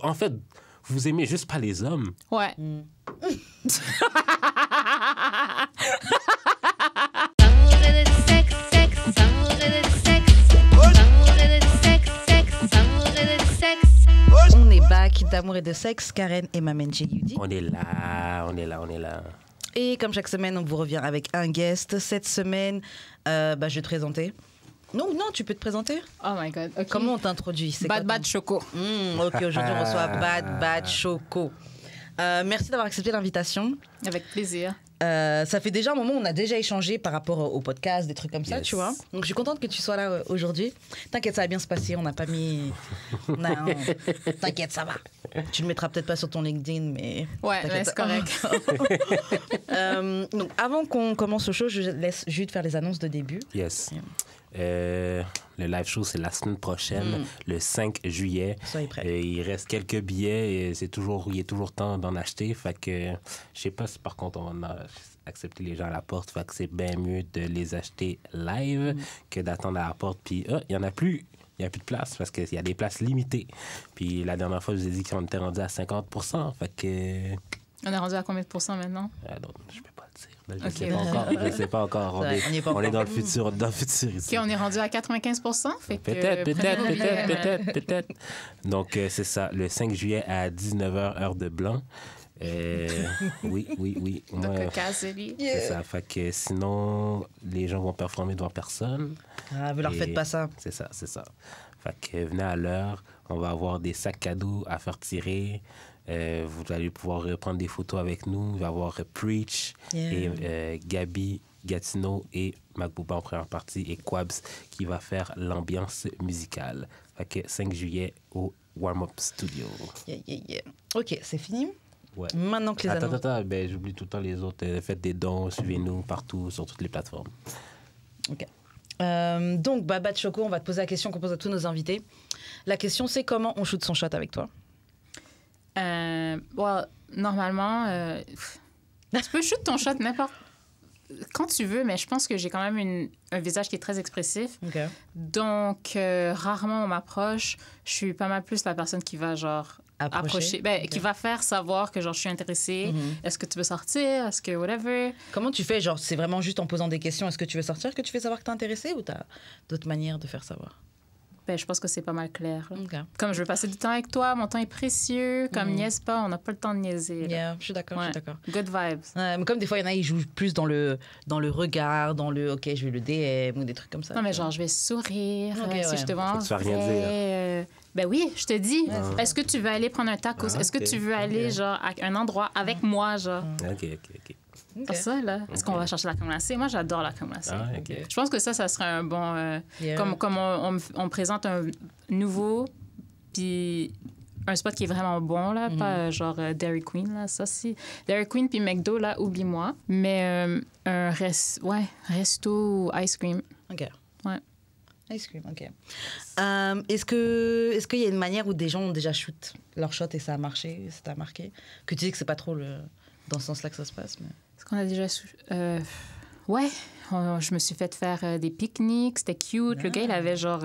En fait, vous aimez juste pas les hommes. Ouais. On est back d'amour et de sexe, Karen et Mamen J.U.D. On est là. Et comme chaque semaine, on vous revient avec un guest. Cette semaine, je vais te présenter. Non, tu peux te présenter. Oh my God. Okay. Comment on t'introduit? Bad Choco. Ok, aujourd'hui, on reçoit Bad Choco. Merci d'avoir accepté l'invitation. Avec plaisir. Ça fait déjà un moment, on a déjà échangé par rapport au podcast, des trucs comme ça, Yes. tu vois. Donc, je suis contente que tu sois là aujourd'hui. T'inquiète, ça va bien se passer. On n'a pas mis... Non, t'inquiète, ça va. Tu le mettras peut-être pas sur ton LinkedIn, mais... Ouais, c'est correct. Donc, avant qu'on commence le show, je laisse Jude faire les annonces de début. Yes. Le live show, c'est la semaine prochaine, le 5 juillet. Soyez prêts. Il reste quelques billets et il est toujours temps d'en acheter. Fait que je sais pas si par contre on va accepter les gens à la porte. Fait que c'est bien mieux de les acheter live que d'attendre à la porte. Puis il y en a plus. Il n'y a plus de place parce qu'il y a des places limitées. Puis la dernière fois, je vous ai dit qu'on était rendu à 50%. Fait que... On est rendu à combien de pourcents maintenant? Alors, je ne peux pas le dire. Je Ok. sais pas encore. On est dans le futur ici. OK, on est rendu à 95%. Fait que Peut-être. Donc, c'est ça, le 5 juillet à 19h, heure de blanc. Oui. Donc, Moi, Cassidy. c'est ça. Fait que sinon, les gens vont performer devant personne. Ah, vous leur faites pas ça. C'est ça. Fait que venez à l'heure. On va avoir des sacs cadeaux à faire tirer. Vous allez pouvoir prendre des photos avec nous. Il va y avoir Preach et Gabi Gatineau et Macbouba en première partie et Quabs qui va faire l'ambiance musicale. Fait que 5 juillet au Warm-Up Studio. Yeah. Ok, c'est fini. Ouais. Maintenant que les annonces... Attends, j'oublie tout le temps les autres. Faites des dons, suivez-nous partout, sur toutes les plateformes. Ok. Donc, Bad Choco, on va te poser la question qu'on pose à tous nos invités. La question, c'est comment on shoot son shot avec toi? Normalement, tu peux shoot ton shot n'importe quand tu veux, mais je pense que j'ai quand même un visage qui est très expressif. Okay. Donc, rarement on m'approche. Je suis pas mal plus la personne qui va, genre, approcher. Okay. Qui va faire savoir que, genre, je suis intéressée. Est-ce que tu veux sortir? Est-ce que whatever? Comment tu fais? Genre, c'est vraiment juste en posant des questions. Est-ce que tu veux sortir que tu fais savoir que t'es intéressée ou t'as d'autres manières de faire savoir? Je pense que c'est pas mal clair. Okay. Comme je veux passer du temps avec toi, mon temps est précieux. Comme niaise pas, on n'a pas le temps de niaiser. Yeah, je suis d'accord. Good vibes. Mais comme des fois, il y en a, ils jouent plus dans le regard, dans le OK, je vais le DM ou des trucs comme ça. Non, mais genre, je vais sourire. Si je te vois. Tu vas rien dire. Oui, je te dis. Est-ce que tu veux aller prendre un tacos? Est-ce que tu veux aller, genre, à un endroit avec moi, genre? OK. C'est ça, là. Est-ce qu'on va chercher la crème glacée? Moi, j'adore la crème glacée. Je pense que ça serait un bon... Comme on présente un nouveau, puis un spot qui est vraiment bon, là, pas genre Dairy Queen, là, ça, si. Dairy Queen puis McDo, là, oublie-moi. Mais un resto ou ice cream. OK. Ouais. Ice cream, OK. Est-ce qu'il y a une manière où des gens ont déjà shoot leur shot et ça a marché, ça t'a marqué? Que tu dis que c'est pas trop dans ce sens-là que ça se passe, mais... Est-ce qu'on a déjà... Ouais, je me suis fait faire des pique-niques, c'était cute. Le gars, il avait genre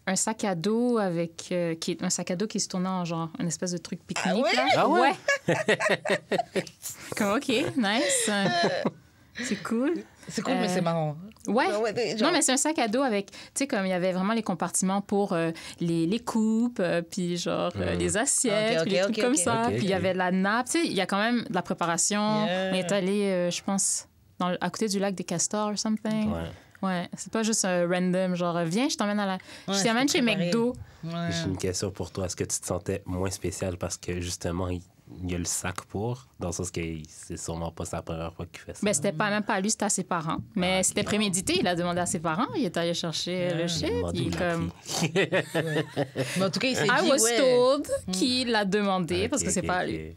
un sac à dos un sac à dos qui se tournait en genre une espèce de truc pique-nique. Ah ouais? Comme, OK, nice. C'est cool. C'est cool, mais c'est marrant. Ouais. Non, mais c'est un sac à dos avec, tu sais, comme il y avait vraiment les compartiments pour les coupes, puis genre les assiettes, puis les trucs comme ça. Puis il y avait la nappe. Tu sais, il y a quand même de la préparation. On est allé, je pense, à côté du lac des Castors or something. Ouais. C'est pas juste random, genre, viens, je t'emmène je t'emmène chez McDo. J'ai une question pour toi. Est-ce que tu te sentais moins spécial parce que, justement, il y a le sac pour, dans le sens que c'est sûrement pas sa première fois qu'il fait ça. C'était même pas lui, c'était à ses parents. Mais c'était prémédité, il a demandé à ses parents, il est allé chercher le shit. Il est comme... Mais en tout cas, il s'est dit, I was told qu'il l'a demandé parce que c'est pas lui.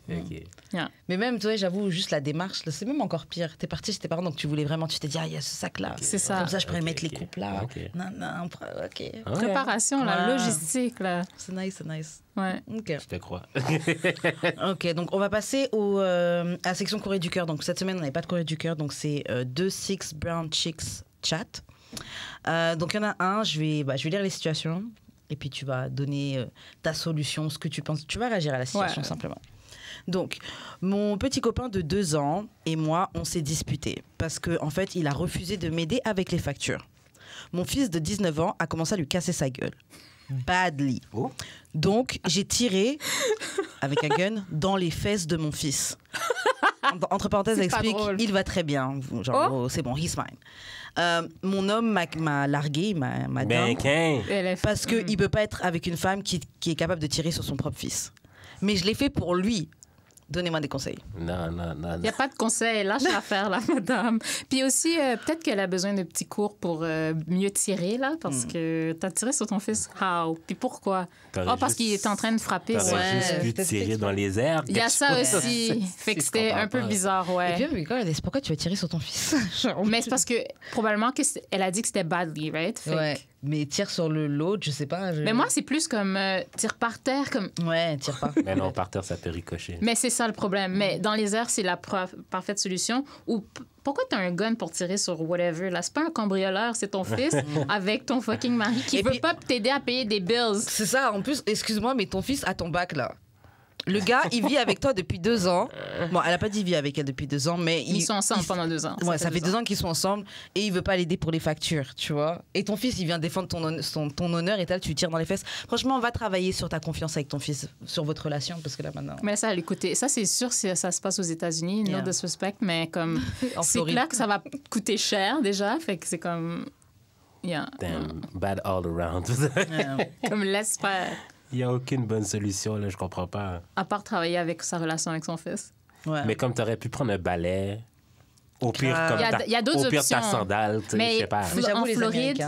Yeah. Mais même, tu vois, j'avoue, juste la démarche, là, c'est même encore pire. T'es parti chez tes parents, donc tu voulais vraiment, tu t'es dit, il y a ce sac-là. C'est ça. Comme ça, je pourrais mettre les coupes là. Non, OK. Préparation, la logistique, là. C'est nice. Ouais. OK. Je te crois. OK, donc on va passer à la section courrier du cœur. Donc cette semaine, on n'avait pas de courrier du cœur, donc c'est 2-6 Brown Chicks Chat. Donc il y en a un, je vais lire les situations. et puis tu vas donner ta solution, ce que tu penses. Tu vas réagir à la situation, simplement. Donc, mon petit copain de 2 ans et moi, on s'est disputés parce qu'en fait, il a refusé de m'aider avec les factures. Mon fils de 19 ans a commencé à lui casser sa gueule. Badly. Oh. Donc, j'ai tiré avec un gun dans les fesses de mon fils. Entre parenthèses, explique, il va très bien. Genre, c'est bon, he's fine. Mon homme m'a largué, m'a dingue, parce qu'il ne peut pas être avec une femme qui est capable de tirer sur son propre fils. Mais je l'ai fait pour lui. Donnez-moi des conseils. Non. Il n'y a pas de conseils. Lâche l'affaire, là, madame. Puis aussi, peut-être qu'elle a besoin de petits cours pour mieux tirer, là, parce que tu as tiré sur ton fils. How? Puis pourquoi? Parce qu'il était en train de frapper. T'aurais juste pu tirer dans les airs. Il y a ça aussi. Fait que c'était un peu bizarre, ouais. Et puis, pourquoi tu vas tirer sur ton fils? Mais c'est parce que, probablement, elle a dit que c'était badly, right? Ouais. Mais tire sur l'autre, je sais pas. Mais moi, c'est plus comme tire par terre. Comme... Ouais, tire par. Mais non, par terre, ça peut ricocher. Mais c'est ça le problème. Mais dans les airs, c'est la parfaite solution. Ou pourquoi t'as un gun pour tirer sur whatever? Là, c'est pas un cambrioleur, c'est ton fils avec ton fucking mari qui veut pas t'aider à payer des bills. C'est ça. En plus, excuse-moi, mais ton fils a ton bac, là. Le gars, il vit avec toi depuis 2 ans. Bon, elle a pas dit vit avec elle depuis 2 ans, mais... Ils sont ensemble pendant 2 ans. Ouais, ça fait 2 ans qu'ils sont ensemble et il veut pas l'aider pour les factures, tu vois. Et ton fils, il vient défendre ton honneur et tu lui tires dans les fesses. Franchement, on va travailler sur ta confiance avec ton fils, sur votre relation, parce que là, maintenant... Mais ça, écoutez, ça, c'est sûr, ça se passe aux États-Unis, no disrespect, mais comme... c'est clair que ça va coûter cher, déjà, fait que c'est comme... Yeah. Damn, bad all around. Comme laisse faire. Il n'y a aucune bonne solution, là, je comprends pas. À part travailler avec sa relation avec son fils. Ouais. Mais comme tu aurais pu prendre un balai, au pire, comme il y a d'autres options. Ta sandale, je sais pas. En Floride,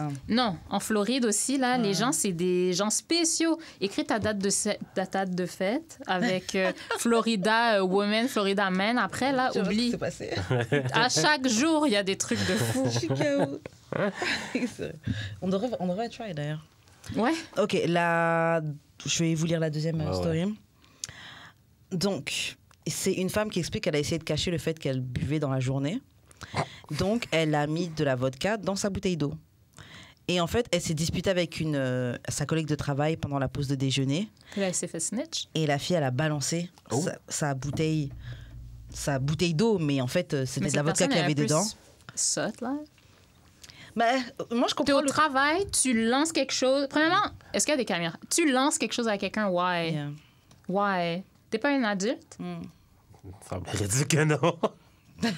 en Floride aussi, là, les gens, c'est des gens spéciaux. Écris ta date de fête avec Florida Woman, Florida Man. Après, là, oublie. À chaque jour, il y a des trucs de fou. on devrait try, d'ailleurs. Ouais. OK, je vais vous lire la deuxième story. Ouais. Donc, c'est une femme qui explique qu'elle a essayé de cacher le fait qu'elle buvait dans la journée. Donc, elle a mis de la vodka dans sa bouteille d'eau. Et en fait, elle s'est disputée avec sa collègue de travail pendant la pause de déjeuner. Là, elle s'est fait snitch. Et la fille, elle a balancé sa bouteille d'eau, mais en fait, c'était de la vodka qu'il y avait dedans. Sotte, là. Mais moi, je comprends. T'es au travail, tu lances quelque chose. Premièrement, est-ce qu'il y a des caméras? Tu lances quelque chose à quelqu'un, why? Yeah. Why? T'es pas un adulte? Semblerait que non.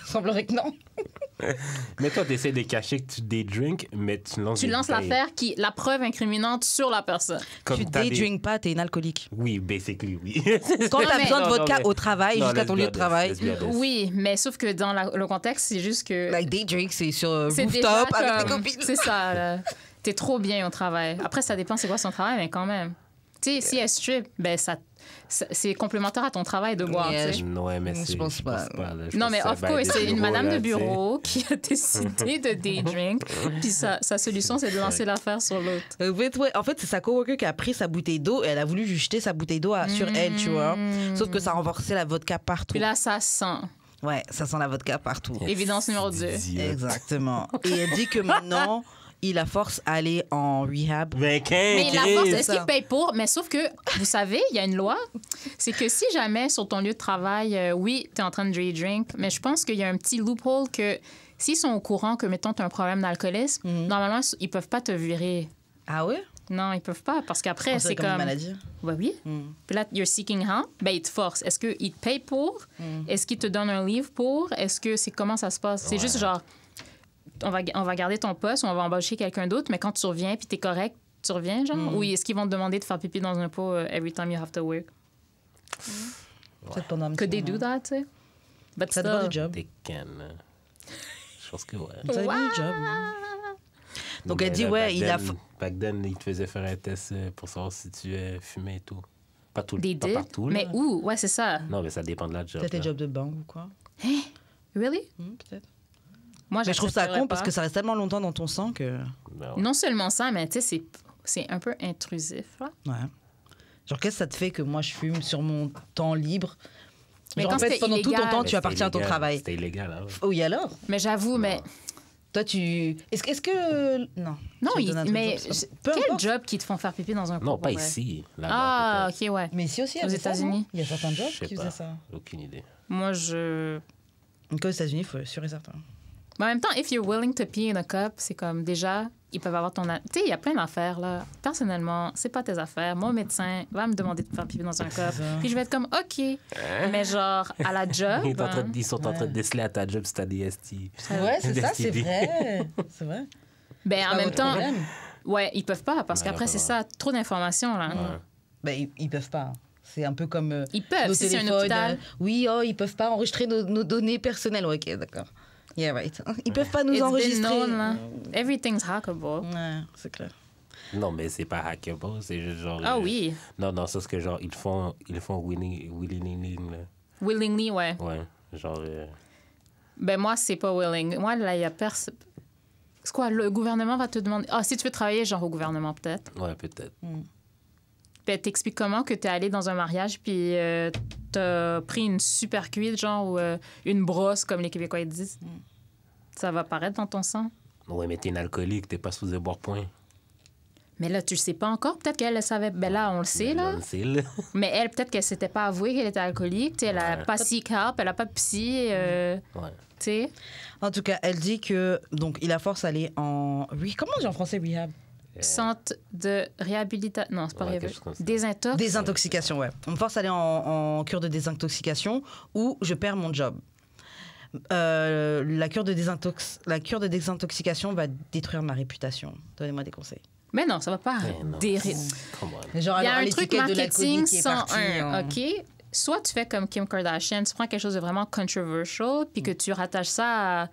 Semblerait que non. Mais toi, t'essaies de cacher que tu daydrink, mais tu lances l'affaire la preuve incriminante sur la personne. Comme tu daydrink pas, t'es une alcoolique. Oui, basically, oui. Quand t'as besoin de vodka au travail, jusqu'à ton lieu de travail. Oui, mais sauf que dans le contexte, c'est juste que... Like daydrink, c'est sur rooftop avec tes copines. C'est ça, là. T'es trop bien au travail. Après, ça dépend c'est quoi son travail, mais quand même. Tu sais, si elle strip, ben c'est complémentaire à ton travail de boire. Ouais, mais je pense pas. Non, mais of course, c'est une madame de bureau qui a décidé de daydrink. Puis sa solution, c'est de lancer l'affaire sur l'autre. En fait, c'est sa coworker qui a pris sa bouteille d'eau et elle a voulu lui jeter sa bouteille d'eau sur elle, tu vois. Sauf que ça a renversé la vodka partout. Puis là, ça sent. Ouais, ça sent la vodka partout. Évidence numéro 2. Exactement. Et elle dit que maintenant... il la force à aller en rehab. Mais il la force, est-ce qu'il paye pour? Mais sauf que, vous savez, il y a une loi. C'est que si jamais sur ton lieu de travail, oui, tu es en train de drink, mais je pense qu'il y a un petit loophole que s'ils sont au courant que, mettons, tu as un problème d'alcoolisme, normalement, ils peuvent pas te virer. Ah ouais? Non, ils peuvent pas, parce qu'après, c'est comme... une maladie? Ouais, oui. Puis là, you're seeking help, ben, ils te forcent. Est-ce qu'ils te payent pour? Est-ce qu'ils te donnent un livre pour? Est-ce que c'est comment ça se passe? C'est juste genre... On va garder ton poste ou on va embaucher quelqu'un d'autre, mais quand tu reviens puis t'es correct, tu reviens, genre? Ou est-ce qu'ils vont te demander de faire pipi dans un pot every time you have to work? Peut-être pendant un petit Could they do that, tu sais? But ça dépend du job. They can. Je pense que ouais. Ça dépend du job. Donc elle dit, il a... Back then, il te faisait faire un test pour savoir si tu fumais et tout. Pas partout. Mais où? Ouais, c'est ça. Non, mais ça dépend de la job. Peut-être les jobs de banque ou quoi. Hein? Really? Peut-être. Moi, mais je trouve ça con parce que ça reste tellement longtemps dans ton sang que... Non seulement ça, mais tu sais, c'est un peu intrusif. Là. Ouais. Genre, qu'est-ce que ça te fait que moi, je fume sur mon temps libre? Mais genre, quand en fait, pendant tout ton temps, tu appartiens à ton travail. C'était illégal, alors. Oui, alors? Mais j'avoue, mais Toi, Est-ce que... Non. Non, mais quel job qui te font faire pipi dans un Non, pas ici. Là-bas, OK, ouais. Mais ici aussi, aux États-Unis. Il y a certains jobs qui faisaient ça. Aucune idée. Moi, je... Donc, aux États-Unis, il faut sûr et certain. Mais en même temps, if you're willing to pee in a cup, c'est comme déjà, ils peuvent avoir ton... Tu sais, il y a plein d'affaires, là. Personnellement, c'est pas tes affaires. Mon médecin va me demander de faire pipi dans un cup. Puis je vais être comme, OK. Mais genre, à la job... Ils sont en train de déceler à ta job si t'as des STI. Ouais, c'est ça, c'est vrai. C'est vrai. Ben, en même temps... Ouais, ils peuvent pas, parce qu'après, c'est ça, trop d'informations, là. Ben, ils peuvent pas. C'est un peu comme ils peuvent, nos si c'est téléphones. Un hôpital. Oui, ils peuvent pas enregistrer nos données personnelles. OK, d'accord. Yeah, right. Ils peuvent pas nous enregistrer. Known, everything's hackable. Ouais, c'est clair. Non, mais c'est pas hackable, c'est juste genre... Ah oui. Non, c'est ce que genre, ils font willingly. Willingly, ouais. Ouais, genre... Ben moi, c'est pas willing. Moi, là, il y a personne... C'est quoi, le gouvernement va te demander... Ah, si tu veux travailler, genre au gouvernement, peut-être. Ouais, peut-être. Puis t'expliques comment que t'es allé dans un mariage, puis t'as pris une super cuite, genre, ou une brosse, comme les Québécois disent. Ça va paraître dans ton sang. Ouais, mais t'es une alcoolique, t'es pas supposé boire point. Mais là, tu le sais pas encore. Peut-être qu'elle le savait. Ben là, on le sait, là. On le sait, là. Mais elle, peut-être qu'elle s'était pas avouée qu'elle était alcoolique. T'sais, elle a pas seek help, elle a pas de psy. Ouais. T'sais. En tout cas, elle dit que... Donc, il la force à aller en... Comment on dit en français rehab? Centre de réhabilitation. Non, c'est pas réhabilitation. Désintoxication, ouais. On me force à aller en cure de désintoxication ou je perds mon job. La cure de désintoxication va détruire ma réputation. Donnez-moi des conseils. Mais non, ça va pas. Genre, il y a un truc marketing 101, OK? Soit tu fais comme Kim Kardashian, tu prends quelque chose de vraiment controversial, puis que tu rattaches ça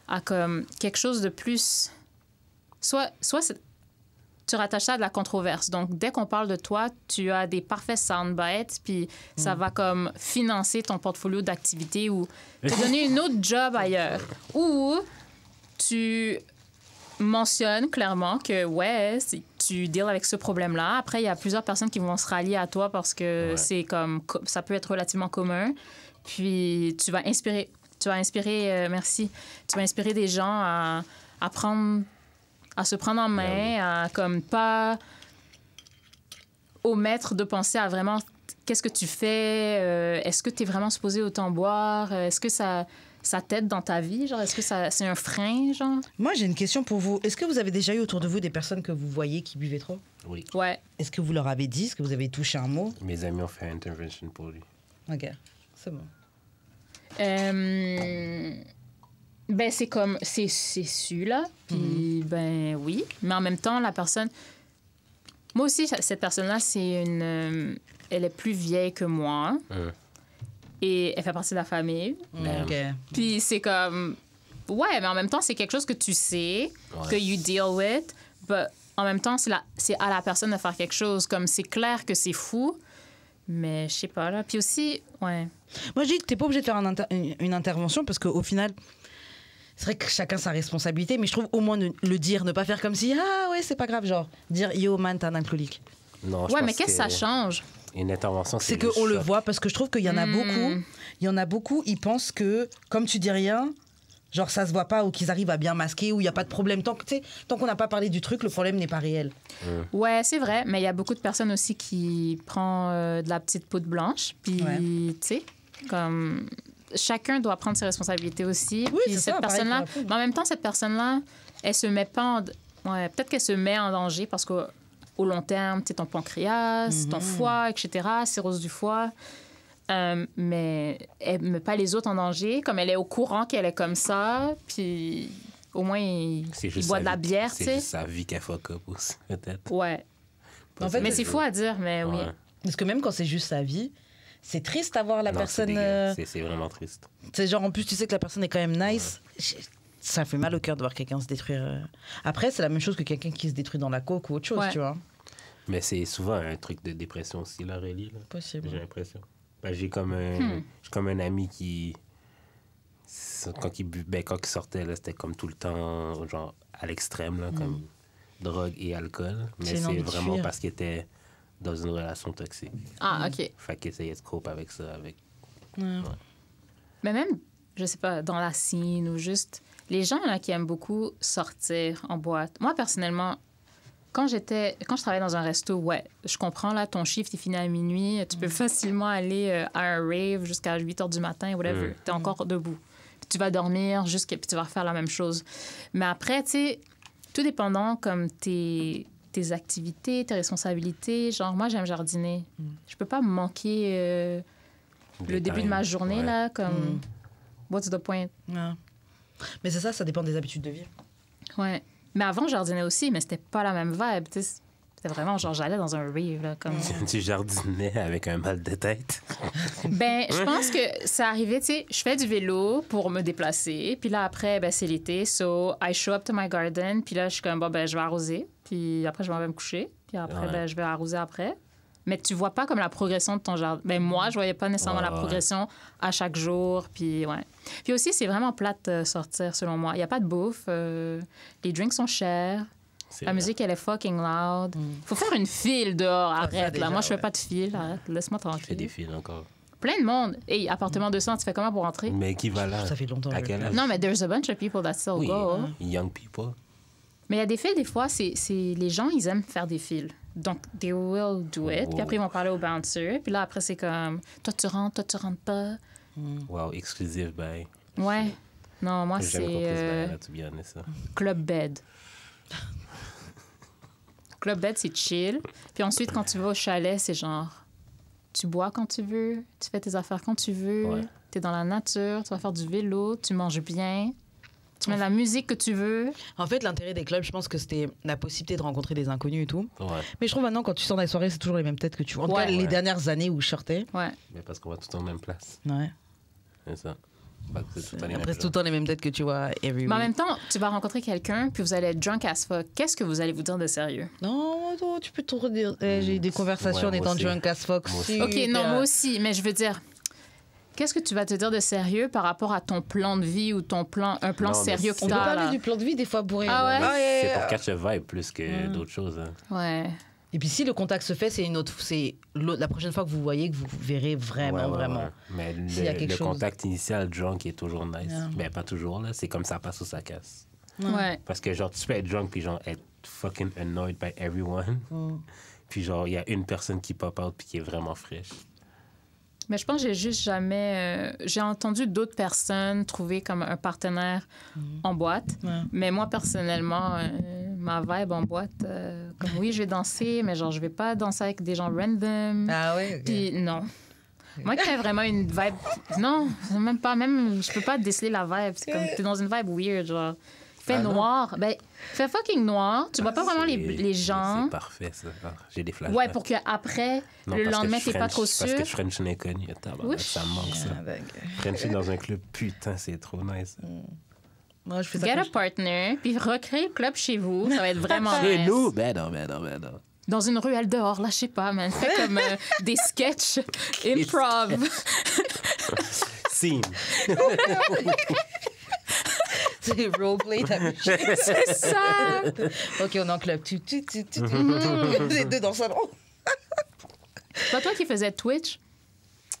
à comme quelque chose de plus... Soit tu rattaches ça à de la controverse. Donc, dès qu'on parle de toi, tu as des parfaits soundbites, puis ça va comme financer ton portfolio d'activités ou te donner une autre job ailleurs. Ou tu mentionnes clairement que, ouais, tu deals avec ce problème-là. Après, il y a plusieurs personnes qui vont se rallier à toi parce que c'est comme... Ça peut être relativement commun. Puis, tu vas inspirer... merci. Tu vas inspirer des gens à prendre... à se prendre en main, à comme pas omettre de penser à vraiment qu'est-ce que tu fais, est-ce que tu es vraiment supposé autant boire, est-ce que ça t'aide dans ta vie, genre est-ce que c'est un frein, genre? Moi, j'ai une question pour vous. Est-ce que vous avez déjà eu autour de vous des personnes que vous voyez qui buvaient trop? Oui. Ouais. Est-ce que vous leur avez dit, est-ce que vous avez touché un mot? Mes amis ont fait intervention pour lui. OK, c'est bon. Ben, c'est comme... C'est su, là. Puis, ben, oui. Mais en même temps, la personne... Moi aussi, cette personne-là, c'est une... elle est plus vieille que moi. Et elle fait partie de la famille. Okay. Puis c'est comme... Ouais, mais en même temps, c'est quelque chose que tu sais, que you deal with. But en même temps, c'est à la personne de faire quelque chose. Comme c'est clair que c'est fou, mais je sais pas, là. Puis aussi, ouais. Moi, je dis que t'es pas obligé de faire une intervention parce qu'au final... C'est vrai que chacun sa responsabilité, mais je trouve au moins le dire, ne pas faire comme si ah ouais c'est pas grave, genre dire yo man t'es un alcoolique. Non. Ouais, mais qu'est-ce que ça change? Une intervention, c'est qu'on le voit parce que je trouve qu'il y en a beaucoup. Il y en a beaucoup, ils pensent que comme tu dis rien, genre ça se voit pas ou qu'ils arrivent à bien masquer ou il y a pas de problème tant qu'on n'a pas parlé du truc, le problème n'est pas réel. Ouais, c'est vrai, mais il y a beaucoup de personnes aussi qui prennent de la petite poudre blanche, puis tu sais comme chacun doit prendre ses responsabilités aussi. Oui, puis cette personne-là, mais en même temps, cette personne-là, elle se met pas peut-être qu'elle se met en danger parce qu'au long terme, tu sais, ton pancréas, ton foie, etc., cirrhose du foie, mais elle met pas les autres en danger. Comme elle est au courant qu'elle est comme ça, puis au moins, il boit de la bière, tu sais. C'est juste sa vie qu'elle fuck up aussi, peut-être. Ouais. En fait, mais c'est fou à dire, mais oui. Parce que même quand c'est juste sa vie, c'est triste d'avoir la personne... C'est vraiment triste. C'est genre, en plus, tu sais que la personne est quand même nice. Ça fait mal au cœur de voir quelqu'un se détruire. Après, c'est la même chose que quelqu'un qui se détruit dans la coke ou autre chose, tu vois. Mais c'est souvent un truc de dépression aussi, la Rélie. Possible. J'ai l'impression. Ben, j'ai comme un ami qui... Quand il sortait, là, c'était comme tout le temps, genre, à l'extrême, là, comme drogue et alcool. Mais c'est vraiment parce qu'il était... dans une relation toxique. Ah, OK. Fait qu'il essayait de cope avec ça. Mais même, je sais pas, dans la scène ou juste les gens là, qui aiment beaucoup sortir en boîte, moi, personnellement, quand je travaillais dans un resto, ouais, je comprends, là, ton shift, il finit à minuit. Tu peux facilement aller à un rave jusqu'à 8 h du matin, whatever. Tu es encore debout. Puis tu vas dormir, puis tu vas refaire la même chose. Mais après, tu sais, tout dépendant comme tes activités, tes responsabilités. Genre, moi, j'aime jardiner. Je peux pas me manquer le début de ma journée, là, comme... What's the point? Ouais. Mais c'est ça, ça dépend des habitudes de vie. Ouais. Mais avant, je jardinais aussi, mais c'était pas la même vibe. C'était vraiment genre, j'allais dans un rave. Là, comme... Tu jardinais avec un mal de tête? Ben, je pense que ça arrivait, tu sais, je fais du vélo pour me déplacer. Puis là, après, ben, c'est l'été. So, I show up to my garden. Puis là, je suis comme, bon, ben, je vais arroser. Puis après, je m'en vais me coucher. Puis après, ben, je vais arroser après. Mais tu vois pas comme la progression de ton jardin. Ben, moi, je voyais pas nécessairement la progression à chaque jour. Puis, ouais. Puis aussi, c'est vraiment plate de sortir, selon moi. Il y a pas de bouffe. Les drinks sont chers. La musique, elle est fucking loud. Faut faire une file dehors. Arrête, là. Moi, je fais pas de file. Arrête, laisse-moi tranquille. Tu fais des files encore. Plein de monde. Hey, appartement 200, tu fais comment pour rentrer? Mais équivalent. Ça fait longtemps. À quel âge? Non, mais there's a bunch of people that still go. Young people. Mais il y a des files, des fois, c'est les gens, ils aiment faire des files. Donc, they will do it. Puis après, ils vont parler au bouncer. Puis là, après, c'est comme, toi, tu rentres pas. Wow, exclusive by. Ouais. Non, moi, c'est Club Bed. Club Bed, c'est chill. Puis ensuite, quand tu vas au chalet, c'est genre, tu bois quand tu veux, tu fais tes affaires quand tu veux, tu es dans la nature, tu vas faire du vélo, tu manges bien. Tu mets la musique que tu veux. En fait, l'intérêt des clubs, je pense que c'était la possibilité de rencontrer des inconnus et tout. Ouais. Mais je trouve maintenant, quand tu sors dans les soirées, c'est toujours les mêmes têtes que tu vois. En tout cas, les dernières années où je sortais. Ouais. Mais parce qu'on va tout le temps en même place. Ouais. C'est ça. Après, c'est tout le temps les mêmes têtes que tu vois every Mais en week. même temps, tu vas rencontrer quelqu'un, puis vous allez être drunk as fuck. Qu'est-ce que vous allez vous dire de sérieux? Non, tu peux trop dire. J'ai eu des conversations en étant drunk as fuck. OK, non, moi aussi. Mais je veux dire... Qu'est-ce que tu vas te dire de sérieux par rapport à ton plan de vie ou un plan sérieux que tu as? On peut parler du plan de vie des fois bourré. Ah ouais? C'est pour catch a vibe plus que d'autres choses. Hein. Ouais. Et puis si le contact se fait, c'est la prochaine fois que vous voyez que vous verrez vraiment. Mais le le contact initial drunk est toujours nice. Mais pas toujours, là. C'est comme ça passe ou ça casse. Ouais. Parce que genre, tu peux être drunk puis genre être fucking annoyed by everyone. Puis genre, il y a une personne qui pop out puis qui est vraiment fraîche. Mais je pense que j'ai juste jamais... j'ai entendu d'autres personnes trouver comme un partenaire en boîte. Ouais. Mais moi, personnellement, ma vibe en boîte, comme oui, je vais danser, mais genre, je vais pas danser avec des gens random. Ah oui? Okay. Puis non. Moi qui ai vraiment une vibe... Non, même pas. Même, je peux pas déceler la vibe. C'est comme, t'es dans une vibe weird, genre... Fait noir. Ben, fait fucking noir. Tu vois pas vraiment les gens. C'est parfait, ça. J'ai des flashbacks. Ouais, pour qu'après, le lendemain, t'es pas trop sûr. Parce que French n'est connu. Ça me manque, ça. French dans un club, putain, c'est trop nice. Moi, je fais ça Get a partner, puis recréer le club chez vous. Ça va être vraiment Chez nice. nous? Ben non. Dans une ruelle dehors, là, je sais pas, man. Fais comme des sketchs improv. Scene. C'est roleplay, t'as vu? C'est ça! OK, on est en club. Les deux dans le salon. C'est pas toi qui faisais Twitch?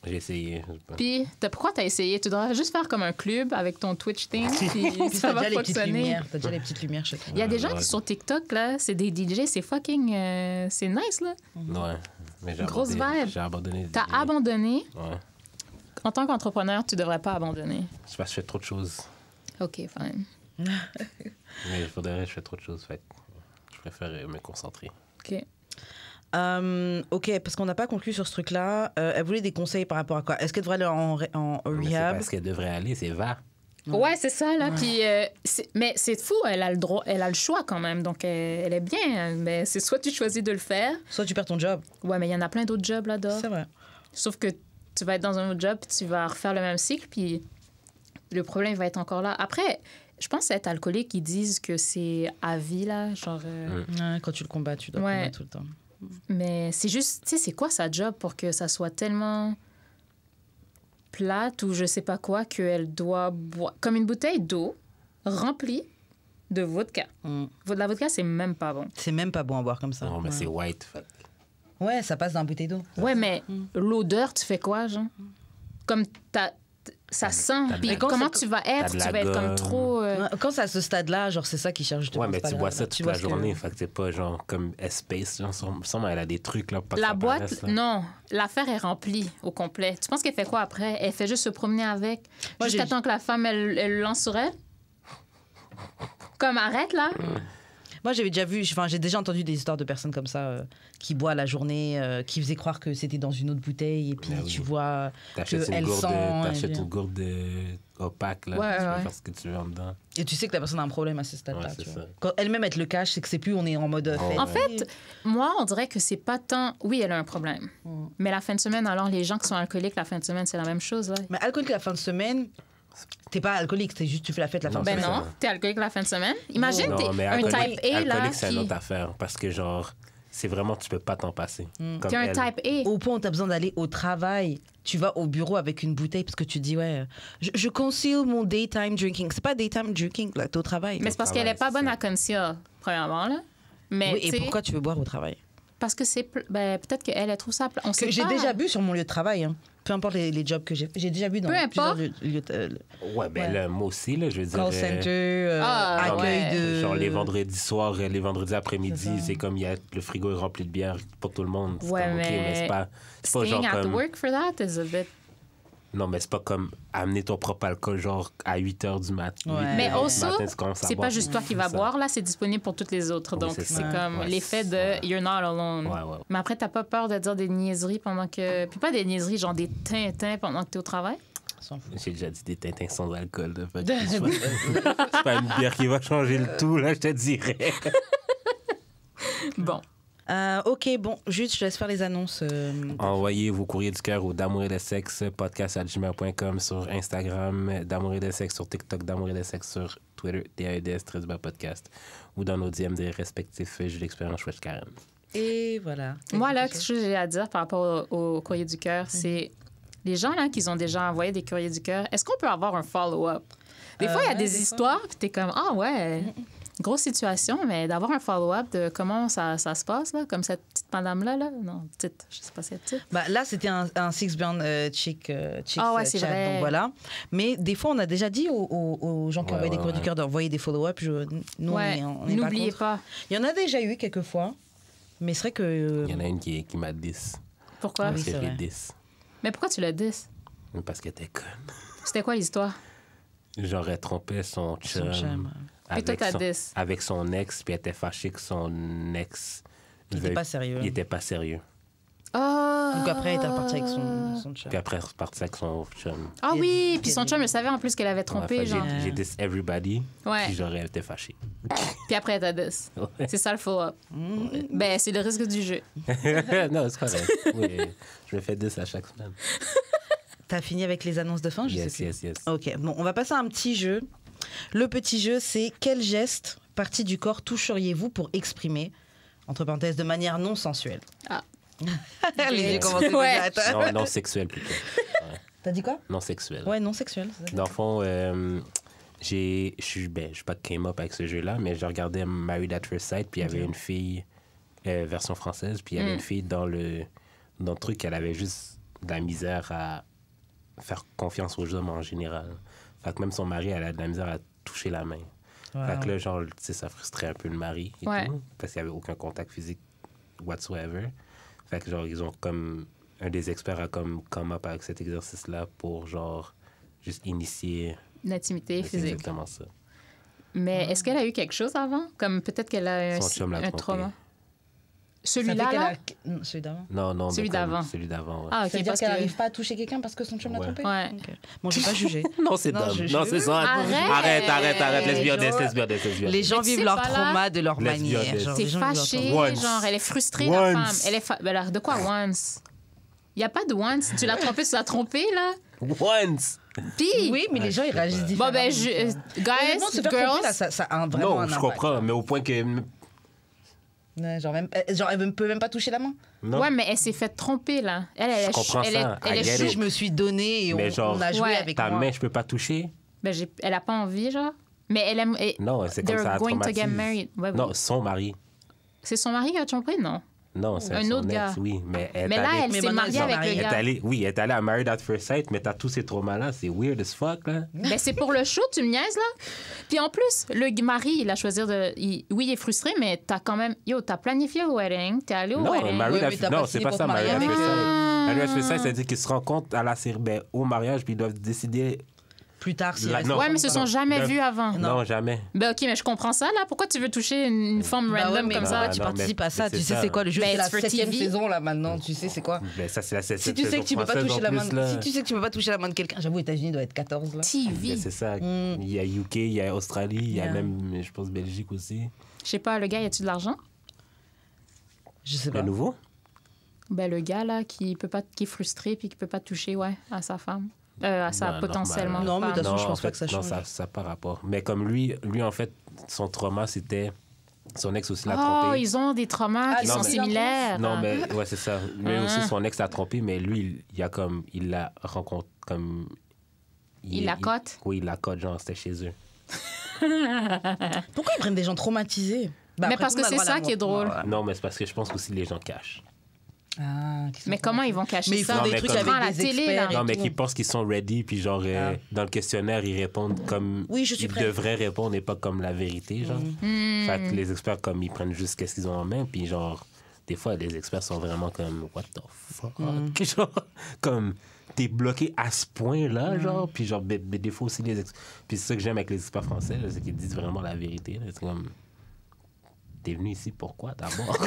J'ai essayé. Puis, pourquoi t'as essayé? Tu devrais juste faire comme un club avec ton Twitch thing, puis ça va fonctionner. T'as déjà les petites lumières chez toi. Il y a des gens qui sont sur TikTok, là. C'est des DJ, c'est fucking... c'est nice, là. Ouais. Mais grosse vibe. J'ai abandonné. T'as abandonné? Ouais. En tant qu'entrepreneur, tu devrais pas abandonner. C'est parce que je fais trop de choses. OK, fine. Mais il faudrait que je fais trop de choses. Fait je préfère me concentrer. OK. OK, parce qu'on n'a pas conclu sur ce truc-là. Elle voulait des conseils par rapport à quoi? Est-ce qu'elle devrait aller en rehab? Parce qu'elle devrait aller, c'est va. Ouais, c'est ça, là. Puis, mais c'est fou, elle a le droit, elle a le choix quand même. Donc, elle est bien. Mais c'est soit tu choisis de le faire. Soit tu perds ton job. Ouais, mais il y en a plein d'autres jobs là-dedans. C'est vrai. Sauf que tu vas être dans un autre job, puis tu vas refaire le même cycle, puis le problème va être encore là. Après, je pense être alcoolique, ils disent que c'est à vie, là. Genre. Ouais, quand tu le combats, tu dois combattre tout le temps. Mais c'est juste, tu sais, c'est quoi sa job pour que ça soit tellement plate ou je sais pas quoi qu'elle doit boire comme une bouteille d'eau remplie de vodka. La vodka, c'est même pas bon. C'est même pas bon à boire comme ça. Non, mais c'est white. Ouais, ça passe dans une bouteille d'eau. Ouais, mais l'odeur, tu fais quoi, genre? Comme Ça sent. Puis comment tu vas être? Tu vas être comme trop... Quand c'est à ce stade-là, genre, c'est ça qui cherche. Ouais, mais tu vois ça toute la journée. Fait que c'est pas genre comme Espace. Genre, semble elle a des trucs là. La boîte, non. L'affaire est remplie au complet. Tu penses qu'elle fait quoi après? Elle fait juste se promener avec? Jusqu'à temps que la femme, elle le lance sur elle? Comme arrête, là? Moi, j'ai déjà entendu des histoires de personnes comme ça qui boivent la journée, qui faisaient croire que c'était dans une autre bouteille et puis tu vois qu'elle sent. T'achètes une gourde opaque, là. Tu vas faire ce que tu veux en dedans. Et tu sais que la personne a un problème à ce stade-là. Quand elle-même, elle te le cache, c'est que c'est plus, on est en mode fête. En fait, moi, on dirait que c'est pas tant... Oui, elle a un problème. Mais la fin de semaine, alors, les gens qui sont alcooliques, la fin de semaine, c'est la même chose, là. Mais alcoolique la fin de semaine... T'es pas alcoolique, c'est juste tu fais la fête la fin de semaine. Ben non, t'es alcoolique la fin de semaine. Imagine, t'es un type A, là. Alcoolique, c'est une autre affaire. Parce que, genre, c'est vraiment, tu peux pas t'en passer. T'es un type A. Au point où t'as besoin d'aller au travail, tu vas au bureau avec une bouteille parce que tu dis, ouais, je conceal mon daytime drinking. C'est pas daytime drinking, là, t'es au travail. Mais c'est parce qu'elle est pas bonne à conceal, premièrement, là. Mais, oui, et pourquoi tu veux boire au travail? Parce que c'est... Ben, peut-être qu'elle trouve ça... On sait que j'ai pas. déjà bu sur mon lieu de travail, hein. Peu importe les jobs que j'ai déjà vu dans plusieurs lieux ouais, ben là, moi aussi, là, je veux dire... Call center, accueil de... Genre les vendredis soirs, les vendredis après-midi, c'est comme le frigo est rempli de bière pour tout le monde. C'est ouais, comme, mais c'est pas staying genre at comme... work for that is a bit... Non, mais c'est pas comme amener ton propre alcool genre à 8 h du matin. Ouais. Mais aussi, c'est pas juste toi qui vas boire, là, c'est disponible pour toutes les autres. Donc, c'est comme l'effet de you're not alone. Ouais. Mais après, t'as pas peur de dire des niaiseries pendant que... Puis pas des niaiseries, genre des tintins pendant que t'es au travail? J'ai déjà dit des tintins sans alcool. C'est pas une bière qui va changer le tout, là, je te dirais. Bon. OK, bon, juste, je laisse faire les annonces. Envoyez vos courriers du cœur au d'amour et de sexe, podcast@gmail.com sur Instagram, d'amour et de sexe sur TikTok, d'amour et de sexe sur Twitter, DAEDS, podcast, ou dans nos DM des respectifs J'ai l'expérience chouette Karen. Et voilà. Moi, là, quelque chose que j'ai à dire par rapport au courrier du cœur, c'est les gens là qui ont déjà envoyé des courriers du cœur, est-ce qu'on peut avoir un follow-up? Des fois, il y a des histoires, puis t'es comme, ah ouais... Grosse situation, mais d'avoir un follow-up de comment ça se passe, là, comme cette petite madame-là. Là. Non, petite, je sais pas si c'est petite. Bah, là, c'était un six-burn chick c'est chat, vrai. donc voilà. Mais des fois, on a déjà dit aux gens qui envoient des courriers du cœur d'envoyer des follow-up. Nous, on est n'oubliez pas. Il y en a déjà eu quelques fois, mais c'est vrai que... Il y en a une qui m'a 10. Pourquoi? Parce que je l'ai 10. Mais pourquoi tu l'as 10? Parce qu'elle était conne. C'était quoi l'histoire? Genre, elle trompait son chum. Et toi, t'as 10. Avec son ex, puis elle était fâchée que son ex... Il était pas sérieux. Il était pas sérieux. Oh! Donc après, elle était repartie avec son chum. Puis après, elle est repartie avec son chum. Ah oui! Puis son chum, elle savait en plus qu'elle avait trompé, ouais, genre. J'ai dit everybody, ouais. puis j'aurais été fâchée. Puis après, t'as 10. Ouais. C'est ça le follow-up. Ouais. Ben, c'est le risque du jeu. Non, c'est correct. Oui, je me fais 10 à chaque semaine. T'as fini avec les annonces de fin? Yes. OK, bon, on va passer à un petit jeu. Le petit jeu, c'est quel geste, partie du corps, toucheriez-vous pour exprimer, entre parenthèses, de manière non sensuelle? Ah. Allez, commencez déjà. Non sexuelle, plutôt. Ouais. T'as dit quoi? Non sexuelle. Ouais, non sexuelle. Dans le fond, je suis pas came up avec ce jeu-là, mais je regardais Married at First Sight, puis il y avait une fille, version française, puis il y avait une fille dans le truc, elle avait juste de la misère à faire confiance aux hommes en général. Fait que même son mari, elle a de la misère à toucher la main. Wow. Fait que là, genre, tu sais, ça frustrait un peu le mari et tout, parce qu'il n'y avait aucun contact physique whatsoever. Fait que, genre, ils ont comme... Un des experts a come up avec cet exercice-là pour, genre, juste initier... L'intimité physique. C'est exactement ça. Mais est-ce qu'elle a eu quelque chose avant? Comme peut-être qu'elle a un trauma? Celui-là, là? Celui d'avant? Non, celui d'avant. Celui d'avant, ouais. Ah, OK. Ça veut dire qu'elle n'arrive pas à toucher quelqu'un parce que son chum l'a trompé? Ouais. Okay. Bon, je ne vais pas juger. Non, c'est dumb. Non, c'est ça. Arrête. Let's be honest. Les gens vivent leur trauma de leur manière. T'es fâchée, genre, elle est frustrée, la femme. Elle est alors, de quoi once? Il n'y a pas de once. Tu l'as trompé, là? Once! Puis... Oui, mais les gens, ils réagissent différemment. Bon, ben, guys, girls... Ça a vraiment un impact. Non, je comprends, mais au point que... Ouais, genre, elle ne peut même pas toucher la main. Non. Ouais, mais elle s'est fait tromper, là. Je comprends ça. Je me suis donnée et on a joué avec moi. Ta main, je peux pas toucher? Ben, elle a pas envie, genre. Mais elle aime... Non, c'est comme ça, they're going to get married. Non, son mari. C'est son mari qui a trompé, non? Non, c'est un autre gars. Oui, mais là, elle s'est mariée avec le gars. Oui, elle est allée à Married at First Sight, mais t'as tous ces traumas-là. C'est weird as fuck, là. Ben, c'est pour le show, tu me niaises, là. Puis en plus, le mari, il a choisi de... Oui, il est frustré, mais t'as quand même... Yo, t'as planifié le wedding, t'es allé au wedding. Non, c'est pas ça, Married at First Sight. Married at First Sight, c'est-à-dire qu'ils se rencontrent à la série, au mariage, puis ils doivent décider... Plus tard, si ouais, mais ils se sont jamais vus avant. Non, jamais. Ben OK, mais je comprends ça, là. Pourquoi tu veux toucher une femme random comme ça? Tu participes à ça. Tu sais c'est quoi le jeu? C'est la 7e saison, là, maintenant. Tu sais c'est quoi? Ben, ça, c'est la 7e saison. Si tu sais que tu peux pas toucher la main si tu sais que tu peux pas toucher la main de quelqu'un, j'avoue, États-Unis doit être 14, là. TV. C'est ça. Il y a UK, il y a Australie, il y a même, je pense, Belgique aussi. Je sais pas, le gars, y a-tu de l'argent? Je sais pas. Le nouveau? Ben, le gars, là, qui est frustré puis qui peut pas toucher, à sa femme. À ça, potentiellement. Non, mais de toute façon, je pense pas que ça change. Non, ça n'a pas rapport. Mais comme lui, en fait, son trauma, c'était... Son ex aussi l'a trompé. Oh, ils ont des traumas qui sont similaires. Non, mais ouais, c'est ça. Lui aussi, son ex l'a trompé, mais lui, il l'a rencontré comme... Il la cote? Oui, il la cote, genre, c'était chez eux. Pourquoi ils prennent des gens traumatisés? Mais parce que c'est ça qui est drôle. Non, mais c'est parce que je pense aussi les gens cachent. Mais comment ils vont cacher ça? Ils font des trucs avec des experts. Non, mais qui pensent qu'ils sont ready, puis genre, dans le questionnaire, ils répondent comme ils devraient répondre et pas comme la vérité, genre. Fait que les experts, comme, ils prennent juste qu'est-ce qu'ils ont en main, puis genre, des fois, les experts sont vraiment comme, what the fuck? Genre, comme, t'es bloqué à ce point-là, genre, puis genre, des fois aussi, puis c'est ça que j'aime avec les experts français, là, c'est qu'ils disent vraiment la vérité, là. C'est comme, t'es venu ici pourquoi, d'abord?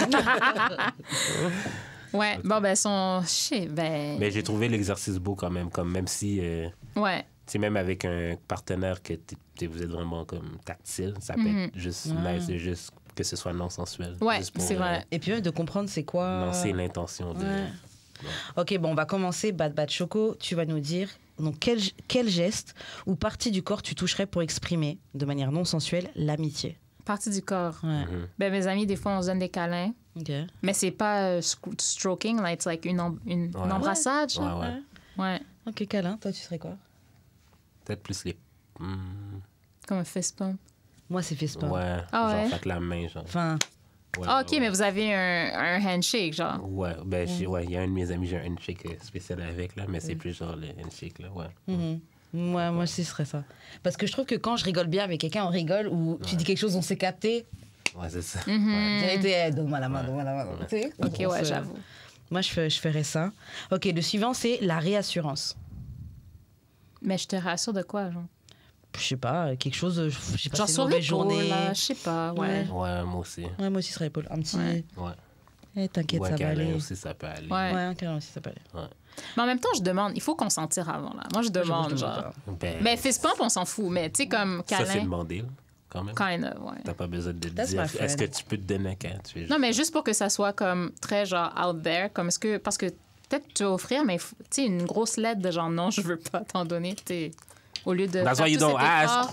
Ouais, bon, ben, Mais j'ai trouvé l'exercice beau quand même, comme même si... ouais. Tu sais, même avec un partenaire que vous êtes vraiment comme tactile, ça peut être juste nice, juste que ce soit non sensuel. Ouais, c'est vrai. Et puis même de comprendre c'est quoi... Non, c'est l'intention de... Ouais. OK, bon, on va commencer. Bad Choco, tu vas nous dire donc quel geste ou partie du corps tu toucherais pour exprimer, de manière non sensuelle, l'amitié? Partie du corps. Ouais. Ben, mes amis, des fois, on se donne des câlins. Okay. Mais c'est pas stroking, là, it's like une embrassade. Ouais. OK, câlin. Toi, tu serais quoi? Peut-être plus les... Comme un fist pump. Moi, c'est fist pump. Ouais, genre fait la main, genre. Enfin... OK, mais vous avez un handshake, genre. Ouais, ben, il y a un de mes amis, j'ai un handshake spécial avec, là, mais c'est plus genre le handshake, là, Moi aussi, ce serait ça. Parce que je trouve que quand je rigole bien avec quelqu'un, on rigole, ou tu dis quelque chose, on s'est capté. Ouais, c'est ça. Donne-moi la main, OK, ouais, j'avoue. Moi, je ferais ça. OK, le suivant, c'est la réassurance. Mais je te rassure de quoi, genre? Je sais pas, quelque chose, je sais pas, genre sur les journées. Je sais pas, ouais, moi aussi. Ouais, moi aussi, sur l'épaule. Un petit... Ouais. T'inquiète, ça va aller. aussi, ça peut aller. Ouais, un câlin aussi, ça peut aller. Ouais. Mais en même temps, je demande, il faut consentir avant, là. Moi, je demande, genre. Mais fist pump, on s'en fout. Mais tu sais, comme câlin... Ça, c'est demandé, là, quand même. Kind of, ouais. T'as pas besoin de dire, est-ce que tu peux te donner quand tu fais juste... Non, mais juste pour que ça soit comme très, genre, out there. Comme est-ce que... Parce que peut-être tu vas offrir, mais tu sais, une grosse lettre de genre, non, je veux pas t'en donner, tu au lieu de... That's why you don't ask.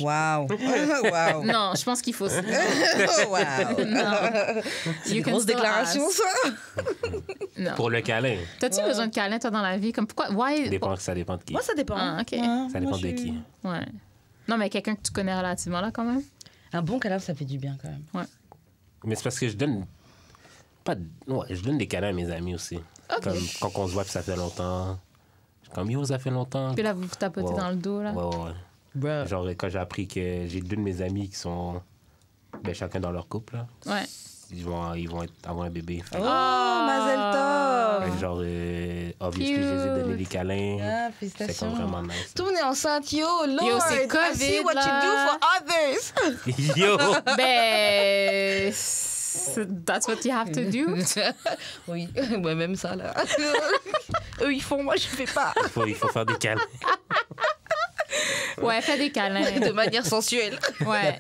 Wow. Wow. Non, je pense qu'il faut... Wow. Non. C'est une grosse déclaration, ça. Non. Pour le câlin. T'as-tu besoin de câlin, toi, dans la vie? Comme pourquoi... Ça dépend de qui. Moi, ça dépend. Ah, OK. Ça dépend de qui. Ouais. Non, mais quelqu'un que tu connais relativement, là, quand même. Un bon câlin, ça fait du bien, quand même. Ouais. Mais c'est parce que je donne... je donne des câlins à mes amis aussi. Okay. Comme quand on se voit, puis ça fait longtemps... Comme yo, ça fait longtemps. Puis là, vous vous tapotez dans le dos, là. Ouais. Genre, quand j'ai appris que j'ai deux de mes amis qui sont chacun dans leur couple, là. Ouais. Ils vont avoir un bébé. Oh, Mazel Tov! Genre, obviously, je les ai donné des câlins. Ah, félicitations. C'est comme vraiment nice. Tout le monde est enceinte. Yo, Lord, yo, c'est COVID, I see what là. you do for others. Yo! That's what you have to do. Oui, ouais, même ça, là. Eux, ils font, moi, je fais pas. Il faut faire des câlins. Ouais, fais des câlins. De manière sensuelle. Ouais.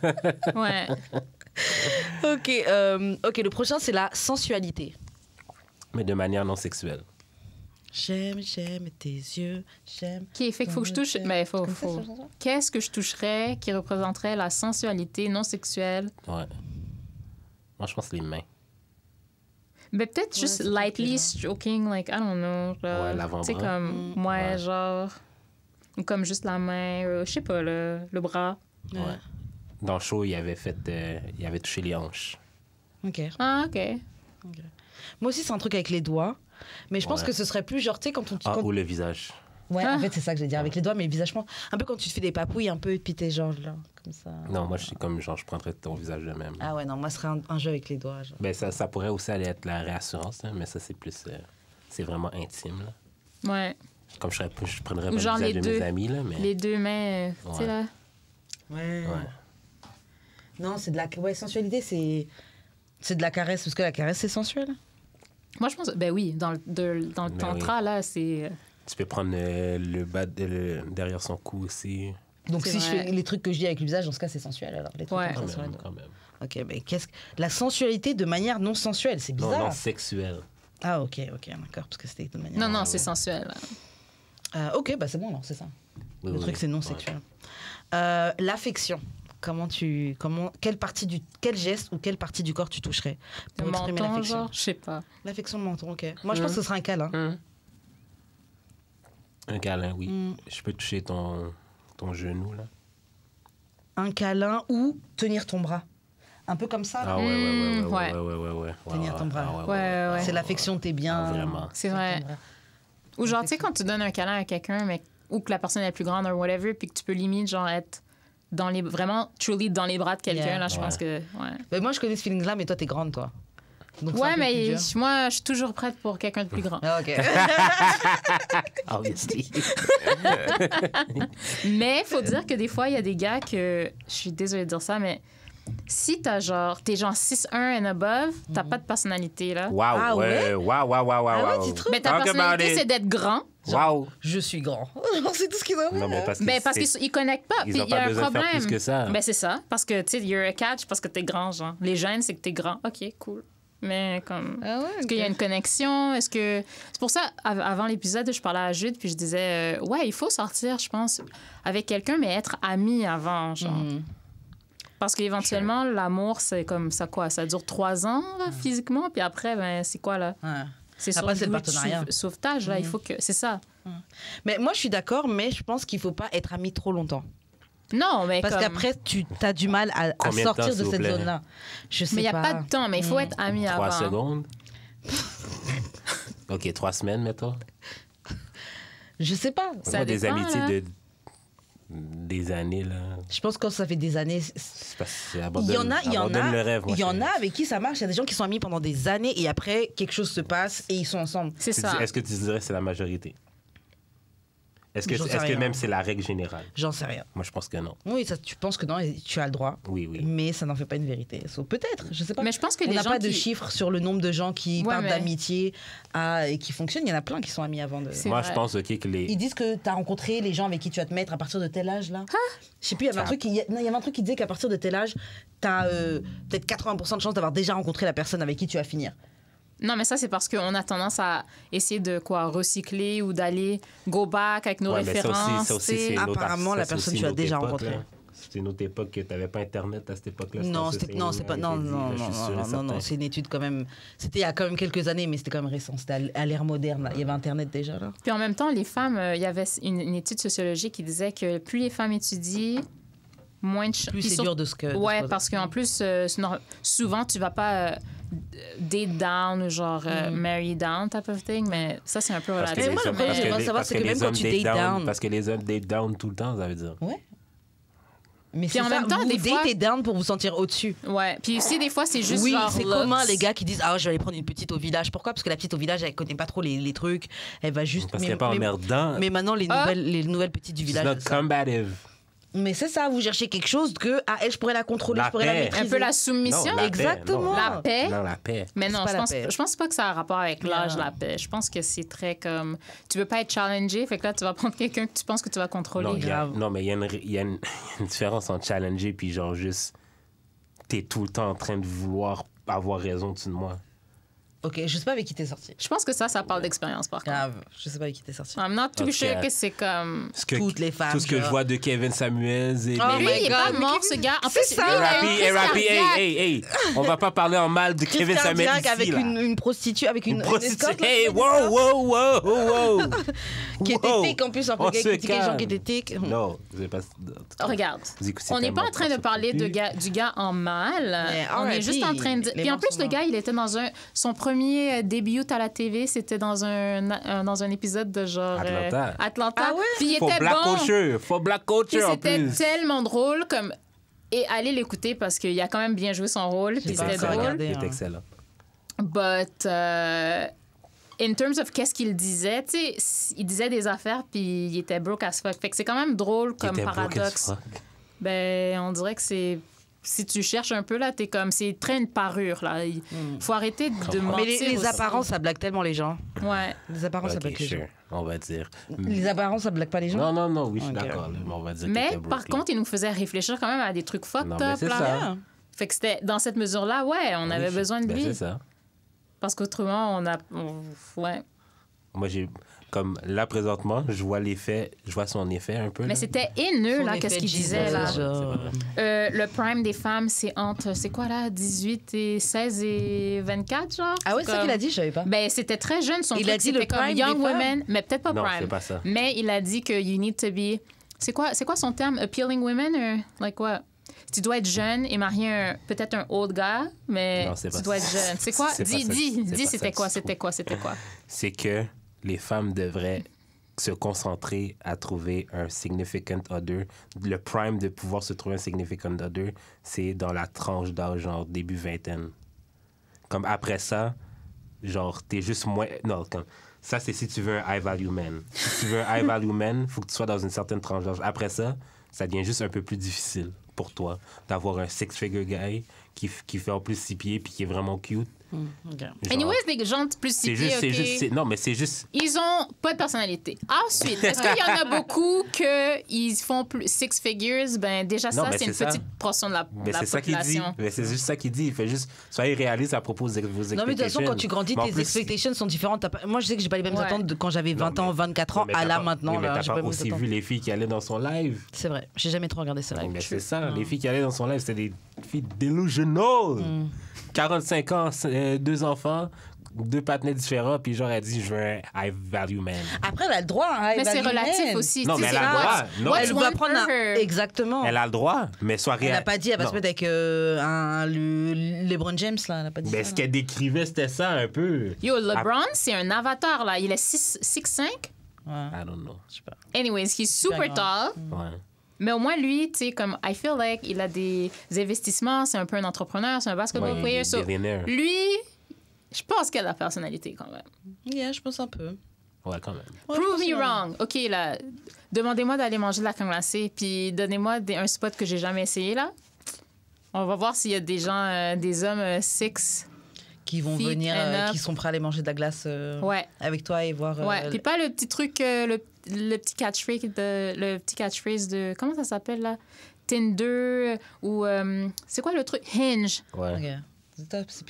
OK, le prochain, c'est la sensualité. Mais de manière non sexuelle. J'aime tes yeux, j'aime... OK, fait qu'il faut que je touche... Mais faut. Qu'est-ce que je toucherais qui représenterait la sensualité non sexuelle? Ouais. Moi, je pense les mains. Mais peut-être juste lightly stroking, like, I don't know. Ouais, l'avant-bras. Tu sais, comme, genre... Ou comme juste la main, je sais pas, le bras. Ouais. Dans le show, il avait touché les hanches. OK. Ah, OK. Okay. Moi aussi, c'est un truc avec les doigts. Mais je pense que ce serait plus genre, tu sais, quand on... ou le visage. Ouais, en fait, c'est ça que je vais dire. Avec les doigts, mais le visage, je pense... Un peu quand tu te fais des papouilles, un peu, puis t'es genre là, comme ça. Non, moi, je suis comme, genre, je prendrais ton visage de même. Ah ouais, non, moi, ce serait un jeu avec les doigts. Genre. Ben, ça pourrait aussi aller être la réassurance, hein, mais ça, c'est plus... c'est vraiment intime, là. Ouais. Comme je prendrais le visage de mes amis, là, mais... Les deux mains, tu sais, là. Ouais. Non, c'est de la... Ouais, sensualité, c'est de la caresse, parce que la caresse, c'est sensuel. Moi, je pense... Ben oui, dans le tantra, là, c'est... Tu peux prendre le bas derrière son cou aussi. Donc, si je fais les trucs que je dis avec le visage, dans ce cas, c'est sensuel, alors. Les trucs quand même. OK, mais la sensualité de manière non sensuelle, c'est bizarre. Non, sexuelle. Ah, OK, d'accord, parce que c'était de manière... Non, c'est sensuel. OK, bah c'est bon, alors, c'est ça. Le truc, c'est non sexuel. L'affection. Quel geste ou quelle partie du corps tu toucherais pour exprimer l'affection? Je sais pas. L'affection de menton, OK. Moi, je pense que ce serait un câlin. Un câlin, oui. Je peux toucher ton genou, là. Un câlin ou tenir ton bras. Un peu comme ça. Ah ouais. Tenir ton bras. Ouais. C'est l'affection, t'es bien. Vraiment. C'est vrai. Ou genre, tu sais, quand tu donnes un câlin à quelqu'un, mais ou que la personne est plus grande ou whatever, puis que tu peux limite, genre, être vraiment, truly dans les bras de quelqu'un, là, je pense que... Ben, moi, je connais ce feeling-là, mais toi, t'es grande, toi. Donc, mais moi, je suis toujours prête pour quelqu'un de plus grand. OK. Obviously. Mais il faut dire que des fois, il y a des gars que... Je suis désolée de dire ça, mais si t'es genre 6'1 and above, t'as pas de personnalité, là. Wow, Wow. Mais ta personnalité, c'est d'être grand. Wow. Je suis grand. C'est tout ce qu'ils ont. Non, mais parce qu'ils connectent pas. Ils n'ont pas besoin de faire plus que ça. Ben, c'est ça. Parce que, tu sais, you're a catch parce que t'es grand, genre. Les gènes, c'est que t'es grand. OK, cool. Mais comme... Est-ce qu'il y a une connexion? Est-ce que... C'est pour ça, avant l'épisode, je parlais à Jude, puis je disais, il faut sortir, je pense, avec quelqu'un, mais être ami avant, genre. Parce qu'éventuellement, l'amour, c'est comme ça, quoi? Ça dure 3 ans, là, physiquement, puis après, ben, c'est quoi, là? C'est après, c'est le partenariat. Sauvetage, là, il faut que... C'est ça. Mais moi, je suis d'accord, mais je pense qu'il ne faut pas être ami trop longtemps. Non, mais parce qu'après, tu as du mal à sortir de cette zone-là. Je sais mais il n'y a pas de temps, mais il faut être ami avant. 3 secondes? OK, 3 semaines, mettons. Je sais pas. Ça des dépend, amitiés là. de des années, là. Je pense que quand ça fait des années... Il y en a avec qui ça marche. Il y a des gens qui sont amis pendant des années et après, quelque chose se passe et ils sont ensemble. C'est ça. Est-ce que tu dirais que c'est la majorité? Est-ce que même c'est la règle générale? J'en sais rien. Moi, je pense que non. Oui, ça, tu penses que non, et tu as le droit. Oui. Mais ça n'en fait pas une vérité. Peut-être, je sais pas. Mais je pense que on n'a pas de chiffres sur le nombre de gens qui parlent d'amitié et qui fonctionnent. Il y en a plein qui sont amis avant de... Moi, je pense que les... Ils disent que tu as rencontré les gens avec qui tu vas te mettre à partir de tel âge, là. Je sais plus, il y avait un truc qui disait qu'à partir de tel âge, tu as peut-être 80% de chances d'avoir déjà rencontré la personne avec qui tu vas finir. Non, mais ça, c'est parce qu'on a tendance à essayer de recycler ou d'aller go back avec nos références. Ça aussi, c'est apparemment, la personne tu as déjà rencontrée. C'était une autre époque que tu n'avais pas Internet à cette époque-là. Non, c'est une étude quand même. C'était il y a quand même quelques années, mais c'était quand même récent. C'était à l'ère moderne. Il y avait Internet déjà, là. Puis en même temps, les femmes, il y avait une étude sociologique qui disait que plus les femmes étudient, moins de... Plus c'est dur de ce que... Ouais, parce qu'en plus, souvent, tu vas pas... date down ou genre marry down type of thing, mais ça, c'est un peu relatif. Moi, le problème, j'aimerais savoir, c'est que même quand tu date down... Parce que les hommes date down tout le temps, ça veut dire. Ouais. Mais c'est en même temps, des fois... date down pour vous sentir au-dessus. Ouais. Puis aussi, des fois, c'est juste genre... Oui, c'est commun, les gars qui disent « Ah, je vais aller prendre une petite au village. » Pourquoi? Parce que la petite au village, elle connaît pas trop les trucs. Elle va juste... Parce qu'elle n'est pas emmerdante. Mais maintenant, les nouvelles petites du village... It's not combative. Mais c'est ça, vous cherchez quelque chose que elle, je pourrais la contrôler, je pourrais la maîtriser. Un peu la soumission. Non, exactement. La paix. Non, la paix. Mais non, je pense pas que ça a rapport avec l'âge, la paix. Je pense que c'est très comme... Tu veux pas être challengé, fait que là, tu vas prendre quelqu'un que tu penses que tu vas contrôler. Non, mais il y a une différence entre challenger puis genre juste... T'es tout le temps en train de vouloir avoir raison dessus de moi. Ok, je sais pas avec qui t'es sorti. Je pense que ça parle d'expérience, par contre. Grave, je sais pas avec qui t'es sorti. I'm not too sure que c'est comme... Toutes les femmes. Tout ce que je vois de Kevin Samuels et... Lui, il est pas mort, ce gars. En plus, hey, on va pas parler en mal de Kevin Samuels ici, avec une prostituée, avec une prostituée. Hey, wow. Qui était tic, en plus, un peu critiquer les gens qui étaient tic. Non, je sais pas... Regarde, on n'est pas en train de parler du gars en mal. On est juste en train de... Puis en plus, le gars, il était dans son premier début à la TV, c'était dans un épisode de genre... Atlanta. Ah ouais? Puis il était bon. Faut Black Culture en plus. C'était tellement drôle comme... Et allez l'écouter parce qu'il a quand même bien joué son rôle. Puis c'était drôle. Il était excellent. But... in terms of qu'est-ce qu'il disait, tu sais, il disait des affaires puis il était broke as fuck. Fait que c'est quand même drôle comme paradoxe. Ben, on dirait que c'est... Si tu cherches un peu, là, t'es comme... C'est très une parure, là. Il faut arrêter de mentir. Mais les apparences, ça blague tellement les gens. Ouais. Les apparences, ça blague les gens. On va dire. Les apparences, ça blague pas les gens? Non, oui, je suis d'accord. Mais on va dire mais par contre, il nous faisait réfléchir quand même à des trucs fucked up, là. Ça. Fait que c'était... Dans cette mesure-là, ouais, on avait besoin de lui. C'est ça. Parce qu'autrement, ouais. Moi, comme là, présentement, je vois son effet un peu. Mais là. C'était haineux, là, qu'est-ce qu'il disait, là. Le prime des femmes, c'est entre, c'est quoi, là, 18 et 16 et 24, genre? Ah ouais, c'est ça qu'il a dit, je savais pas. Ben, c'était très jeune, son il truc, a dit c'était le comme prime young des women, femmes. mais peut-être pas non, prime. c'est pas ça. Mais il a dit que you need to be... C'est quoi son terme? Appealing women, or like what? Tu dois être jeune et marier peut-être un old guy, mais non, tu dois être jeune. C'est quoi? Dis, c'était quoi? C'est que les femmes devraient se concentrer à trouver un significant other. Le prime de pouvoir se trouver un significant other, c'est dans la tranche d'âge, genre début vingtaine. Comme après ça, genre, t'es juste moins... Non, comme... Ça, c'est si tu veux un high-value man. Si tu veux un high-value man, il faut que tu sois dans une certaine tranche d'âge. Après ça, ça devient juste un peu plus difficile pour toi d'avoir un six-figure guy qui fait en plus 6 pieds puis qui est vraiment cute. Okay. Anyways, des gens plus 6 pieds, c'est non, mais c'est juste... Ils ont pas de personnalité. Ensuite, est-ce qu'il y en a beaucoup qu'ils font plus 6 figures? Ben déjà, non, ça, c'est une petite portion de la population. Ça qu'il dit. Mais c'est juste ça qu'il dit. Il fait juste... Soyez réaliste à propos de vos expectations. Non, mais de toute façon, quand tu grandis, tes expectations sont différentes. Moi, je sais que j'ai pas les mêmes attentes quand j'avais 20 ans, 24 ans, à là, maintenant. Mais t'as pas aussi vu les filles qui allaient dans son live. C'est vrai. J'ai jamais trop regardé ce live. Mais c'est ça. Les filles qui allaient dans son live, c'était des filles delusional. 45 ans, 2 enfants, 2 partenaires différents, puis genre, elle dit, je veux un high value man. Après, elle a le droit à un high value man. Mais c'est relatif aussi. Non, mais elle a le droit. Non, elle va prendre Exactement. Elle a le droit, mais soit réelle. Elle n'a pas dit, elle va se mettre avec LeBron James, là. Elle a pas dit mais ça, ce qu'elle décrivait, c'était ça un peu. Yo, LeBron, c'est un avatar, là. Il est 6'5". Ouais. I don't know. Je sais pas. Anyways, he's super tall. Ouais. Mais au moins, lui, tu sais, comme, I feel like, il a des investissements, c'est un peu un entrepreneur, c'est un basketball player. So, lui, je pense qu'il a de la personnalité quand même. Yeah, je pense un peu. Ouais, quand même. Prove me wrong. OK, là, demandez-moi d'aller manger de la crème glacée, puis donnez-moi un spot que j'ai jamais essayé, là. On va voir s'il y a des gens, des hommes 6 qui vont venir, qui sont prêts à aller manger de la glace avec toi et voir... Ouais, puis pas le petit truc, le petit catchphrase de comment ça s'appelle là, Tinder ou c'est quoi le truc, Hinge. Ouais. Okay.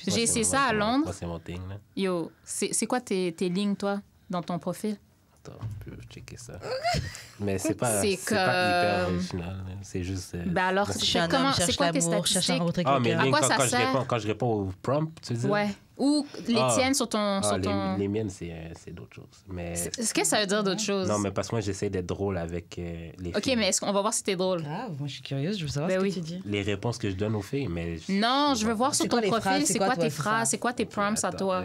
J'ai essayé ça à Londres. C'est mon thing, là. Yo, c'est quoi tes lignes toi dans ton profil? Attends, je peux checker ça. Mais c'est pas hyper original. C'est juste. Ben alors, c'est quoi tes statistiques? Ah, mais à quoi ça sert? Quand je réponds au prompt, tu dis? Ouais. Ou les tiennes sur ton... Les miennes, c'est d'autres choses. Mais... Est-ce que ça veut dire d'autres choses? Non, mais parce que moi, j'essaie d'être drôle avec les filles. OK, mais on va voir si t'es drôle. Ah, moi, je suis curieuse. Je veux savoir ce que tu dis. Les réponses que je donne aux filles, mais... Non, je veux voir sur ton profil, c'est quoi tes phrases, c'est quoi tes prompts à toi.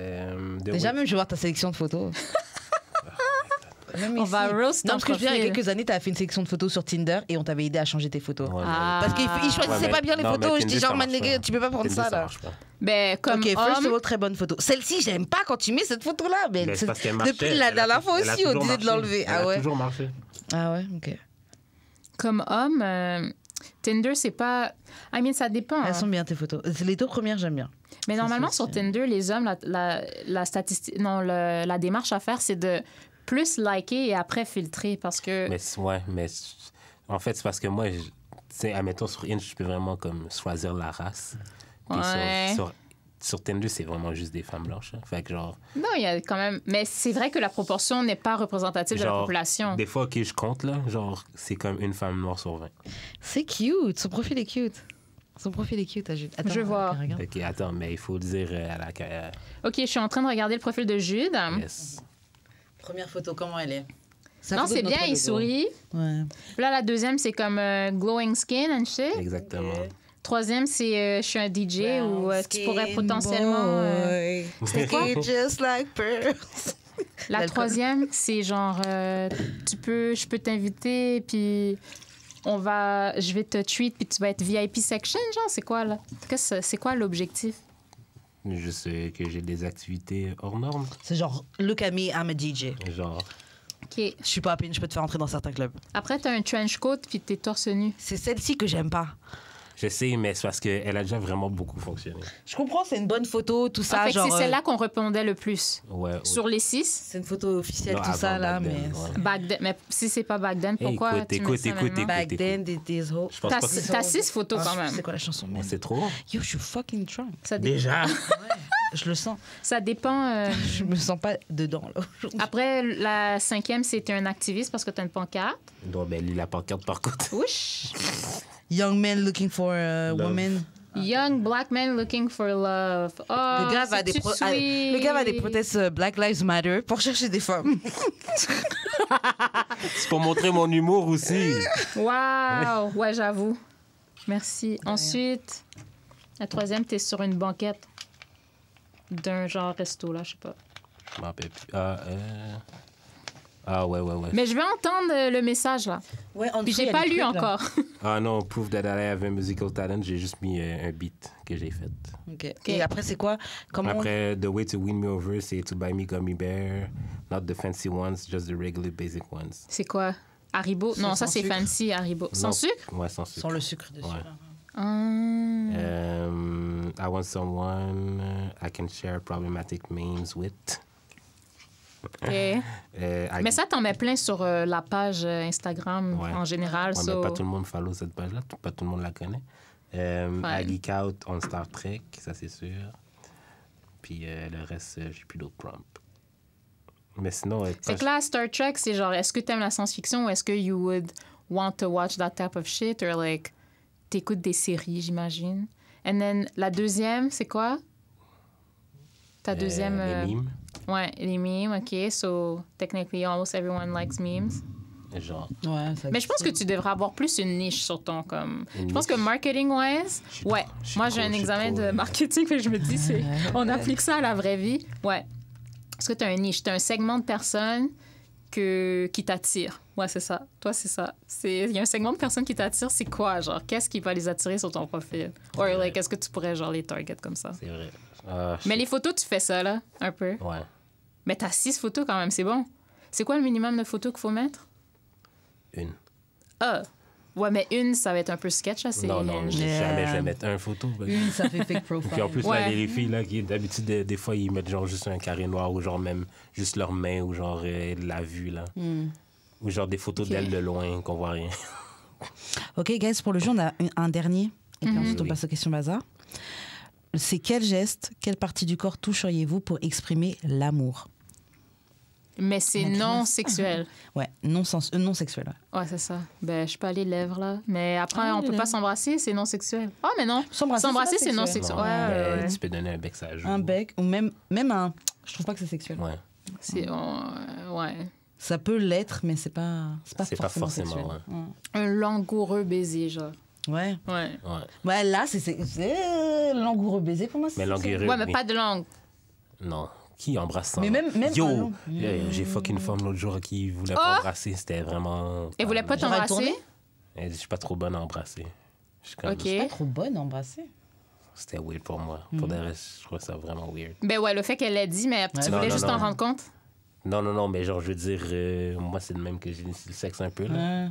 Déjà, même, je veux voir ta sélection de photos. On va roast ton non, parce que je veux dire, il y a quelques années, tu as fait une sélection de photos sur Tinder et on t'avait aidé à changer tes photos. Ouais, parce qu'ils choisissaient pas bien les photos. Je dis genre, tu peux pas prendre ça, là. Ben, comme OK, first of all, très bonne photo. Celle-ci, j'aime pas quand tu mets cette photo-là. Mais c'est parce qu'elle marchait. Depuis la dernière fois aussi, on disait de l'enlever. Ah ouais? Elle a toujours marché. Ah ouais, OK. Comme homme, Tinder, c'est pas... I mean, ça dépend. Elles sont bien, tes photos. Les 2 premières, j'aime bien. Mais normalement, sur Tinder, les hommes, la statistique... Non, la démarche à faire, c'est de plus liker et après filtrer parce que... Mais en fait, c'est parce que moi, tu sais, admettons, sur Inch, je peux vraiment comme choisir la race. Puis sur Tinder, c'est vraiment juste des femmes blanches. Hein. Fait que genre... Non, il y a quand même... Mais c'est vrai que la proportion n'est pas représentative de la population. Des fois que je compte, là, genre, c'est comme une femme noire sur 20. C'est cute. Son profil est cute. Son profil est cute, Jude. Attends, je vois. OK, attends, mais il faut le dire à la... OK, je suis en train de regarder le profil de Jude. Yes. Première photo, comment elle est? Non, c'est bien, il sourit. Ouais. Là, la deuxième, c'est comme glowing skin and shit. Exactement. Okay. Troisième, c'est je suis un DJ ou tu pourrais potentiellement... C'était quoi? Just like pearls. La troisième, c'est genre, je peux t'inviter, puis je vais te treat, puis tu vas être VIP section, genre, c'est quoi, là? C'est quoi l'objectif? Je sais que j'ai des activités hors normes. C'est genre, look at me, I'm a DJ. Genre... OK. Je suis pas à peine, je peux te faire entrer dans certains clubs. Après, t'as un trench coat, puis t'es torse nu. C'est celle-ci que j'aime pas. Je sais, mais c'est parce qu'elle a déjà vraiment beaucoup fonctionné. Je comprends, c'est une bonne photo, tout ça. En fait, c'est celle-là qu'on répondait le plus. Ouais. Sur les 6. C'est une photo officielle, non, tout ça, là, mais... Ouais. Back then. Mais si c'est pas back then, pourquoi écoute. Back then, des hoes. T'as 6 photos quand même. C'est quoi la chanson, man? C'est trop. Yo, je suis fucking drunk. Déjà? Ouais, je le sens. Ça dépend... Je me sens pas dedans, là, aujourd'hui. Après, la 5e, c'était un activiste parce que t'as une pancarte. Non, ben, lis la pancarte, par contre. Ouch! Young men looking for a woman. Young black men looking for love. Oh, le gars va à des protestes Black Lives Matter pour chercher des femmes. C'est pour montrer mon humour aussi. Wow! Ouais, j'avoue. Merci. Ensuite, la troisième, t'es sur une banquette d'un genre resto, là, je sais pas. Je m'en rappelle plus. Ah, ouais. Mais je vais entendre le message, là. Ouais, puis j'ai pas lu encore. Ah non, proof that I have a musical talent, j'ai juste mis un beat que j'ai fait. OK. Et après, c'est quoi? Après, the way to win me over, c'est to buy me gummy bear. Not the fancy ones, just the regular basic ones. C'est quoi? Haribo? Non, ça, c'est fancy, Haribo. Sans sucre? Ouais, sans sucre. Sans le sucre dessus. Ouais. I want someone I can share problematic memes with. Okay. Mais ça, t'en mets plein sur la page Instagram en général. Ouais, mais pas tout le monde follow cette page-là. Pas tout le monde la connaît. I geek out on Star Trek, ça c'est sûr. Puis le reste, j'ai plus d'autres prompts. Mais sinon... Fait que là, Star Trek, c'est genre, est-ce que t'aimes la science-fiction ou est-ce que you would want to watch that type of shit? Or like, t'écoutes des séries, j'imagine. And then, la deuxième, c'est quoi? Ta deuxième... Les memes. Ouais, les memes, OK. So, technically, almost everyone likes memes. Genre. Ouais, mais je pense que tu devrais avoir plus une niche sur ton... comme. Je pense que marketing-wise... Ouais. Moi, j'ai un examen de marketing, puis je me dis, on applique ça à la vraie vie. Ouais. Parce que tu as une niche. Tu as un segment de personnes qui t'attire. Ouais, c'est ça. Toi, c'est ça. Il y a un segment de personnes qui t'attire. C'est quoi, genre? Qu'est-ce qui va les attirer sur ton profil? Ou like, est-ce que tu pourrais, genre, les target comme ça? C'est vrai. Mais les photos, tu fais ça, là, un peu. Ouais. Mais t'as 6 photos quand même, c'est bon. C'est quoi le minimum de photos qu'il faut mettre? Une. Ah! Ouais, mais une, ça va être un peu sketch, là. Non, jamais je vais mettre un photo. Une, ça fait fake profile. Puis en plus, là, les filles, là, qui d'habitude, des fois, ils mettent genre juste un carré noir ou genre même juste leurs mains ou genre la vue, là. Ou genre des photos d'elles de loin qu'on voit rien. OK, guys, pour le jeu, on a un dernier. Et puis ensuite, on passe aux questions bazar. C'est quel geste, quelle partie du corps toucheriez-vous pour exprimer l'amour? Mais c'est non sexuel. Ouais, non sexuel. Ouais, c'est ça. Ben, je peux aller lèvres, là. Mais après, on peut pas s'embrasser, c'est non sexuel. Ah, mais non. S'embrasser, c'est non sexuel. Ouais. Tu peux donner un bec, ça joue. Un bec, ou même un... Je trouve pas que c'est sexuel. Ouais. Ouais. Ça peut l'être, mais c'est pas forcément sexuel. Ouais. Un langoureux baiser, genre. Ouais. Ouais, là, c'est langoureux baiser pour moi. Mais langoureux. Ouais, mais pas de langue. Non. Qui embrasse ça? Mais même Yo! J'ai fucké une femme l'autre jour qui voulait pas embrasser. C'était vraiment... Elle voulait pas t'embrasser? Je suis pas trop bonne à embrasser. Je suis pas trop bonne à embrasser. C'était weird pour moi. Pour le reste, je trouvais ça vraiment weird. Ben ouais, le fait qu'elle l'ait dit, mais tu voulais juste t'en rendre compte? Non, mais genre, je veux dire, moi, c'est le même que j'ai le sexe un peu, là.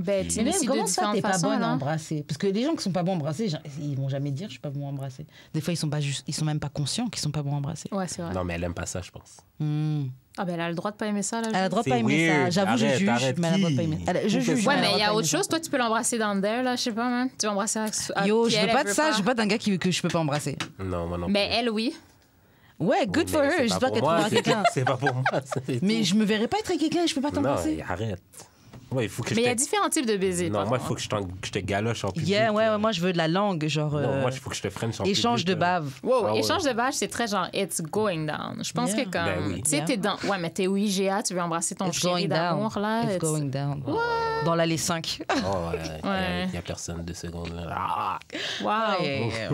Ben, mais même, comment ça, t'es pas bonne à embrasser? Parce que les gens qui sont pas bons à embrasser, ils vont jamais dire je suis pas bon à embrasser. Des fois, ils sont même pas conscients qu'ils sont pas bons à embrasser. Ouais, c'est vrai. Non, mais elle aime pas ça, je pense. Ah, ben, elle a le droit de pas aimer ça, là. Elle a le droit de pas aimer ça. J'avoue, je juge, mais elle a le droit de pas aimer ça. Je juge. Ouais, mais il y a autre chose. Toi, tu peux l'embrasser dans le there, là, je sais pas, man. Tu vas embrasser yo, je veux pas de ça. Je veux pas d'un gars que je peux pas embrasser. Non, moi non plus. Mais elle, oui. Ouais, good for her. Je sais pas qu'elle trouvera quelqu'un. C'est pas pour moi. Mais je me verrais pas être avec quelqu'un et je peux pas t'embrasser. Non, arrête. Ouais, il faut que mais il y a différents types de baisers. Non, moi, il faut que je te galoche en public. Ouais, moi, je veux de la langue, genre... Non, moi, il faut que je te freine en public. Échange de bave. Wow, échange de bave, c'est très genre, it's going down. Je pense que comme... Ben oui. Tu sais, t'es dans... Ouais, mais t'es IGA, tu veux embrasser ton chéri d'amour, là. It's going down. Dans l'allée 5. Oh, ouais. Il y a personne 2 secondes, là. Ah! Wow.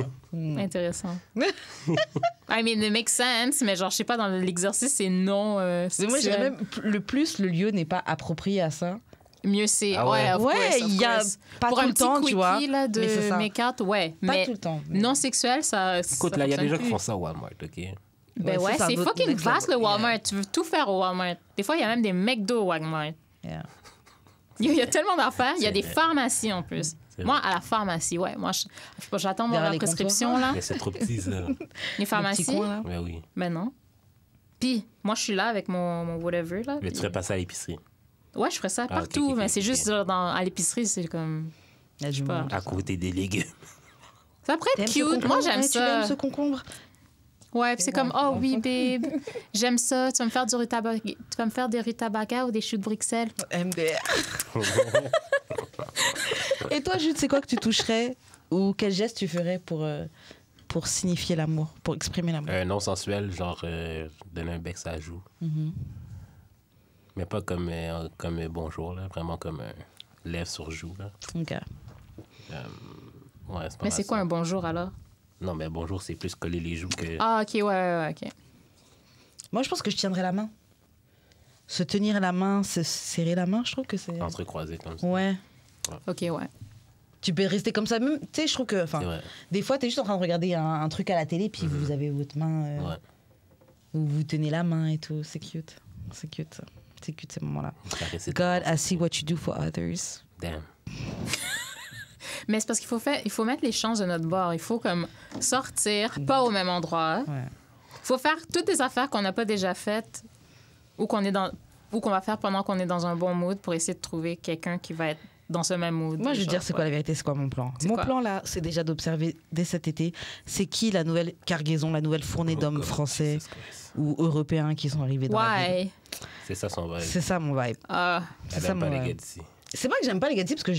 Intéressant. I mean, it makes sense, mais genre, je sais pas, dans l'exercice, c'est non... mais moi, je dirais même, le lieu n'est pas approprié à ça. Mieux c'est. Ah ouais, il y a pas pour tout le temps, tu vois. Là, de mais c'est ça. make-out, ouais. Pas mais tout le temps. Non sexuel, ça. Écoute, là, il y a des gens qui font ça au Walmart, OK? Ben ouais, c'est fucking vaste le Walmart. Tu veux tout faire au Walmart. Des fois, il y a même des McDo au Walmart. Yeah. Il y a tellement d'affaires. Il y a des pharmacies en plus. Moi, à la pharmacie, ouais. Moi, j'attends ma prescription, là. Mais c'est trop petit, ça. Les pharmacies? Ben oui. Ben non. Puis, moi, je suis là avec mon whatever, là. Mais tu serais passé à l'épicerie. Ouais, je ferais ça partout, mais c'est juste à l'épicerie, c'est comme... Je sais pas. À côté des légumes. Ça pourrait être cute. Moi, j'aime ça. Tu aimes ce concombre? Ouais, puis c'est comme, oh oui, babe, j'aime ça. Tu vas me faire des rutabaga ou des choux de Bruxelles? MDR. Et toi, Jude, c'est quoi que tu toucherais ou quel geste tu ferais pour signifier l'amour, pour exprimer l'amour? Non sensuel, genre donner un bec ça joue. Mais pas comme bonjour, là. Vraiment comme lèvres sur joue, là. OK. Ouais, c'est pas mais c'est quoi un bonjour, alors? Non, mais bonjour, c'est plus coller les joues que... Ah, OK, ouais, OK. Moi, je pense que je tiendrais la main. Se tenir la main, se serrer la main, je trouve que c'est... Entrecroisé comme ça. Ouais. OK, ouais. Tu peux rester comme ça, même, tu sais, je trouve que... Des fois, t'es juste en train de regarder un truc à la télé, puis vous avez votre main... où vous tenez la main et tout. C'est cute. C'est cute, ça. C'est cute, ces moments-là. God, I see what you do for others. Damn. Mais c'est parce qu'il faut mettre les chances de notre bord. Il faut comme sortir, pas au même endroit. Ouais. Il faut faire toutes les affaires qu'on n'a pas déjà faites ou qu'on va faire pendant qu'on est dans un bon mood pour essayer de trouver quelqu'un qui va être dans ce même mood. Moi, je veux dire, c'est quoi la vérité? C'est quoi mon plan? Mon plan, là, c'est déjà d'observer dès cet été, c'est qui la nouvelle cargaison, la nouvelle fournée d'hommes français ou européens qui sont arrivés dans la ville. C'est ça son vibe. C'est ça mon vibe. C'est ça mon vibe. C'est vrai que j'aime pas les gars d'ici parce que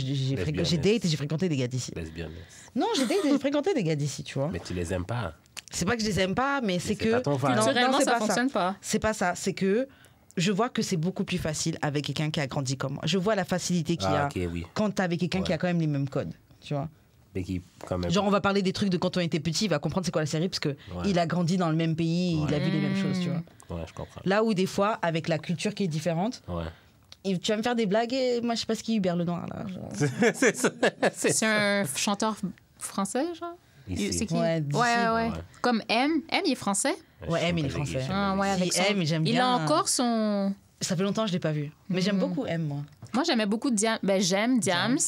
j'ai date et j'ai fréquenté des gars d'ici. Lesbienne. Non, j'ai date et j'ai fréquenté des gars d'ici, tu vois. Mais tu les aimes pas. C'est pas que je les aime pas, mais c'est que... Culturellement, ça fonctionne pas. C'est pas ça. C'est que je vois que c'est beaucoup plus facile avec quelqu'un qui a grandi comme moi. Je vois la facilité qu'il y a quand t'es avec quelqu'un qui a quand même les mêmes codes, tu vois. Mais qui, quand même... Genre, on va parler des trucs de quand on était petit, il va comprendre c'est quoi la série parce que il a grandi dans le même pays, il a vu les mêmes choses, tu vois. Ouais, je comprends. Là où des fois, avec la culture qui est différente... Tu vas me faire des blagues et moi je sais pas ce qui est Hubert Lenoir là. C'est ça. C'est un chanteur français, genre? C'est qui? Ouais. Comme M. M, il est français? Ouais, M, il est français. Avec M, j'aime bien. Il a encore son... Ça fait longtemps que je l'ai pas vu. Mais j'aime beaucoup M, moi. Moi, j'aimais beaucoup Diams. Ben, j'aime Diams.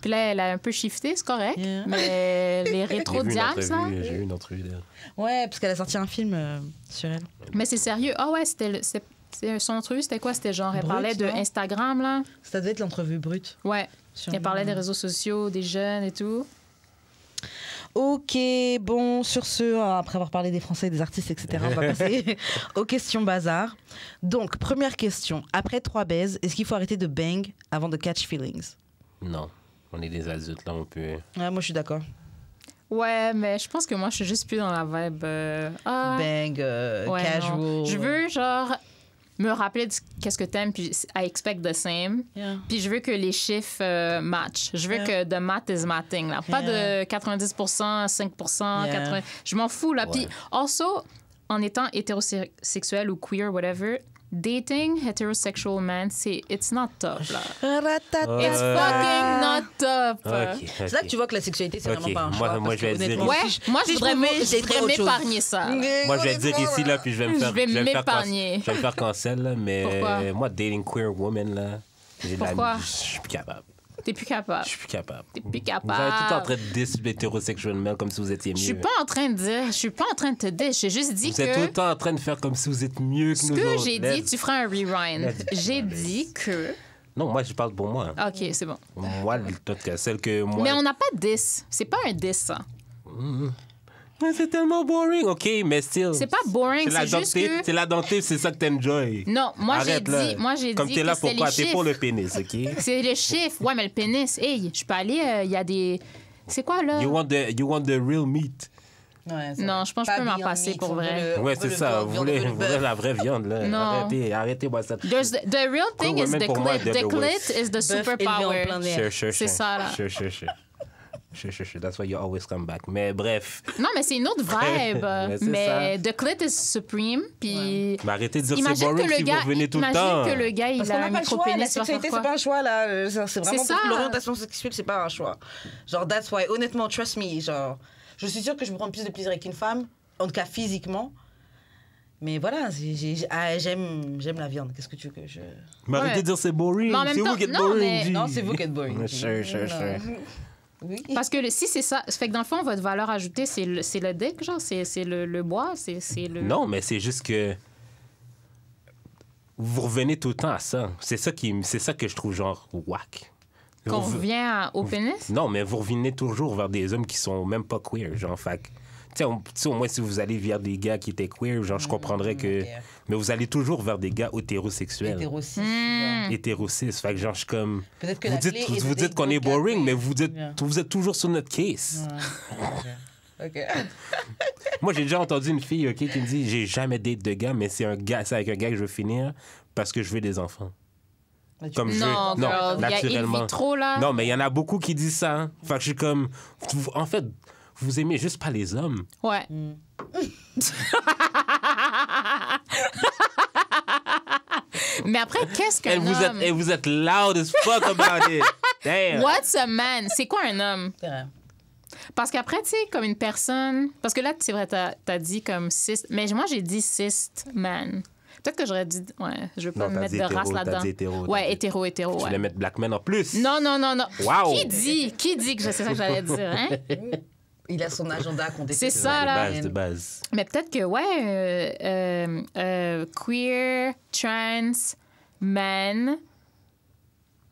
Puis là, elle a un peu shifté, c'est correct. Mais les rétro Diams, là... J'ai eu une entrevue d'elle. Ouais, parce qu'elle a sorti un film sur elle. Mais c'est sérieux. Ah ouais, son entrevue, c'était quoi? C'était genre, elle parlait de Instagram, là. Ça devait être l'entrevue brute. Ouais. Elle parlait des réseaux sociaux, des jeunes et tout. Ok, bon, sur ce, après avoir parlé des Français, des artistes, etc., on va passer aux questions bazar. Donc, première question. Après 3 baises, est-ce qu'il faut arrêter de bang avant de catch feelings? Non. On est des adultes, là, on peut... Ouais, moi, je suis d'accord. Ouais, mais je pense que moi, je suis juste plus dans la vibe... bang, casual... Non. Je veux, genre... me rappeler de qu'est-ce que t'aimes, puis I expect the same. Puis je veux que les chiffres matchent. Je veux que the math is matting, là. Pas de 90%, 5%, 80%. Je m'en fous, là. Puis also, en étant hétérosexuel ou queer, whatever, dating heterosexual man, it's not top, là. It's fucking not top. C'est là que tu vois que la sexualité, c'est vraiment pas un choix. Moi, je vais dire... Ouais, moi, je voudrais m'épargner ça. Moi, je vais dire ici, là, puis je vais me faire... Je vais m'épargner. Je vais me faire cancel, là, mais pourquoi? Moi, dating queer woman, là... Pourquoi? Je suis plus capable. T'es plus capable. Je suis plus capable. T'es plus capable. Vous êtes tout en train de diss l'hétérosexual male comme si vous étiez mieux. Je suis pas en train de dire, je suis pas en train de te dire, j'ai juste dit vous êtes tout le temps en train de faire comme si vous êtes mieux que nous autres. Ce que j'ai dit, tu feras un rewind. J'ai dit que... Non, moi, je parle pour moi. OK, c'est bon. Moi, celle que moi... Mais on n'a pas de diss. C'est pas un diss, ça. Mais c'est tellement boring. OK, mais still. C'est pas boring, c'est juste que... C'est la dentée, c'est ça que t'enjoy. Non, moi, j'ai dit comme t'es là, que c'est les pourquoi? chiffres. T'es pour le pénis, OK? C'est les chiffres. Ouais, mais le pénis, hey, je peux aller... Il y a des... C'est quoi, là? You want the real meat. Ouais, non, je pense que je peux m'en passer pour vrai. Ouais, c'est ça. Vous voulez la vraie viande, là. Non. Arrêtez-moi ça. The real thing is the clit. The clit is the superpower. C'est ça, là. Sure. That's why you always come back. Mais bref. Non, mais c'est une autre vibe. mais the clit is supreme. Puis. Mais arrêtez de dire c'est boring si vous revenez tout le temps. Imagine que le gars, il a un micro-pénis. La sexualité, c'est pas un choix, là. C'est vraiment ça. L'orientation sexuelle, c'est pas un choix. Genre, that's why. Honnêtement, trust me. Genre, je suis sûre que je me prends plus de plaisir avec une femme, en tout cas physiquement. Mais voilà, j'aime la viande. Qu'est-ce que tu veux que je... Mais arrêtez de dire c'est boring. C'est vous qui êtes boring. Non, c'est vous qui êtes boring. Sure. Oui. Parce que si c'est ça, fait que dans le fond, votre valeur ajoutée, c'est le deck, genre, c'est le bois, c'est le... Non, mais c'est juste que vous revenez tout le temps à ça. C'est ça que je trouve genre whack. Qu'on revient au pénis? Non, mais vous revenez toujours vers des hommes qui sont même pas queer, genre, fait tu sais, au moins, si vous allez vers des gars qui étaient queer, genre, je comprendrais que... Okay. Mais vous allez toujours vers des gars hétérosexuels. Hétérocis. Fait que genre, je suis comme... Peut-être que vous dites qu'on est boring, mais vous êtes toujours sur notre case. OK. Moi, j'ai déjà entendu une fille, OK, qui me dit, j'ai jamais date de gars, mais c'est avec un gars que je veux finir parce que je veux des enfants. Comme non, naturellement. Trop, là. Non, mais il y en a beaucoup qui disent ça. Hein. Fait que je suis comme... En fait... Vous aimez juste pas les hommes. Ouais. Mais après, qu'est-ce qu'un homme? Et vous êtes loud as fuck about it. Damn. What's a man? C'est quoi un homme? Parce qu'après, tu sais, comme une personne... Parce que là, c'est vrai, t'as dit comme cis... Mais moi, j'ai dit cis man. Peut-être que j'aurais dit... Ouais, je veux pas me mettre de race là-dedans. Ouais, hétéro. Tu voulais mettre black man en plus. Non. Wow. Qui dit que c'est ça que j'allais dire, hein? Il a son agenda à compter. C'est ça, là. De base. Mais peut-être que, queer, trans, man...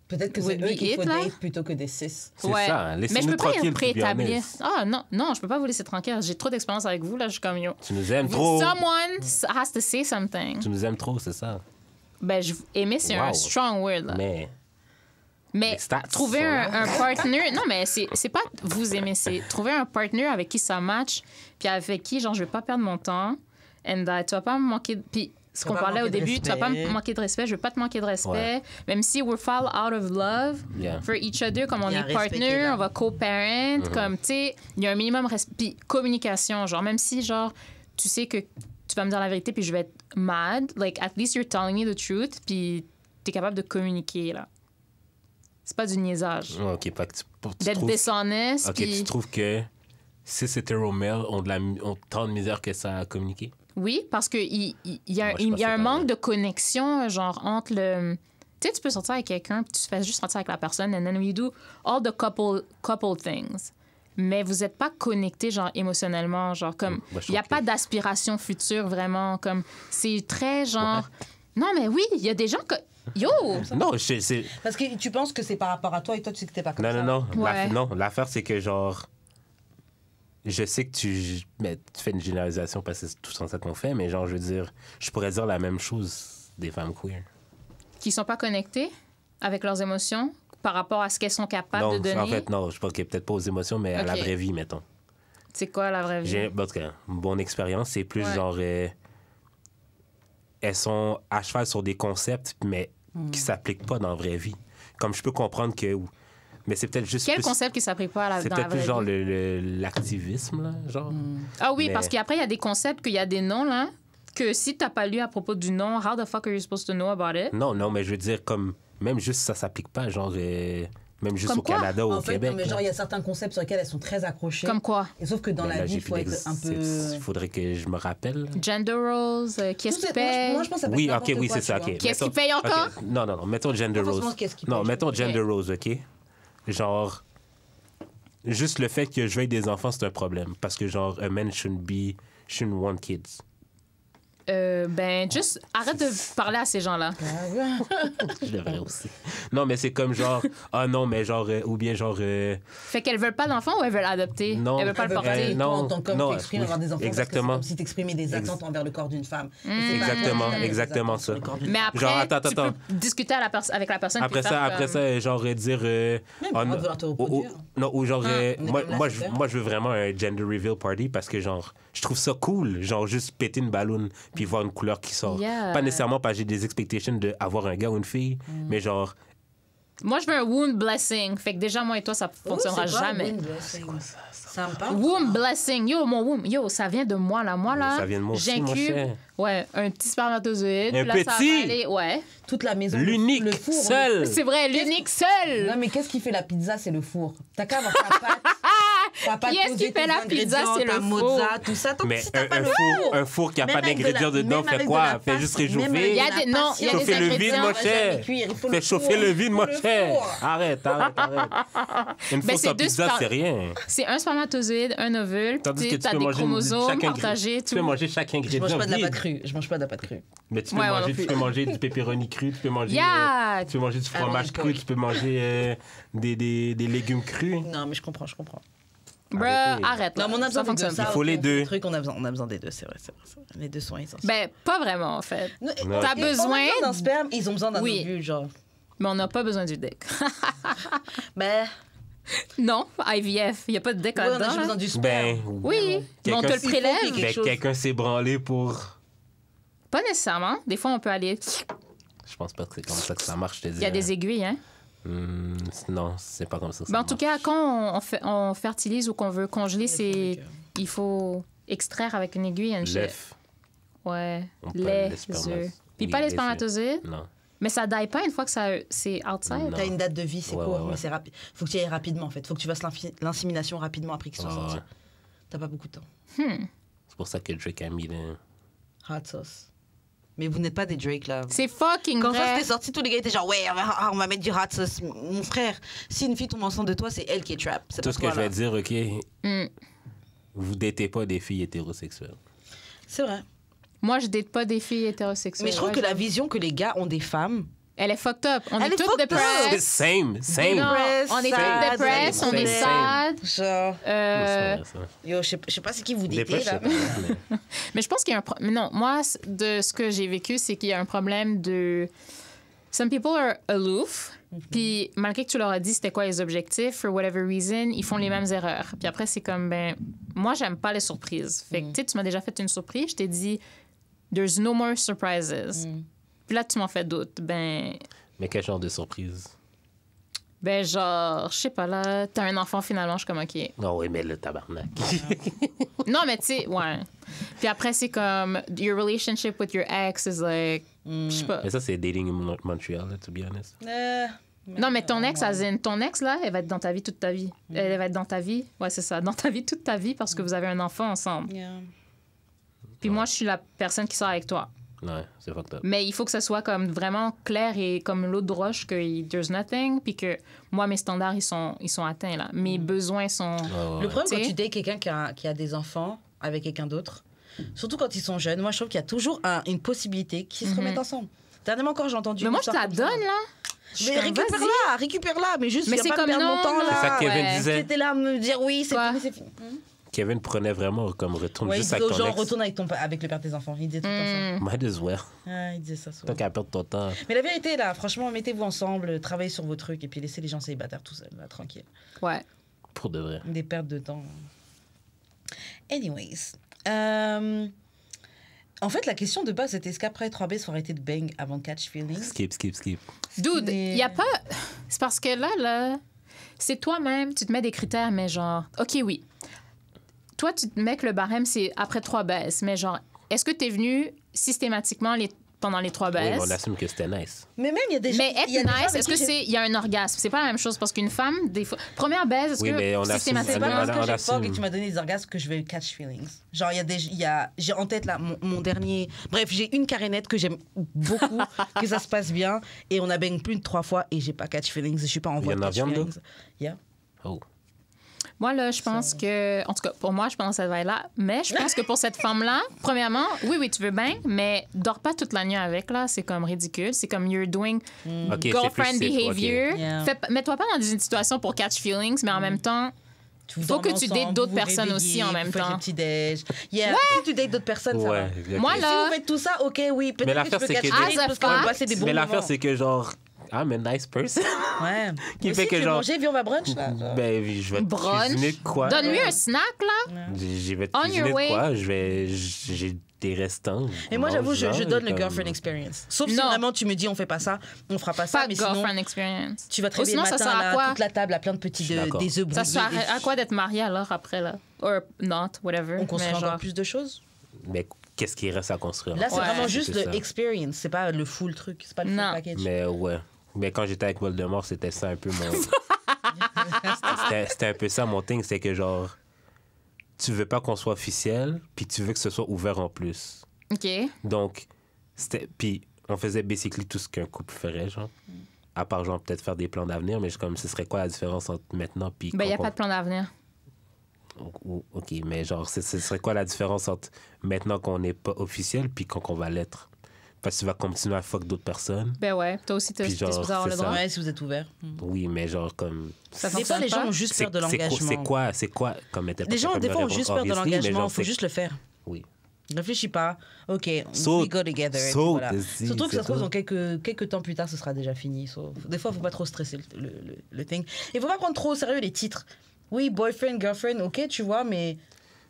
Peut-être que c'est eux qu'il faut date plutôt que des cis. C'est ça. Mais je peux pas y préétablir. Ah, non, je peux pas vous laisser tranquille. J'ai trop d'expérience avec vous, là. Je suis comme, yo. Tu nous aimes trop. Someone has to say something. Tu nous aimes trop, c'est ça. Ben, aimer, c'est un strong word, là. Mais trouver un partner... Non, mais c'est pas vous aimer, c'est trouver un partner avec qui ça match, puis avec qui, genre, je vais pas perdre mon temps, and tu vas pas me manquer... Puis ce qu'on parlait au début, tu vas pas me manquer de respect, je vais pas te manquer de respect, même si we fall out of love for each other, comme on est partner, on va co-parent, comme, tu sais, il y a un minimum... Puis communication, genre, même si, genre, tu sais que tu vas me dire la vérité, puis je vais être mad, like, at least you're telling me the truth, puis t'es capable de communiquer, là. C'est pas du niaisage. OK, fait que d'être dishonest. OK, tu trouves que cis hétéro-mâles ont tant de misère que ça à communiquer? Oui, parce qu'il y a un manque de connexion, genre, entre le... Tu sais, tu peux sortir avec quelqu'un, puis tu fais juste sortir avec la personne, and then you do all the couple things. Mais vous n'êtes pas connectés, genre, émotionnellement, genre, comme... Il n'y a pas d'aspiration future, vraiment, comme... C'est très, genre... Ouais. Non, mais oui, il y a des gens que... Yo! Non, c'est... Parce que tu penses que c'est par rapport à toi et toi, tu sais que t'es pas comme ça. Non. Ouais. Non, l'affaire, c'est que, genre... Je sais que tu fais une généralisation parce que c'est tout ça qu'on fait, mais genre, je veux dire... Je pourrais dire la même chose des femmes queer. Qui sont pas connectées avec leurs émotions par rapport à ce qu'elles sont capables de donner? En fait, non. Je pense que peut-être pas aux émotions, mais à la vraie vie, mettons. C'est quoi, la vraie vie? En tout cas, une bonne expérience, c'est plus genre... elles sont à cheval sur des concepts, mais qui ne s'appliquent pas dans la vraie vie. Comme je peux comprendre que... Mais c'est peut-être juste... Quel concept qui ne s'applique pas dans la vraie vie? C'est peut-être plus genre l'activisme, là, genre. Ah oui, parce qu'après, il y a des concepts, qu'il y a des noms, là, que si tu n'as pas lu à propos du nom, how the fuck are you supposed to know about it? Non, mais je veux dire, comme... Même juste ça ne s'applique pas, genre... Même juste comme au Canada ou au Québec. Mais genre, il y a certains concepts sur lesquels elles sont très accrochées. Comme quoi? Et sauf que dans la vie, il faut être un peu... Il faudrait que je me rappelle. Gender roles, qui est-ce qui paye? Moi, je pense que ça peut oui, être OK, oui, c'est ça. Okay. Qui est-ce qui paye encore? Okay. Non, mettons gender roles. Non, mettons gender roles, OK? genre, juste le fait que je veuille des enfants, c'est un problème. Parce que, genre, a man shouldn't want kids. Ben, juste arrête de parler à ces gens-là. Je devrais aussi. Non, mais c'est comme genre, ah non, mais genre, ou bien genre. Fait qu'elles veulent pas d'enfants ou elles veulent adopter? Non. Elles veulent pas le porter. Non, en tant qu'homme, t'exprimes avoir des enfants. Exactement. Comme si t'exprimais des attentes envers le corps d'une femme. Exactement ça. Mais après, genre, attends. tu peux discuter avec la personne. Après ça, genre dire. Non, ou genre, moi, je veux vraiment un gender reveal party parce que, genre, je trouve ça cool. Genre, juste péter une balloune puis voir une couleur qui sort. Yeah. Pas nécessairement parce que j'ai des expectations d'avoir un gars ou une fille, mais genre. Moi, je veux un womb blessing. Fait que déjà, moi et toi, ça fonctionnera jamais. C'est quoi ça? Ça me parle. Womb blessing. Yo, mon womb. Yo, ça vient de moi, là. Moi, là. Ça vient de moi aussi, mon cher. Ouais, un petit spermatozoïde. Un là, petit? Ça va aller, ouais. Toute la maison. L'unique, le four, seul. C'est vrai, l'unique seul. Non, mais qu'est-ce qui fait la pizza? C'est le four. T'as qu'à avoir ta pâte. Qui est-ce qui fait la pizza? C'est le four. Mozza, tout ça. Mais un four qui n'a pas d'ingrédients dedans fait quoi? Fait juste réchauffer. Il y a des chauffer le vide, mon cher. Fait chauffer le vide, mon cher. Arrête. Une fausse pizza, c'est rien. C'est un spermatozoïde, un ovule. Tandis que tu as des chromosomes partagés. Tu peux manger chaque ingrédient. Je mange pas de la pâte crue. Je mange pas de la pâte crue. Mais tu peux manger du pepperoni cru, tu peux manger du fromage cru, tu peux manger des légumes crus. Non, mais je comprends. Bruh, arrête. Non, mais on a besoin de ça. Il faut les deux. On a besoin des deux, c'est vrai. Les deux sont essentiels. Ben, pas vraiment, en fait. T'as besoin d'un sperme, ils ont besoin d'un ovule, genre. Mais on n'a pas besoin du dick. Ben... Non, IVF, il n'y a pas de dick là-dedans. On a besoin du sperme. Ben, oui, mais on te le prélève. Quelqu'un s'est branlé pour... Pas nécessairement. Des fois, on peut aller... Je pense pas que c'est comme ça que ça marche, je te dis. Il y a des aiguilles, hein? Non, c'est pas comme ça. Ben, en tout cas, quand on fertilise ou qu'on veut congeler, il faut extraire avec une aiguille. L'œuf. Ouais. Les œufs. Puis pas les spermatozoïdes? Non. Mais ça die pas une fois que c'est outside? T'as une date de vie, c'est court, mais c'est rapide. Faut que tu y ailles rapidement, en fait. Faut que tu fasses l'insémination rapidement après qu'ils soient sortis. T'as pas beaucoup de temps. C'est pour ça que Drake a mis le... Hot sauce. Mais vous n'êtes pas des Drake, là. C'est fucking Quand vrai. ça c'était sorti, tous les gars étaient genre, ouais, on va mettre du hot sauce. Mon frère, si une fille tombe enceinte de toi, c'est elle qui est trap. Tout ce que je vais dire, OK, vous datez pas des filles hétérosexuelles. C'est vrai. Moi, je date pas des filles hétérosexuelles. Mais je trouve que la vision que les gars ont des femmes... Elle est fucked up. On est toutes depressed. Same. Non, on est toutes depressed, on est sad. Genre... Yo, je sais pas c'est qui vous datez, là. Mais je pense qu'il y a un... Non, moi, de ce que j'ai vécu, c'est qu'il y a un problème de... Some people are aloof. Puis malgré que tu leur as dit c'était quoi les objectifs, for whatever reason, ils font les mêmes erreurs. Puis après, c'est comme, ben... Moi, j'aime pas les surprises. Fait que, tu sais, tu m'as déjà fait une surprise. Je t'ai dit, there's no more surprises. Puis là, tu m'en fais d'autres. Ben... Mais quel genre de surprise? Ben, genre, je sais pas, là, t'as un enfant, finalement, je suis comme, OK. Non, oui, mais le tabarnak. Non, mais tu sais, ouais. Puis après, c'est comme, your relationship with your ex is like, je sais pas. Mais ça, c'est dating in Montreal, là, to be honest. Non, mais ton ex, ton ex, là, elle va être dans ta vie toute ta vie. Elle va être dans ta vie, ouais, c'est ça, dans ta vie toute ta vie parce que vous avez un enfant ensemble. Puis moi, je suis la personne qui sort avec toi. Ouais, c'est fucked up. Mais il faut que ça soit comme vraiment clair et comme l'eau de roche que there's nothing, puis que moi, mes standards, ils sont atteints, là. Mes besoins sont... Le problème, quand tu dates quelqu'un qui a des enfants avec quelqu'un d'autre, surtout quand ils sont jeunes, moi, je trouve qu'il y a toujours une possibilité qu'ils se remettent ensemble. Dernièrement encore, j'ai entendu... Mais moi, je te la donne, là. Mais récupère-la, mais juste, mais il n'y a pas de perdre mon temps, là. C'est ça que Kevin disait. T'étais là à me dire oui, c'est fini. Kevin prenait vraiment comme retourne juste avec ton ex. Genre, retourne avec le père de tes enfants. Il disait tout le temps ça. Might as well. Il disait ça souvent. Tant qu'à perdre ton temps. Mais la vérité, là, franchement, mettez-vous ensemble, travaillez sur vos trucs et puis laissez les gens célibataires tout seuls, là, tranquille. Ouais. Pour de vrai. Des pertes de temps. Anyways. En fait, la question de base, c'était est-ce qu'après 3B, faut arrêter de bang avant de catch feeling? Skip. Dude, il n'y a pas... C'est parce que là, c'est toi-même, tu te mets des critères, mais genre... OK, oui. Toi, tu te mets que le barème, c'est après 3 baisses, mais genre, est-ce que tu es venu systématiquement pendant les 3 baises. Oui, on assume que c'était nice. Mais même, il y a des gens... Mais être nice, est-ce que il y a un orgasme? C'est pas la même chose parce qu'une femme, des fois... Première baise, est-ce que systématiquement... C'est pas parce que j'ai fuck et que tu m'as donné des orgasmes que je vais catch feelings. Genre, j'ai en tête, là, mon dernier... Bref, j'ai une carénette que j'aime beaucoup, que ça se passe bien, et on a bang plus de 3 fois, et j'ai pas catch feelings, je suis pas en voie de catch feelings. Yeah. Oh. Moi, là, je pense que... En tout cas, pour moi, je pense que ça va être là. Mais je pense que pour cette femme-là, premièrement, oui, tu veux bien, mais dors pas toute la nuit avec, là. C'est comme ridicule. C'est comme you're doing girlfriend behavior. Okay. Yeah. Mets-toi pas dans une situation pour catch feelings, mais en même temps... Il faut que tu dates d'autres personnes aussi en même temps. Si tu dates d'autres personnes, ça va. Moi, là... Si vous faites tout ça, OK, oui, peut-être que tu peux catch feelings parce qu'on va passer des bons moments. Mais l'affaire, c'est que genre... I'm a nice person. Ouais. Qui fait que genre. Manger, viens, on va brunch, là. Ben, je vais te cuisiner de quoi. Donne-lui un snack, là. Je vais te cuisiner de quoi. J'ai des restants. Et moi, j'avoue, je donne le girlfriend experience. Sauf si vraiment tu me dis, on fait pas ça, on fera pas ça. Pas mais girlfriend experience. Tu vas très bien le matin, là, toute la table, à plein de petits des œufs brouillés. Ça sert à quoi d'être marié alors après, là? Or not, whatever. On construit encore plus de choses. Mais qu'est-ce qui reste à construire? Là, c'est vraiment juste le experience. C'est pas le full truc. C'est pas le full package. Mais ouais. Mais quand j'étais avec Voldemort, c'était ça un peu mon... c'était un peu ça mon thing, c'est que genre, tu veux pas qu'on soit officiel, puis tu veux que ce soit ouvert en plus. OK. Donc, puis on faisait basically tout ce qu'un couple ferait, genre. À part genre peut-être faire des plans d'avenir, mais comme ce serait quoi la différence entre maintenant puis... Ben, il n'y a pas de plan d'avenir. OK, mais genre, ce serait quoi la différence entre maintenant qu'on n'est pas officiel puis quand on va l'être? Parce que tu vas continuer à fuck d'autres personnes. Ben ouais, toi aussi, t'es supposé avoir le droit. Ouais, si vous êtes ouvert. Oui, mais genre comme... Des fois, les gens ont juste peur de l'engagement. C'est quoi comme les gens, des fois, ont juste peur de l'engagement. Il faut juste le faire. Oui. Réfléchis pas. OK, we go together. Voilà. Surtout que ça se trouve, dans quelques temps plus tard, ce sera déjà fini. Des fois, il ne faut pas trop stresser le thing. Il ne faut pas prendre trop au sérieux les titres. Oui, boyfriend, girlfriend, OK, tu vois, mais...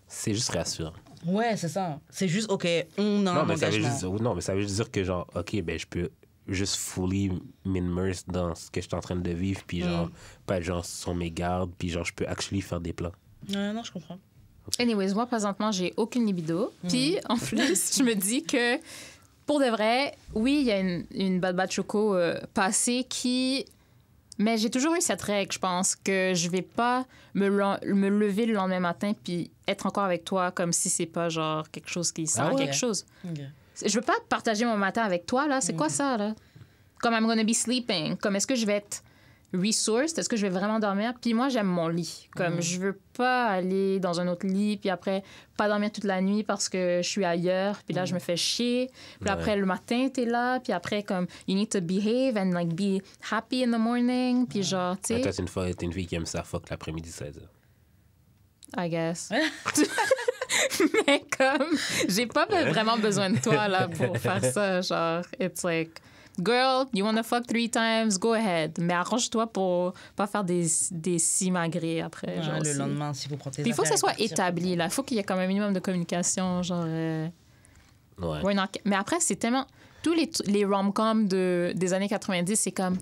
C'est juste rassurant. Ouais, c'est ça. C'est juste, OK, on a un engagement. Non, mais ça veut juste dire que, genre, OK, ben, je peux juste fully m'immerse dans ce que je suis en train de vivre, puis genre, pas genre sur mes gardes, puis genre, je peux actually faire des plans. Non, je comprends. Anyways, moi, présentement, j'ai aucune libido. Puis, en plus, je me dis que, pour de vrai, oui, il y a une bad bad choco passée qui... Mais j'ai toujours eu cette règle, je pense, que je vais pas me lever le lendemain matin puis être encore avec toi comme si c'est pas genre quelque chose qui sent quelque chose. Okay. Je veux pas partager mon matin avec toi, là. C'est quoi ça, là? Comme I'm gonna be sleeping. Comme est-ce que je vais être resourced? Est-ce que je vais vraiment dormir? Puis moi, j'aime mon lit. Comme je veux pas aller dans un autre lit puis après pas dormir toute la nuit parce que je suis ailleurs. Puis là, je me fais chier. Puis après, le matin, t'es là. Puis après, comme, you need to behave and like be happy in the morning. Puis genre, tu sais... Toi, t'es une fille qui aime ça fuck l'après-midi 16h. I guess. Mais comme, j'ai pas vraiment besoin de toi, là, pour faire ça. Genre, it's like... Girl, you wanna fuck 3 times, go ahead. Mais arrange-toi pour pas faire des simagrées après. Genre, le lendemain, si vous prenez. Il faut que ça soit établi, là. Il faut qu'il y ait quand même un minimum de communication, genre... Ouais. Mais après, c'est tellement... Tous les rom-coms des années 90, c'est comme...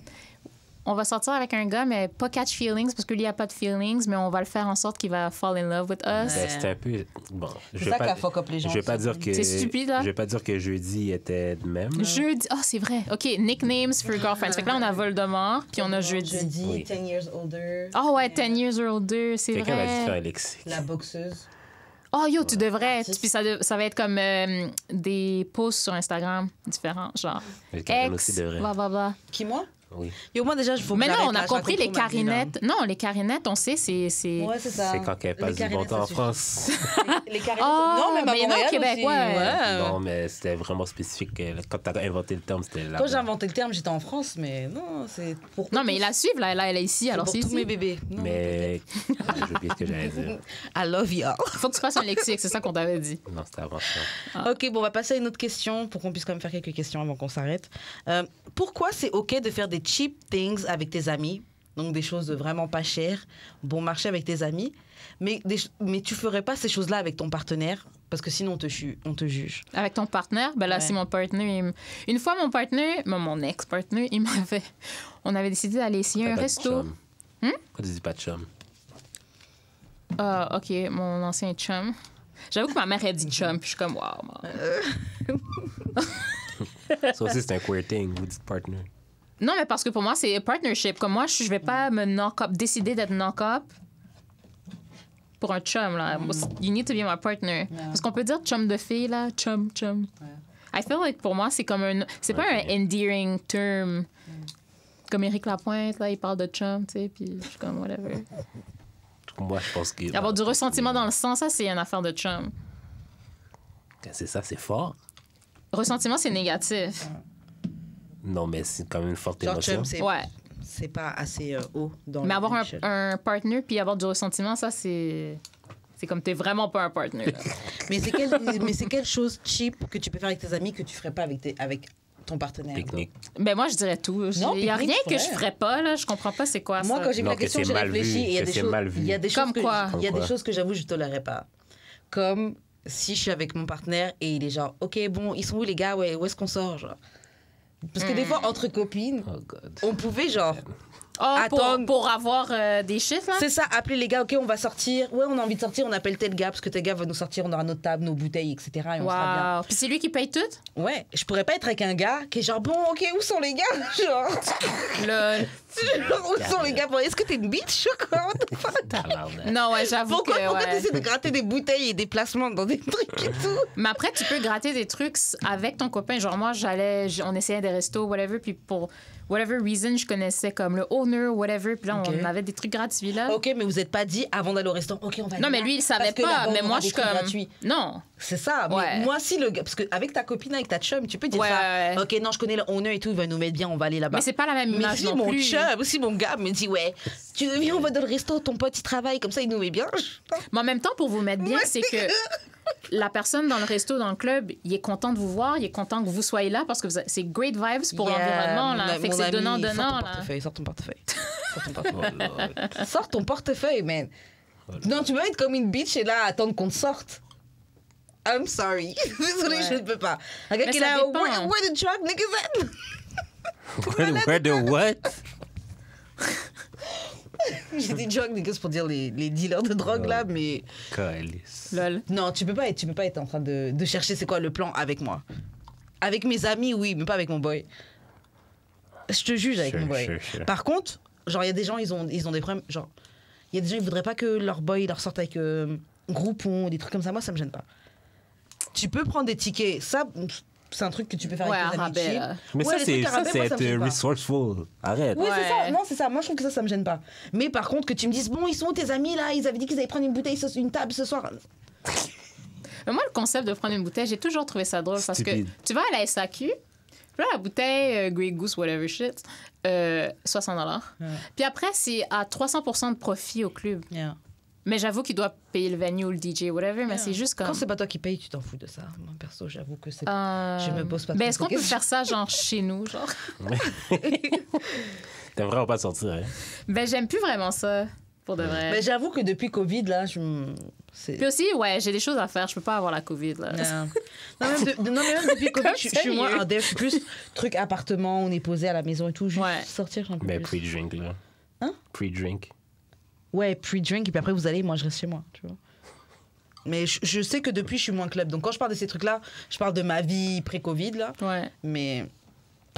On va sortir avec un gars, mais pas catch feelings, parce que lui, il a pas de feelings, mais on va le faire en sorte qu'il va fall in love with us. Ben, c'est un peu... Bon, c'est ça qui a fuck up les gens. Je vais pas dire que... C'est stupide, là. Je vais pas dire que Jeudi était de même. Jeudi... Oh, c'est vrai. OK, nicknames for girlfriends. Fait que là, on a Voldemort, puis on a Jeudi. Jeudi, 10 years older. Oh ouais, 10 years older, c'est vrai. Quelqu'un va dire faire Alexis. La boxeuse. Oh, yo, tu devrais. Puis ça va être comme des posts sur Instagram différents, genre ex, blablabla. Qui, moi? Oui. Yo, moi, déjà, je faut Mais non, on a compris les carinettes. Non, les carinettes, on sait, c'est... Ouais, c'est ça. C'est quand qu'elle passe du bon temps en France. Les carinettes... non, même à Montréal au Québec, aussi. Ouais. Non, mais c'était vraiment spécifique. Quand t'as inventé le terme, c'était là. Quand j'ai inventé le terme, j'étais en France, mais non, c'est pour... Non, mais ils la suivent, là, elle est ici, alors c'est ici. pour tous mes bébés. Non, mais... J'ai oublié ce que j'allais dire. I love you. Faut que tu fasses un lexique, c'est ça qu'on t'avait dit. Non, c'était avant ça. OK, bon, on va passer à une autre question pour qu'on puisse quand même faire quelques questions avant qu'on s'arrête. Pourquoi c'est OK de faire des cheap things avec tes amis, donc des choses vraiment pas chères, bon marché avec tes amis, mais tu ferais pas ces choses-là avec ton partenaire parce que sinon on te juge. Avec ton partenaire, ben là c'est mon partenaire. Une fois mon ex-partenaire, on avait décidé d'aller essayer un resto. Pourquoi tu dis pas de chum? Ah, OK, mon ancien chum. J'avoue que ma mère a dit chum, puis je suis comme wow. Ça aussi, c'est un queer thing, vous dites partner. Non, mais parce que pour moi, c'est partnership. Comme moi, je vais pas me knock-up, décider d'être knock-up pour un chum, là. You need to be my partner. Yeah. Parce qu'on peut dire chum de fille, là. Chum. Yeah. I feel like pour moi, c'est comme un... C'est pas un endearing term. Comme Éric Lapointe, là, il parle de chum, tu sais, puis je suis comme whatever. Moi, je pense que... Avoir du ressentiment dans le sang, ça, c'est une affaire de chum. C'est ça, c'est fort. Ressentiment, c'est négatif. Non, mais c'est quand même une forte émotion. Chum, c'est pas assez haut dans mais avoir un partner puis avoir du ressentiment, ça, c'est comme t'es vraiment pas un partner. mais c'est quelle chose cheap que tu peux faire avec tes amis que tu ferais pas avec ton partenaire? Pique-nique. Ben moi, je dirais tout. Il y a rien que je ferais pas, là. Je comprends pas c'est quoi ça. Moi, quand j'ai vu la question, j'ai réfléchi. Et il y a des choses il y a des choses que j'avoue, je tolérerais pas. Comme si je suis avec mon partenaire et il est genre, OK, bon, ils sont où les gars? Ouais, où est-ce qu'on sort, genre? Parce que des fois, entre copines, on pouvait genre... pour avoir des chiffres, là? C'est ça, appeler les gars, OK, on va sortir. Ouais, on a envie de sortir, on appelle tel gars, parce que tel gars va nous sortir, on aura notre table, nos bouteilles, etc. Et on sera bien. Puis c'est lui qui paye tout? Ouais, je pourrais pas être avec un gars qui est genre, bon, OK, où sont les gars? Genre... où sont les gars? Bon, est-ce que t'es une bitch ou quoi? Non, ouais, j'avoue Pourquoi t'essaies de gratter des bouteilles et des placements dans des trucs et tout? Mais après, tu peux gratter des trucs avec ton copain. Genre, moi, on essayait des restos, whatever, puis pour... whatever reason, je connaissais comme le owner, whatever. Puis là, on avait des trucs gratuits, là. OK, mais vous n'êtes pas dit avant d'aller au restaurant, OK, on va aller. Non, mais lui, il savait pas. Mais moi, je suis comme... gratuits. Non. C'est ça. Ouais. Mais moi, si le gars... Parce qu'avec ta copine, avec ta chum, tu peux dire ça. OK, non, je connais le owner et tout, il va nous mettre bien, on va aller là-bas. Mais c'est pas la même image non plus. Mais si mon chum, si mon gars me dit, ouais, tu viens, on va dans le resto, ton pote, il travaille, comme ça, il nous met bien. Mais en même temps, pour vous mettre bien, c'est que... la personne dans le resto, dans le club, il est content de vous voir, il est content que vous soyez là parce que c'est great vibes pour l'environnement. Là. Fait que c'est donnant-donnant. Sors ton portefeuille. Sors ton portefeuille, man. Non, tu peux être comme une bitch et là, attendre qu'on te sorte. I'm sorry. Désolée, je ne peux pas. Un gars qui est là, where the drug niggas at? Where the what? J'ai dit drug niggas pour dire les dealers de drogue là, mais... Lol. Non, tu peux pas être en train de chercher c'est quoi le plan avec moi. Avec mes amis, oui, mais pas avec mon boy. Je te juge avec mon boy. Par contre, genre, il y a des gens, ils ont des problèmes. Genre, il y a des gens, ils voudraient pas que leur boy leur sorte avec Groupon, des trucs comme ça. Moi, ça me gêne pas. Tu peux prendre des tickets. Ça, c'est un truc que tu peux faire avec tes amis cheap. Mais ça, c'est être resourceful. Arrête. Oui, c'est ça. Non, c'est ça. Moi, je trouve que ça me gêne pas. Mais par contre, que tu me dises, bon, ils sont où tes amis, là? Ils avaient dit qu'ils allaient prendre une bouteille, une table ce soir. Mais moi, le concept de prendre une bouteille, j'ai toujours trouvé ça drôle parce que tu vas à la SAQ, là, la bouteille Grey Goose, whatever shit, $60. Puis après, c'est à 300% de profit au club. Yeah. Mais j'avoue qu'il doit payer le venue ou le DJ, whatever, mais c'est juste comme... Quand c'est pas toi qui paye, tu t'en fous de ça. Moi, perso, j'avoue que c'est... Je me pose pas trop de questions. Est-ce qu'on peut faire ça, genre, chez nous, genre? T'aimes vraiment pas sortir, hein? Ben, j'aime plus vraiment ça, pour de vrai. Mais j'avoue que depuis Covid, là, Puis aussi, ouais, j'ai des choses à faire. Je peux pas avoir la Covid, là. Non, mais même depuis Covid, je suis moins un dev. Je suis plus truc appartement, on est posé à la maison et tout. Juste sortir, j'en peux plus. Mais pre-drink, là. Hein? Pre-drink. Ouais, pre-drink, et puis après vous allez, moi je reste chez moi, tu vois. Mais je sais que depuis, je suis moins club. Donc quand je parle de ces trucs-là, je parle de ma vie pré-Covid, là. Ouais. Mais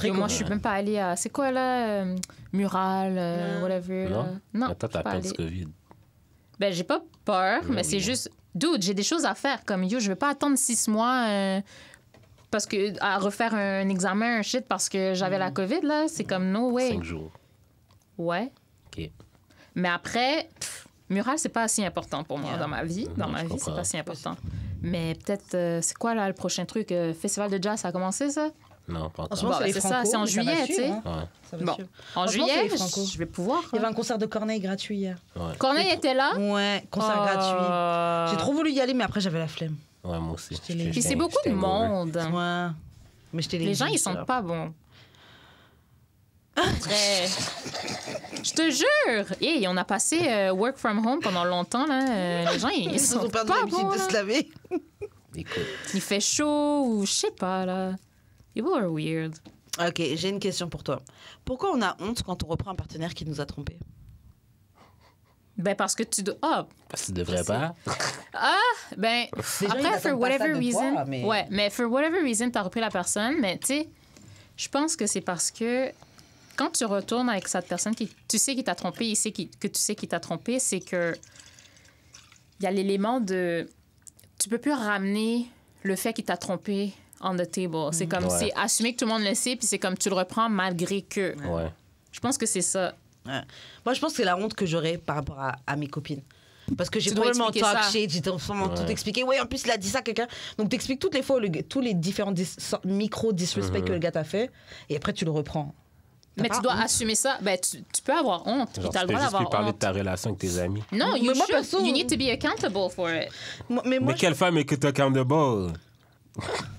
moi, je suis même pas allée à... C'est quoi, là? Mural, whatever. Non? Là. Non, attends, t'as peur du COVID. Ben, j'ai pas peur, mais c'est juste... Dude, j'ai des choses à faire. Comme, yo, je vais pas attendre 6 mois parce que à refaire un examen, un shit, parce que j'avais la COVID, là. C'est comme, no way. 5 jours. Ouais. OK. Mais après, mural, c'est pas si important pour moi dans ma vie. Dans ma vie, c'est pas si important. Mais peut-être, c'est quoi là le prochain truc? Festival de jazz, ça a commencé, ça? Non, pas encore. C'est ça, c'est en juillet, tu sais. Bon, en juillet, je vais pouvoir. Il y avait un concert de Corneille gratuit hier. Corneille était là? Ouais, concert gratuit. J'ai trop voulu y aller, mais après, j'avais la flemme. Ouais, moi aussi. Puis c'est beaucoup de monde. Ouais. Mais les gens, ils sentent pas bons. Je te jure! Hey, on a passé work from home pendant longtemps. Là. Les gens, ils sont pas bons. De se laver. Écoute. Il fait chaud ou je sais pas, là. People are weird. OK, j'ai une question pour toi. Pourquoi on a honte quand on reprend un partenaire qui nous a trompés? Ben, parce que tu dois... Ah! Parce que tu devrais pas. Ah! Ben, après, for whatever reason... Toi, mais... Ouais, mais for whatever reason, t'as repris la personne, mais tu sais, je pense que c'est parce que quand tu retournes avec cette personne qui... Tu sais qu'il t'a trompé, que tu sais qu'il t'a trompé, c'est que il y a l'élément de... Tu peux plus ramener le fait qu'il t'a trompé on the table. C'est comme, c'est assumer que tout le monde le sait, puis c'est comme tu le reprends malgré que. Ouais. Je pense que c'est ça. Ouais. Moi, je pense que c'est la honte que j'aurais par rapport à mes copines. Parce que j'ai Tu dois complètement talk expliquer ça. shit, j'ai vraiment tout expliqué. Oui, en plus, il a dit ça à quelqu'un. Donc, t'expliques toutes les fois, tous les différents micro-disrespects que le gars t'a fait. Et après, tu le reprends. Mais tu dois assumer ça. Ben, tu peux avoir honte. Puis t'as le droit d'avoir honte. Tu peux parler de ta relation avec tes amis. Non, you need to be accountable for it. Mais quelle femme est accountable?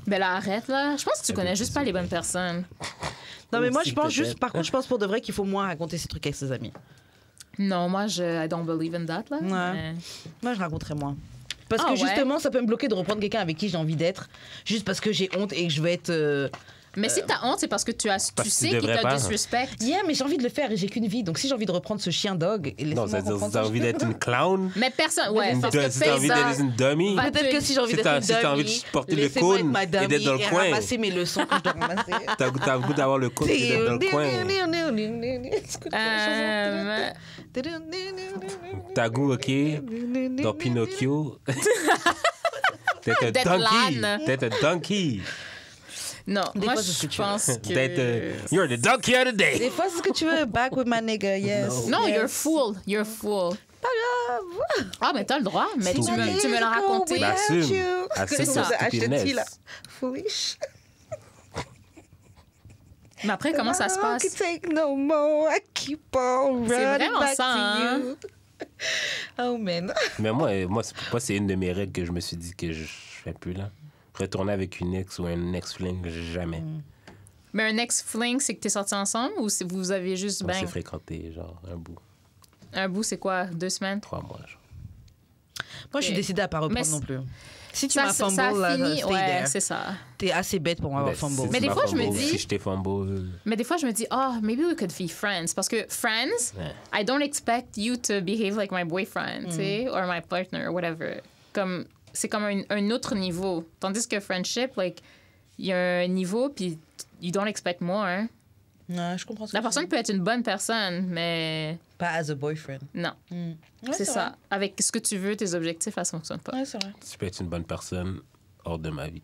Ben là, arrête, là. Je pense que tu connais juste pas les bonnes personnes. Non, mais moi, je pense juste... Par contre, je pense pour de vrai qu'il faut moins raconter ces trucs avec ses amis. Non, moi, I don't believe in that, là. Ouais. Mais... Moi, je raconterais moins. Parce que justement, ça peut me bloquer de reprendre quelqu'un avec qui j'ai envie d'être, juste parce que j'ai honte et que je vais être... Mais si t'as honte, c'est parce que tu sais qu'il t'a disrespect. Yeah, mais j'ai envie de le faire et j'ai qu'une vie. Donc si j'ai envie de reprendre ce chien dog... Non, ça veut dire que t'as envie d'être une clown. Mais personne... Ouais, si t'as envie d'être une dummy. Peut-être que si j'ai envie d'être une dummy... Si t'as envie de porter le cône et d'être dans le coin. Et ramasser mes leçons que je dois ramasser. T'as le goût d'avoir le cône et d'être dans le coin. T'as goût, OK, dans Pinocchio. T'es un donkey. T'es un donkey. Non, moi, je pense que... You're the donkey of the day. Des fois, c'est ce que tu veux. Back with my nigga, yes. Non, yes. you're fool. You're fool. Pas grave. Ah, mais t'as le droit. Mais tu me l'as raconté. Assume ça. ta stupidness. Foolish. Mais après, comment ça se passe? Take no more. I keep on running back ça, to you. Oh, man. Mais moi, c'est une de mes règles que je me suis dit que je fais plus, là. Retourner avec une ex ou un ex-fling, jamais. Mais un ex-fling, c'est que t'es sortis ensemble ou vous avez juste On s'est fréquenté, genre, un bout. Un bout, c'est quoi? 2 semaines? 3 mois, genre. Moi, je suis décidée à pas reprendre non plus. Si tu m'as fumble, là, stay there. C'est ça. T'es assez bête pour m'avoir fumble. Mais des fois, je me dis... Si je t'ai fumble... Mais des fois, je me dis, maybe we could be friends. Parce que friends, I don't expect you to behave like my boyfriend, tu sais, or my partner, or whatever. Comme... C'est comme un autre niveau. Tandis que friendship, like, il y a un niveau, puis you don't expect more. Hein? Non, je comprends ça. La personne peut être une bonne personne, mais... Pas as a boyfriend. Non. Ouais, c'est ça. Vrai. Avec ce que tu veux, tes objectifs, ça ne fonctionne pas. Ouais, c'est vrai. Tu peux être une bonne personne hors de ma vie.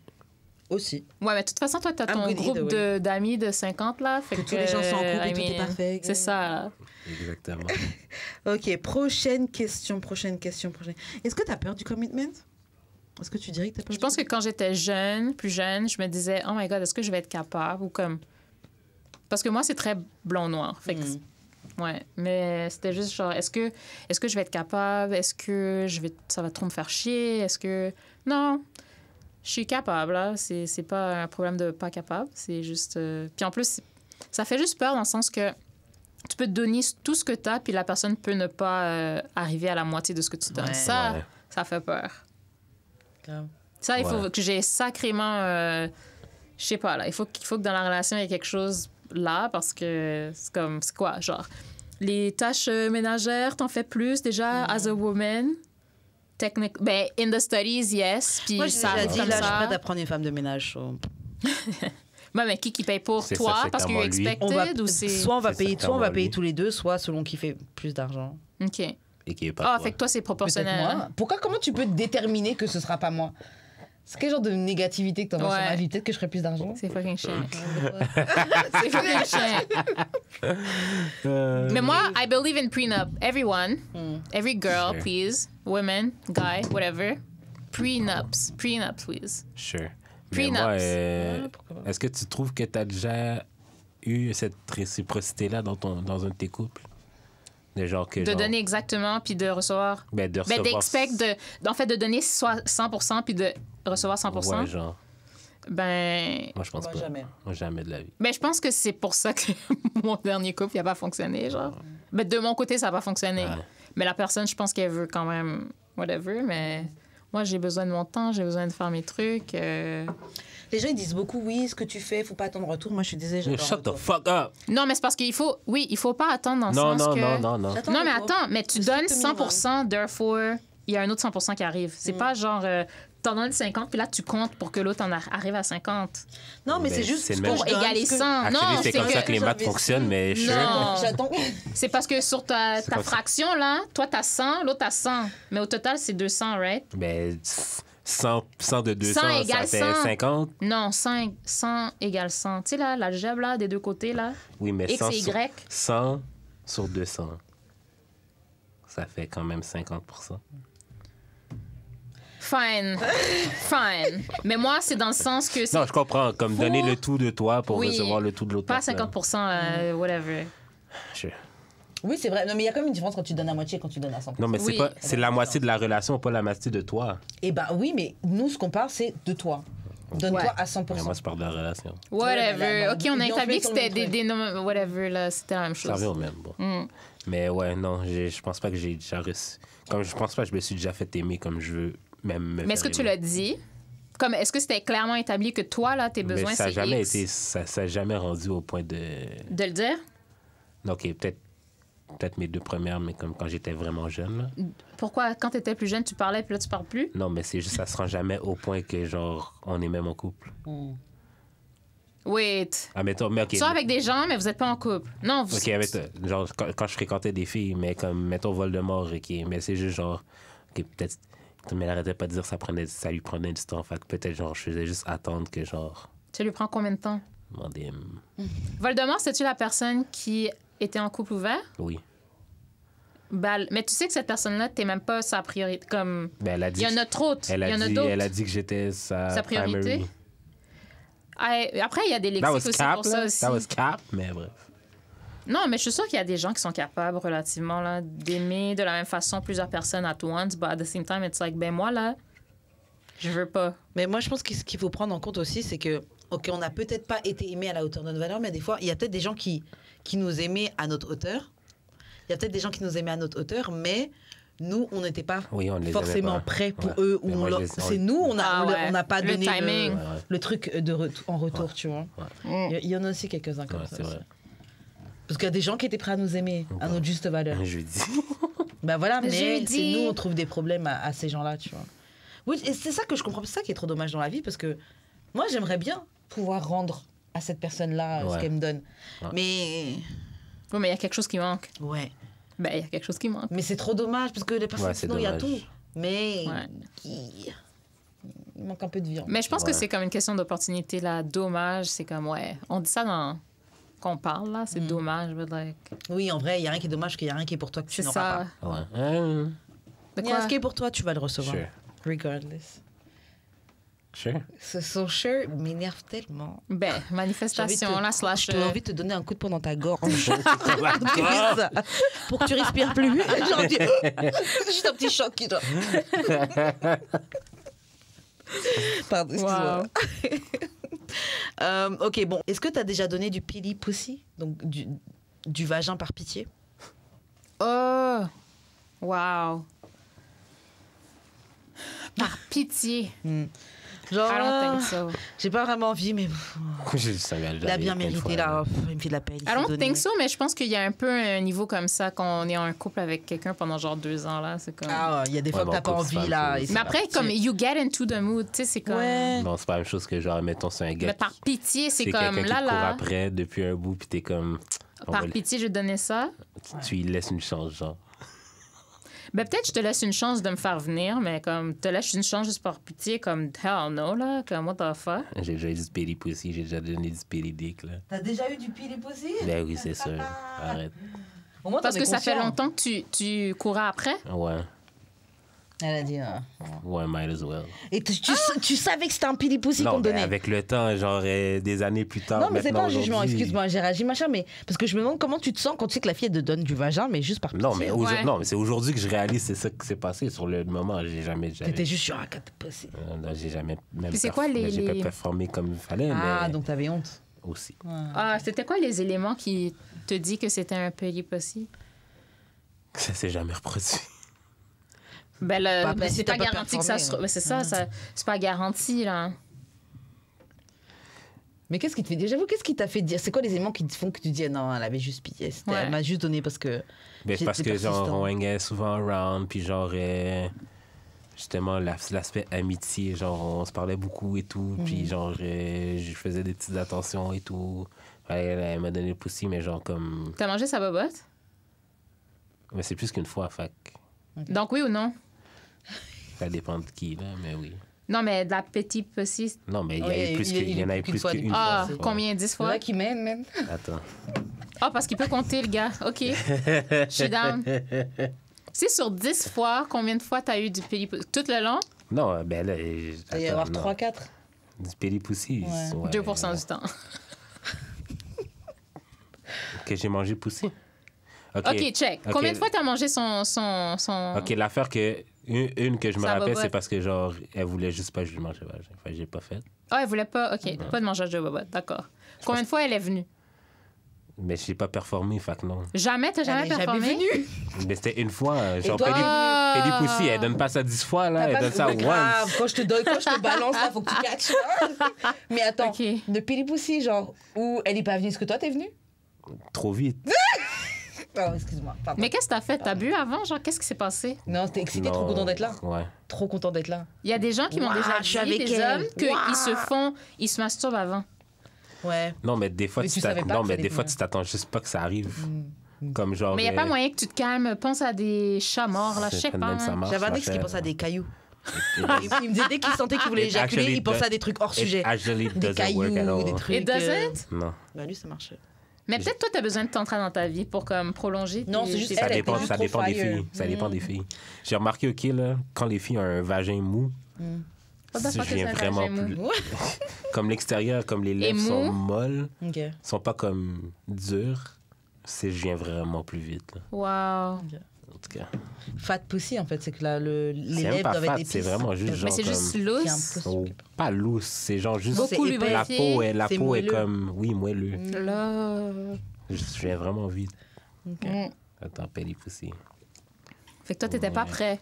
Aussi. Ouais, mais de toute façon, toi, t'as ton groupe d'amis de 50, là. Fait que tous les gens sont en couple et tout est parfait. C'est ça. Exactement. OK, prochaine question. Est-ce que t'as peur du commitment? Est-ce que tu dirais que t'as peur? Je pense que quand j'étais plus jeune, je me disais, oh my God, est-ce que je vais être capable? Ou comme... Parce que moi, c'est très blond-noir. Fait que... Ouais, mais c'était juste genre, est-ce que je vais être capable? Est-ce que ça va trop me faire chier? Est-ce que... Non, je suis capable, là. C'est pas un problème de pas capable. C'est juste... Puis en plus, ça fait juste peur dans le sens que tu peux te donner tout ce que t'as, puis la personne peut ne pas arriver à la moitié de ce que tu donnes. Ça fait peur. Ça, il faut que j'ai sacrément... je sais pas, là. Il faut que dans la relation, il y ait quelque chose là, parce que c'est comme... C'est quoi, genre... Les tâches ménagères, t'en fais plus, déjà, as a woman? Ben, in the studies, yes. Puis moi, ça j'ai dit, là, je suis prête à prendre une femme de ménage. Ouais, mais qui paye pour toi? Ça, parce que you're expected, ou c'est... Soit on va payer tous les deux, soit selon qui fait plus d'argent. OK. Et qui est pas fait que toi, c'est proportionnel. Comment tu peux déterminer que ce sera pas moi? C'est quel genre de négativité que t'envoies sur ma vie? Peut-être que je ferais plus d'argent. C'est fucking chiant. C'est fucking chiant. Mais moi, I believe in prenup. Everyone, every girl, please, women, guy, whatever. Prenups, please. Sure. Mais moi, est-ce que tu trouves que tu as déjà eu cette réciprocité-là dans un de tes couples? De donner exactement, puis de recevoir... de recevoir... En fait, de donner 100%, puis de recevoir 100%. Ouais, genre. Moi, je pense pas. Jamais. Moi, jamais de la vie. Je pense que c'est pour ça que mon dernier couple, il n'a pas fonctionné, genre. De mon côté, ça n'a pas fonctionné. Ouais. Mais la personne, je pense qu'elle veut quand même whatever, mais Moi, j'ai besoin de mon temps, j'ai besoin de faire mes trucs. Les gens, ils disent beaucoup, oui, ce que tu fais, faut pas attendre retour. Moi, je suis désolée. Shut the fuck up! Non, mais c'est parce qu'il faut... Oui, il faut pas attendre dans le sens que... Non, mais attends, mais tu donnes 100%, therefore, il y a un autre 100% qui arrive. C'est pas genre... t'en donnes 50, puis là, tu comptes pour que l'autre arrive à 50. Non, mais c'est juste pour égaler 100. Non, c'est comme ça que les maths fonctionnent, mais j'attends. C'est parce que sur ta fraction, là, toi, t'as 100, l'autre, t'as 100. Mais au total, c'est 200, right? Ben, 100 de 200, 100 ça fait 100. 50? Non, 100 égale 100. Tu sais, là, l'algèbre, là, des deux côtés, là. Oui, mais X 100 et Y. 100 sur 200. Ça fait quand même 50%. Fine. Mais moi, c'est dans le sens que... Non, je comprends. Comme donner le tout de toi pour recevoir le tout de l'autre personne. Pas 50%, whatever. Oui, c'est vrai. Non, mais il y a quand même une différence quand tu donnes à moitié et quand tu donnes à 100%. Non, mais c'est la moitié de la relation, pas la moitié de toi. Eh ben oui, mais nous, ce qu'on parle, c'est de toi. Donne-toi à 100%. Mais moi, je parle de la relation. Whatever. OK, on a établi que c'était des whatever, là. C'était la même chose. Ça revient au même, bon. Mais ouais, non, je pense pas que j'ai déjà reçu... Comme je pense pas que je me suis déjà fait aimer comme je veux même me Mais est-ce que tu l'as dit? Comme, est-ce que c'était clairement établi que toi, là, tes besoins, c'est X? Ça n'a jamais rendu au point de... De le dire? OK, peut-être mes 2 premières, mais comme quand j'étais vraiment jeune. Là. Pourquoi? Quand tu étais plus jeune, tu parlais, puis là, tu parles plus? Non, mais c'est juste, ça se rend jamais au point que, genre, on est même en couple. Wait. Mettons, mais OK. Soit avec des gens, mais vous n'êtes pas en couple. Non, vous... OK, genre, quand je fréquentais des filles, mais comme, mettons, Voldemort, OK, mais c'est juste, genre, OK, peut-être... Mais elle arrêtait pas de dire que ça lui prenait du temps. Fait que peut-être, genre, je faisais juste attendre que, genre... Ça lui prend combien de temps? Voldemort, c'est-tu la personne qui était en couple ouvert? Oui. Mais tu sais que cette personne-là, t'es même pas sa priorité. Comme... Ben, elle a dit il y en a trop. Elle a dit que j'étais sa priorité. Après, il y a des lexiques aussi cap, pour ça aussi. That was cap, mais bref. Non, mais je suis sûre qu'il y a des gens qui sont capables relativement là, d'aimer de la même façon plusieurs personnes at once, but at the same time, it's like, ben moi, là, je veux pas. Mais moi, je pense que ce qu'il faut prendre en compte aussi, c'est que, OK, on n'a peut-être pas été aimé à la hauteur de notre valeur, mais des fois, il y a peut-être des gens qui nous aimaient à notre hauteur. Il y a peut-être des gens qui nous aimaient à notre hauteur, mais nous, on n'était pas forcément prêts pour eux. C'est nous, on n'a pas donné le truc en retour, tu vois. Il y en a aussi quelques-uns comme ça. Parce qu'il y a des gens qui étaient prêts à nous aimer, à notre juste valeur. Jeudi. Ben voilà, mais c'est nous, on trouve des problèmes à ces gens-là, tu vois. Oui, et c'est ça que je comprends, c'est ça qui est trop dommage dans la vie, parce que moi, j'aimerais bien pouvoir rendre à cette personne-là ce qu'elle me donne. Mais... Oui, mais il y a quelque chose qui manque. Ouais. Ben, il y a quelque chose qui manque. Mais c'est trop dommage, parce que les personnes, sinon, il y a tout. Mais... il manque un peu de vie. Mais je pense que c'est comme une question d'opportunité, là. Dommage, c'est comme, on dit ça qu'on parle, là, c'est dommage. Like... Oui, en vrai, il n'y a rien qui est dommage, qu'il n'y a rien qui est pour toi que tu n'auras pas. Il y a ce qui est pour toi, tu vas le recevoir. Sure. Regardless. Sure. Ce shirt m'énerve tellement. Ben, manifestation, là, slash... J'ai envie de te donner un coup de poing dans ta gorge. Pour que tu respires plus. Genre, juste un petit choc qui doit... Pardon, excuse-moi. Wow. OK, bon. Est-ce que tu as déjà donné du pili pussy? Donc, du vagin par pitié? Oh! Wow! Par pitié. Genre, I don't think so. J'ai pas vraiment envie, mais il a bien mérité, là. Il me fait de la peine. I don't think so, mais je pense qu'il y a un peu un niveau comme ça quand on est en couple avec quelqu'un pendant genre 2 ans, là. C'est comme... Ah, il y a des fois que t'as pas envie, là. Mais après, comme you get into the mood, tu sais, c'est comme... Ouais. Non, c'est pas la même chose que genre, mettons, c'est un gars. Mais par pitié, c'est comme quelqu'un là, qui là. court après depuis un bout, puis t'es comme... Par pitié, je vais te donner ça. Tu lui laisses une chance, genre. Ben, peut-être je te laisse une chance de me faire venir, mais comme, te laisse une chance juste par pitié, comme, hell no, là, comme, what the fuck? J'ai déjà eu du pili pussy, j'ai déjà donné du pili dick, là. T'as déjà eu du pili pussy? Ben oui, c'est sûr. Arrête. Au moins, parce que ça fait longtemps que tu courais après? Ouais. Elle a dit... Ouais, might as well. Et tu savais que c'était un pili pussy qu'on donnait? Non, avec le temps, genre des années plus tard. Non, mais c'est pas un jugement, excuse-moi, j'ai réagi, machin, mais parce que je me demande comment tu te sens quand tu sais que la fille, elle te donne du vagin, mais juste par pitié. Non, mais c'est aujourd'hui que je réalise c'est ça qui s'est passé. Sur le moment, j'ai jamais... T'étais juste sur un cas de pussy. Non, j'ai jamais... Même c'est quoi j'ai pas performé comme il fallait, Ah, donc t'avais honte? Aussi. Ah, c'était quoi les éléments qui te disent que c'était un pili pussy? Ça s'est jamais reproduit. c'est pas garanti que ça se... C'est ça, c'est pas garanti, là. Mais qu'est-ce qui te fait... J'avoue, qu'est-ce qui t'a fait dire... C'est quoi les éléments qui te font que tu dis non, elle avait juste pillé. Elle m'a juste donné parce que... Parce que, genre, on hangait souvent around, puis genre... justement, l'aspect amitié, genre, on se parlait beaucoup et tout, puis genre, je faisais des petites attentions et tout. Elle m'a donné le poussi, mais genre, comme... T'as mangé sa bobotte? Mais c'est plus qu'une fois, fait. Okay. Donc, oui ou non? Ça dépend de qui, là, mais oui. Non, mais de la petite pussy. Non, mais il y en avait plus qu'une fois. Ah, combien? 10 fois? C'est là qui mène, même. Attends. Ah, parce qu'il peut compter, le gars. OK. Je suis down. C'est sur 10 fois, combien de fois t'as eu du pélipoussi? Tout le long? Non, ben là... Il va y avoir 3-4. Du pélipoussi. Ouais. 2% du temps. Que j'ai mangé poussi. OK, check. Okay. Combien de fois t'as mangé son... OK, l'affaire que... Une que je me rappelle, c'est parce que, genre, elle voulait juste pas que je lui mange. Enfin, j'ai pas fait. Ah, elle voulait pas... OK, pas de mangeage de bobotte, d'accord. Combien de fois elle est venue? Mais j'ai pas performé, fait que non. Jamais? T'as jamais performé? Jamais venue. Mais c'était une fois. Genre, pélipoussi, elle donne pas ça 10 fois, là. Elle donne ça once. Quand je te balance, là, faut que tu catches. Mais attends, de pélipoussi, genre, où elle est pas venue, est-ce que toi, t'es venue? Trop vite. Oh, excuse-moi. Pardon. Mais qu'est-ce que t'as fait? T'as bu avant? Genre, qu'est-ce qui s'est passé? Non, t'es excité, trop content d'être là? Ouais. Trop content d'être là. Il y a des gens qui m'ont déjà dit, des hommes, qu'ils se masturbent avant. Ouais. Non, mais des fois, tu t'attends juste pas que ça arrive. Comme genre... Mais il n'y a pas moyen que tu te calmes. Pense à des chats morts, là, je sais pas. J'avais un ex qui pensait à des cailloux. Il me disait dès qu'il sentait qu'il voulait éjaculer, il pensait à des trucs hors sujet. Des cailloux, des trucs... It doesn't? Non. Bah lui, ça marchait. Mais peut-être toi, t'as besoin de tantra dans ta vie pour comme prolonger. Non, c'est juste ça dépend des filles. Ça dépend des filles. J'ai remarqué, OK, là, quand les filles ont un vagin mou, je viens vraiment plus... Comme l'extérieur, comme les lèvres sont molles, sont pas comme dures, je viens vraiment plus vite. Là. Wow. En tout cas. Fat pussy, en fait, c'est que là, les lèvres doivent être épices. C'est vraiment juste genre. Mais c'est juste loose. Pas loose, c'est genre juste. Beaucoup la peau est comme. Oui, moelleux. Là. Je viens vraiment vite. Okay. Attends, pélipoussi. Fait que toi, t'étais pas prêt.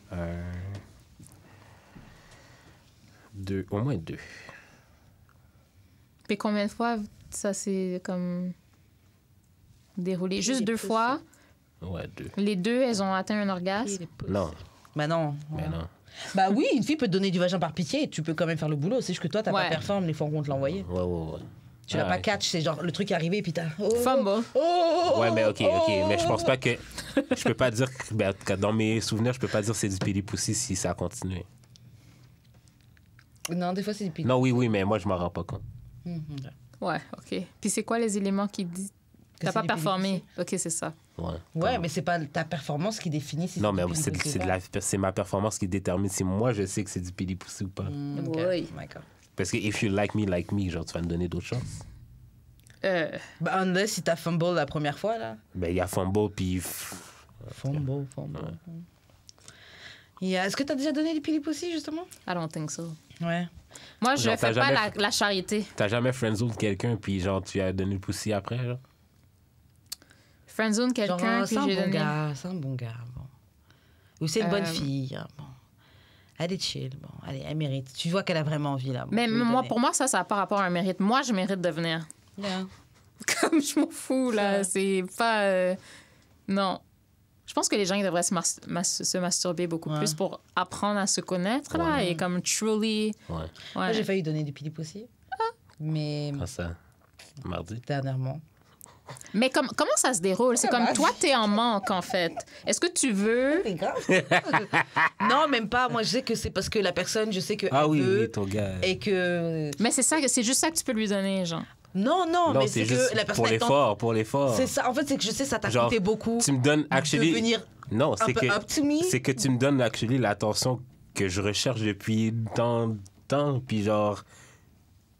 2, au moins 2. Puis combien de fois ça s'est comme déroulé? Juste 2 fois? Ouais, 2. Les 2, elles ont atteint un orgasme? Non. Bah non. Mais non. Bah oui, une fille peut te donner du vagin par pitié et tu peux quand même faire le boulot. C'est juste que toi, t'as pas performé les fois où on te l'a envoyé. Ouais. Tu l'as pas catch, c'est genre le truc est arrivé et puis t'as... Fumble. Ouais, mais OK. Mais je pense pas que... Je peux pas dire... que dans mes souvenirs, je peux pas dire que c'est du pélipoussi si ça a continué. Non, des fois, c'est du pélipoussi. Non, oui, mais moi, je m'en rends pas compte. Ouais, OK. Puis c'est quoi les éléments qui disent... T'as pas performé. OK, c'est ça. Ouais, mais c'est pas ta performance qui définit si non, mais c'est ma performance qui détermine si moi, je sais que c'est du pélipoussi ou pas. Oui. Parce que if you like me, genre, tu vas me donner d'autres chances. Bah, unless si t'as fumble la première fois, là. Ben, il y a fumble, puis... Fumble. Est-ce que t'as déjà donné des pélipoussi, justement? I don't think so. Ouais. Moi, je fais pas la charité. T'as jamais friendzone quelqu'un, puis genre, tu as donné le poussi après, genre? Friendzone quelqu'un, puis j'ai donné... C'est un bon gars, bon. Ou c'est une bonne fille, bon. Elle est chill, bon. Allez, elle mérite. Tu vois qu'elle a vraiment envie, là. Bon, mais pour moi, ça n'a pas rapport à un mérite. Moi, je mérite de venir. Yeah. Comme je m'en fous, là. C'est pas... Non. Je pense que les gens ils devraient se masturber beaucoup plus pour apprendre à se connaître, là, et comme truly... Ouais. Moi, j'ai failli donner des pélipoussi. Mais... Quand ça? Mardi? Dernièrement. Mais comment ça se déroule? C'est comme toi, t'es en manque, en fait. Est-ce que tu veux... Non, même pas. Moi, je sais que c'est parce que la personne, je sais que veut. Oui, ton gars. Et que... Mais c'est juste ça que tu peux lui donner, genre. Non, mais c'est juste que la personne... Pour l'effort. C'est ça. En fait, c'est que je sais, ça t'a coûté beaucoup. Tu me donnes, actually... De venir non, c'est que tu me donnes, actually, l'attention que je recherche depuis tant de temps, puis genre...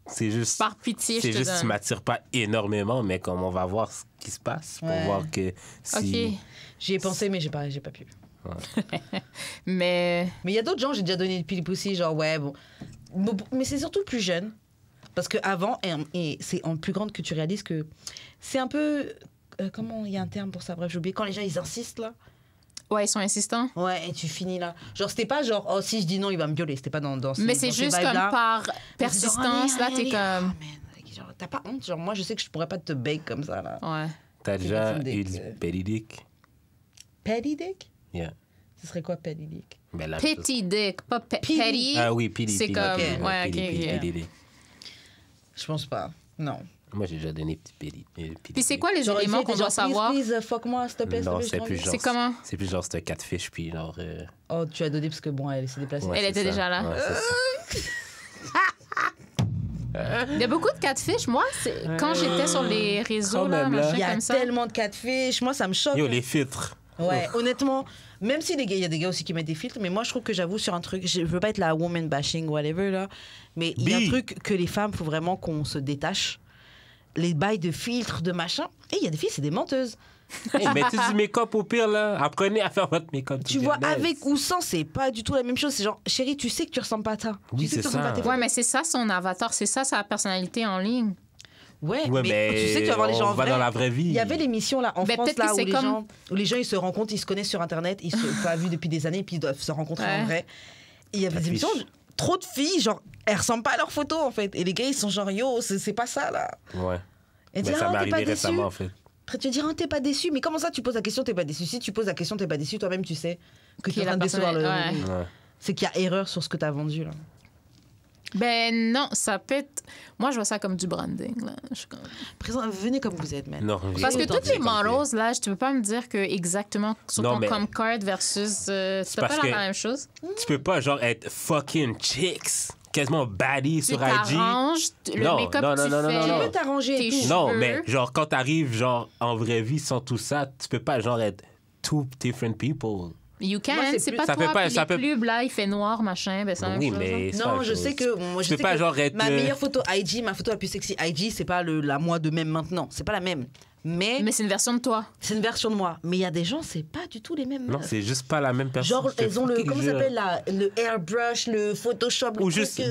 C'est juste... Par pitié, je te donne. Tu m'attires pas énormément, mais comme on va voir ce qui se passe pour voir que si... OK. J'y ai pensé, mais j'ai pas pu. Ouais. Mais il y a d'autres gens, j'ai déjà donné des pélipoussi, genre, bon. Mais c'est surtout plus jeune. Parce qu'avant, et c'est en plus grande que tu réalises que c'est un peu... comment il y a un terme pour ça? Bref, j'ai oublié. Quand les gens, ils insistent, là. Ouais, ils sont insistants. Ouais, et tu finis là. Genre, c'était pas genre, oh, si je dis non, il va me violer. C'était pas dans Mais c'est juste comme par persistance, là, t'es comme... Genre, t'as pas honte? Genre, moi, je sais que je pourrais pas te bake comme ça, là. Ouais. T'as déjà eu du petty dick? Petty dick? Yeah. Ce serait quoi, petty dick? Petty dick, pas petty. Ah oui, petty. C'est comme... Ouais, OK. Je pense pas. Non. Moi, j'ai déjà donné petty. Puis c'est quoi les éléments qu'on doit savoir? Please, fuck-moi, s'il te plaît. Non, c'est plus genre... C'est comment? C'est plus genre, c'était un catfish, puis genre... Oh, tu as donné parce que, bon, elle s'est déplacée. Ouais, elle était déjà là. Ouais, Il y a beaucoup de catfish. Moi, quand j'étais sur les réseaux, là, il y a comme ça. tellement de catfish. Moi, ça me choque. Yo, les filtres. Ouais, honnêtement, même si il y a des gars aussi qui mettent des filtres, mais moi, je trouve que j'avoue sur un truc, je veux pas être la woman bashing, whatever, là, mais il y a un truc que les femmes, faut vraiment qu'on se détache. Les bails de filtres, de machin. Et il y a des filles, c'est des menteuses. Hey, mettez du make-up au pire, là. Apprenez à faire votre make-up. Tu vois, avec ou sans, c'est pas du tout la même chose. C'est genre, chérie, tu sais que tu ressembles pas à ça. Oui, c'est ça. Ouais, mais c'est ça son avatar, c'est ça sa personnalité en ligne. Ouais, mais tu sais que tu vas voir les gens en vrai. Dans la vraie vie. Il y avait l'émission là en France là où les gens ils se rencontrent, ils se connaissent sur internet, ils se pas vus depuis des anet puis ils doivent se rencontrer en vrai. Et il y avait des émissions, trop de filles, genre elles ressemblent pas à leurs photos en fait. Et les gars ils sont genre yo, c'est pas ça là. Ouais. Et mais ça m'est arrivé récemment en fait. Après tu vas dire t'es pas déçu, mais comment ça tu poses la question t'es pas déçu? Si tu poses la question t'es pas déçu, toi-même tu sais que tu es en train de décevoir le. C'est qu'il y a erreur sur ce que t'as vendu là. Ben non, ça peut être... Moi, je vois ça comme du branding. Là. Venez comme vous êtes, man. Non, parce que toutes les models, là, tu peux pas me dire que exactement sur ton com card versus... c'est pas la même chose. Tu peux pas, genre, être fucking chicks, quasiment baddie sur IG. Le make-up tu fais. Tu peux t'arranger et tout. Non, mais genre, quand t'arrives, genre, en vraie vie, sans tout ça, tu peux pas, genre, être two different people. You can, c'est pas toi, ça peut plus là, il fait noir, machin, ben ça. Oui, mais non, je sais que moi je sais pas, que genre, être... ma meilleure photo IG, ma photo la plus sexy IG, c'est pas la moi de même maintenant, c'est pas la même. Mais c'est une version de toi. C'est une version de moi, mais il y a des gens, c'est pas du tout les mêmes. Non, c'est juste pas la même personne. Genre elles ont le comment ça s'appelle là, le airbrush, le Photoshop, ou juste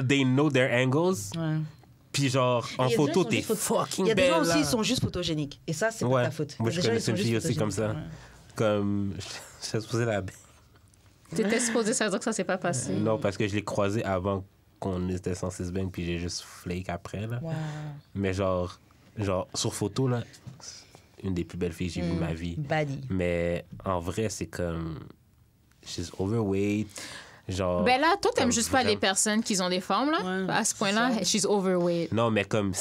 they know their angles. Ouais. Puis genre, en photo, t'es fucking belle. Il y a des gens aussi, ils sont juste photogéniques. Et ça, c'est pas ta faute. Moi, je connais une fille aussi comme ça. Comme... J'étais supposé la... T'étais supposé, ça veut dire que ça s'est pas passé? Non, parce que je l'ai croisée avant qu'on était censé se baigner, puis j'ai juste flake après, là. Wow. Mais genre, sur photo, là, une des plus belles filles que j'ai vues de ma vie. Baddie. Mais en vrai, c'est comme... She's overweight. Genre... Ben là, toi, t'aimes juste pas les personnes qui ont des formes, là? Ouais, à ce point-là, she's overweight. Non, mais comme...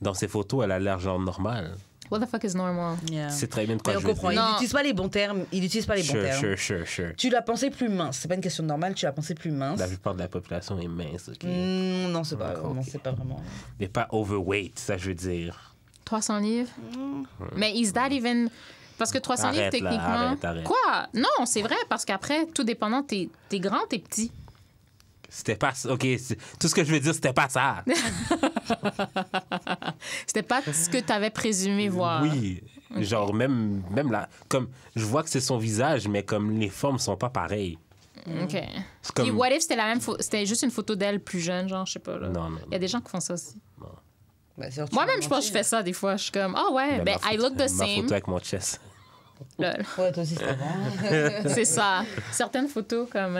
Dans ses photos, elle a l'air genre normale. What the fuck is normal? Yeah. C'est très bien de quoi je comprends. veux dire. Il n'utilise pas les bons termes. Sure. Tu l'as pensé plus mince. C'est pas une question de normale. Tu l'as pensé plus mince. La plupart de la population est mince. Okay? Non, c'est pas vraiment. Mais pas overweight, ça je veux dire. 300 livres? Mais is that even... Parce que 300 livres, techniquement... Arrête. Quoi? Non, c'est vrai, parce qu'après, tout dépendant, t'es grand, t'es petit. C'était pas... OK, tout ce que je veux dire, c'était pas ça. C'était pas ce que t'avais présumé voir. Oui. Okay. Genre, même là... Comme, je vois que c'est son visage, mais comme les formes sont pas pareilles. OK. Puis what if c'était la même c'était juste une photo d'elle plus jeune, genre, je sais pas. Là. Non. Il y a des gens qui font ça aussi. Non. Bah, moi-même, je pense que je fais ça des fois. Je suis comme, ouais, ben, I look the same. Ma photo avec mon chest. Ouais, toi aussi, c'est bon. C'est ça. Certaines photos, comme...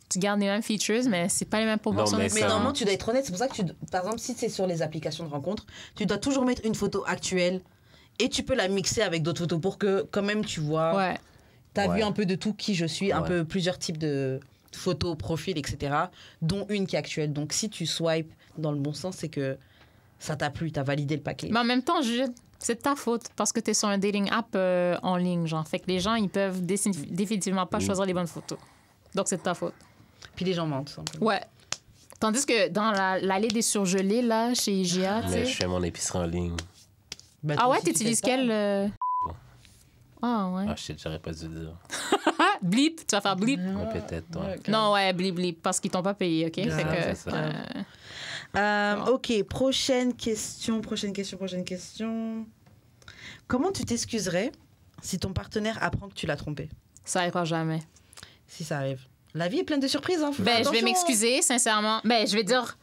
tu gardes les mêmes features, mais c'est pas les mêmes proportions. Mais normalement, tu dois être honnête. C'est pour ça que, par exemple, si c'est sur les applications de rencontres, tu dois toujours mettre une photo actuelle et tu peux la mixer avec d'autres photos pour que, quand même, tu vois... Ouais. T'as vu un peu de tout qui je suis, un peu plusieurs types de photos, profils, etc., dont une qui est actuelle. Donc, si tu swipes dans le bon sens, c'est que ça t'a plu, t'as validé le paquet. Mais en même temps, c'est de ta faute parce que t'es sur un dating app en ligne, genre. Fait que les gens, ils peuvent définitivement pas choisir les bonnes photos. Donc, c'est de ta faute. Puis les gens mentent, simplement. Ouais. Tandis que dans l'allée des surgelés, là, chez IGA, tu sais... Mais je fais mon épicerie en ligne. Bah, ah ouais, t'utilises quel... Ah ouais. Ah, shit, j'aurais pas dû dire. Bleep, tu vas faire bleep. Ouais, peut-être, ouais. Okay. Non, ouais, bleep, parce qu'ils t'ont pas payé, OK? Yeah, fait que... c'est ça. OK, prochaine question. Comment tu t'excuserais si ton partenaire apprend que tu l'as trompé? Ça arrivera jamais. Si ça arrive. La vie est pleine de surprises, hein. Ben, je vais m'excuser, sincèrement. Ben, je vais dire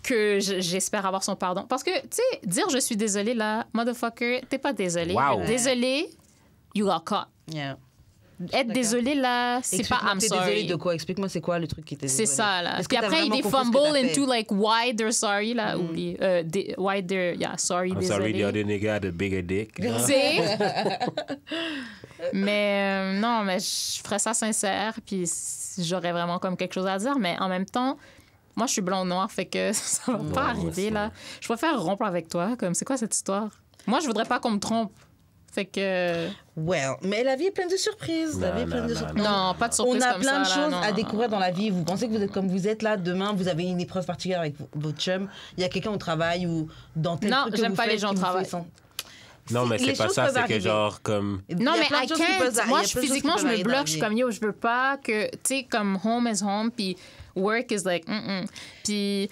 que j'espère avoir son pardon. Parce que, tu sais, dire je suis désolée, là, motherfucker, t'es pas désolé. Wow. Désolé, you got caught. Yeah. Être désolé, là, c'est pas I'm sorry. Désolé de quoi? Explique-moi, c'est quoi le truc qui était désolé? C'est ça, là. Puis après, ils fumble into, like, why they're sorry, là. Oublie. Why they're, sorry, I'm désolé. sorry the other nigga had a bigger dick. Tu sais? Mais non, mais je ferais ça sincère, puis j'aurais vraiment comme quelque chose à dire. Mais en même temps, moi, je suis blonde noire, fait que ça va pas arriver, là. Je préfère rompre avec toi. Comme, c'est quoi cette histoire? Moi, je voudrais pas qu'on me trompe. Fait que... Well, mais la vie est pleine de surprises. La vie est pleine de surprises. Non, pas de surprises comme ça. On a plein de choses à découvrir dans la vie. Vous pensez que vous êtes comme vous êtes là. Demain, vous avez une épreuve particulière avec votre chum. Il y a quelqu'un au travail ou dans tel truc que j'aime pas les gens au travail. Non, mais c'est pas ça. C'est que genre comme... Non, mais I can't. Moi, physiquement, je me bloque. Je suis comme, yo, je veux pas que... Tu sais, comme home is home, puis work is like... Puis...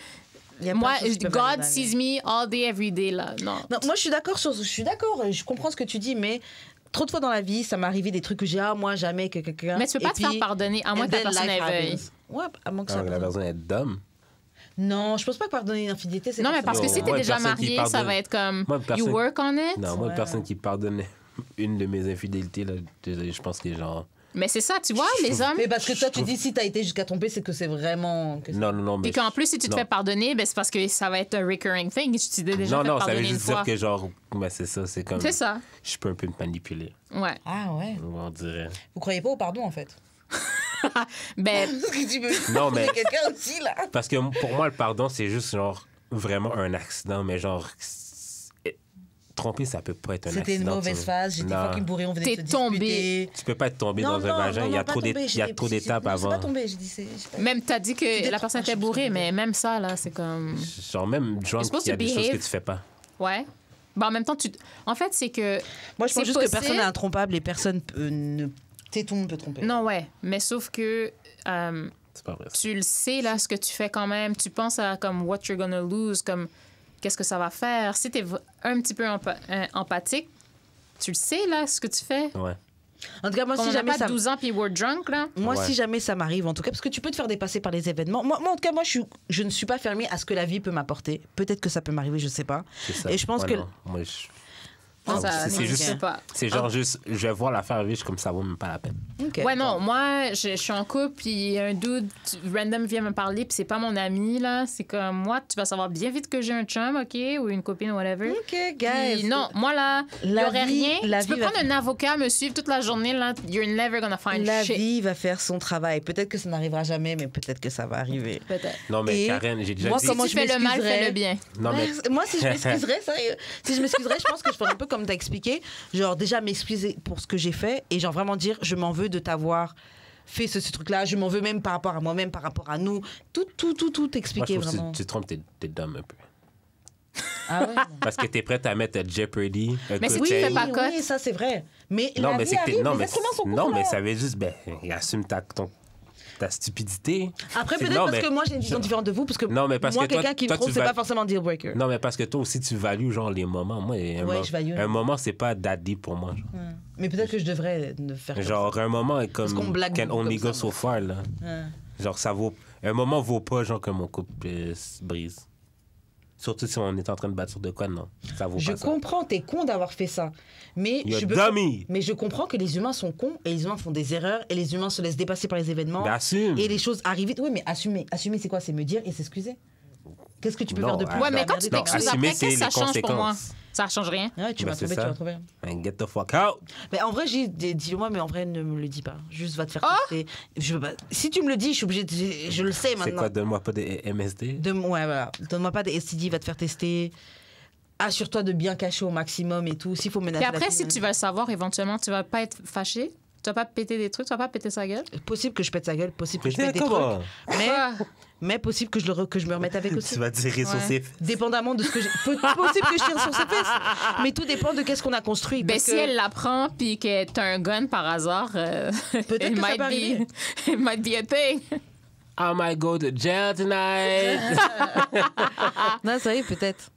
Moi, God sees me all day, every day, là. Non, moi, je suis d'accord. Je comprends ce que tu dis, mais trop de fois dans la vie, ça m'est arrivé des trucs que j'ai, moi, jamais que quelqu'un... Mais tu peux pas te faire pardonner, à moins que la personne ait veuille. Ouais, à moins que ça... La personne est dumb. Non, je pense pas que pardonner une infidélité, c'est... Non, mais parce que si t'es déjà marié, ça va être comme... You work on it. Non, moi, une personne qui pardonne une de mes infidélités, là, je pense que genre... Mais c'est ça, tu vois, les hommes... Mais parce que toi, tu dis, si t'as été jusqu'à tromper, c'est que c'est vraiment... Non, mais... Et qu'en plus, si tu te fais pardonner, ben, c'est parce que ça va être un recurring thing. Tu t'es déjà fait pardonner une fois. Ça veut juste dire que, genre... Ben, c'est ça, c'est comme... C'est ça. Je peux un peu me manipuler. Ouais. Ah ouais? On dirait... Vous croyez pas au pardon, en fait? Ben... Non, mais... quelqu'un aussi, là. Parce que pour moi, le pardon, c'est juste, genre, vraiment un accident, mais genre... Tromper, ça peut pas être un accident. C'était une mauvaise phase, j'étais fucking bourré, on venait de se disputer. Tu peux pas être tombé dans un vagin, il y a trop d'étapes avant. Je suis pas tombée, j'ai dit... Même, t'as dit que la personne était bourrée, mais même ça, là, c'est comme... Genre, même drunk, il y a des choses que tu fais pas. Ouais. Ben, en même temps, en fait, c'est que... Moi, je pense juste que personne n'est intrompable et personne ne... Tu sais, tout le monde peut tromper. Non, ouais. Mais sauf que... C'est pas vrai. Tu le sais, là, ce que tu fais quand même. Tu penses à, comme, what you're gonna lose, comme... Qu'est-ce que ça va faire? Si t'es un petit peu empathique, tu le sais, là, ce que tu fais. Ouais. En tout cas, moi, si jamais ça... 12 ans puis we're drunk, là. Moi, si jamais ça m'arrive, en tout cas, parce que tu peux te faire dépasser par les événements. Moi en tout cas, je ne suis pas fermée à ce que la vie peut m'apporter. Peut-être que ça peut m'arriver, je sais pas. C'est ça. Et je pense que... Non. Moi, c'est juste... C'est genre juste... Je vais voir l'affaire arriver, je suis comme ça vaut même pas la peine. Okay. Ouais, non. Moi, je suis en couple, puis un dude random vient me parler, puis c'est pas mon ami, là. C'est comme, moi, tu vas savoir bien vite que j'ai un chum, OK? Ou une copine, whatever. OK, guys. Puis, non, moi, là, il y aurait rien. Tu peux prendre un avocat, me suivre toute la journée, là. You're never gonna find shit. La vie va faire son travail. Peut-être que ça n'arrivera jamais, mais peut-être que ça va arriver. Peut-être. Non, mais Karen, j'ai déjà dit... Si tu fais le mal, fais le bien. Non, mais... Moi, si je m'excuserais, sérieux, je pense que je ferais un peu comme t'as expliqué. Genre, déjà m'excuser pour ce que j'ai fait et genre vraiment dire, je m'en veux de t'avoir fait ce truc-là, je m'en veux même par rapport à moi-même, par rapport à nous. Tout expliquer. Moi, je trouve vraiment. Que tu te trompes, t'es dumb un peu. Ah ouais? Parce que t'es prête à mettre Jeopardy. Mais si tu fais pas cote. Oui, ça c'est vrai. Mais non, la mais vie arrive, mais ça veut juste, assume ta stupidité. Après, peut-être parce que moi, j'ai une vision différente de vous, parce que moi, quelqu'un qui me trompe, c'est pas forcément deal breaker. Non, mais parce que toi aussi, tu values genre les moments. Moi, un moment, c'est pas that deep pour moi. Genre. Mais peut-être que je devrais ne faire genre, un moment est comme can only go so far, là. Genre, ça vaut... Un moment vaut pas, genre, que mon couple se brise. Surtout si on est en train de bâtir de quoi, non. Ça vaut pas ça. Je comprends, t'es con d'avoir fait ça. Mais je comprends que les humains sont cons et les humains font des erreurs et les humains se laissent dépasser par les événements. Mais assume. Et les choses arrivent vite. Oui, mais assumer c'est quoi? C'est me dire et s'excuser. Qu'est-ce que tu peux faire de plus? Ouais, mais quand tu t'excuses après, qu'est-ce que ça change pour moi? Ça change rien. Ouais, tu vas trouver. Get the fuck out. Mais en vrai, dis-moi, mais en vrai, ne me le dis pas. Juste va te faire tester. Si tu me le dis, je suis obligée je le sais maintenant. C'est quoi? Donne-moi pas des MSD? Ouais, voilà. Donne-moi pas des STD, va te faire tester. Assure-toi de bien cacher au maximum et tout. S'il faut menacer. Et après, si tu vas le savoir, éventuellement, tu vas pas être fâché. Tu vas pas péter des trucs, tu vas pas péter sa gueule. Possible que je pète sa gueule, possible que je pète des trucs. Mais possible que je me remette avec aussi. Tu vas tirer sur ses fesses. Dépendamment de ce que j'ai. Possible que je tire sur ses fesses. Mais tout dépend de qu'est-ce qu'on a construit. Ben, si elle l'apprend puis que t'as un gun par hasard, peut-être que ça peut arriver. It might be a thing. I might go to jail tonight. Non, ça y est, peut-être.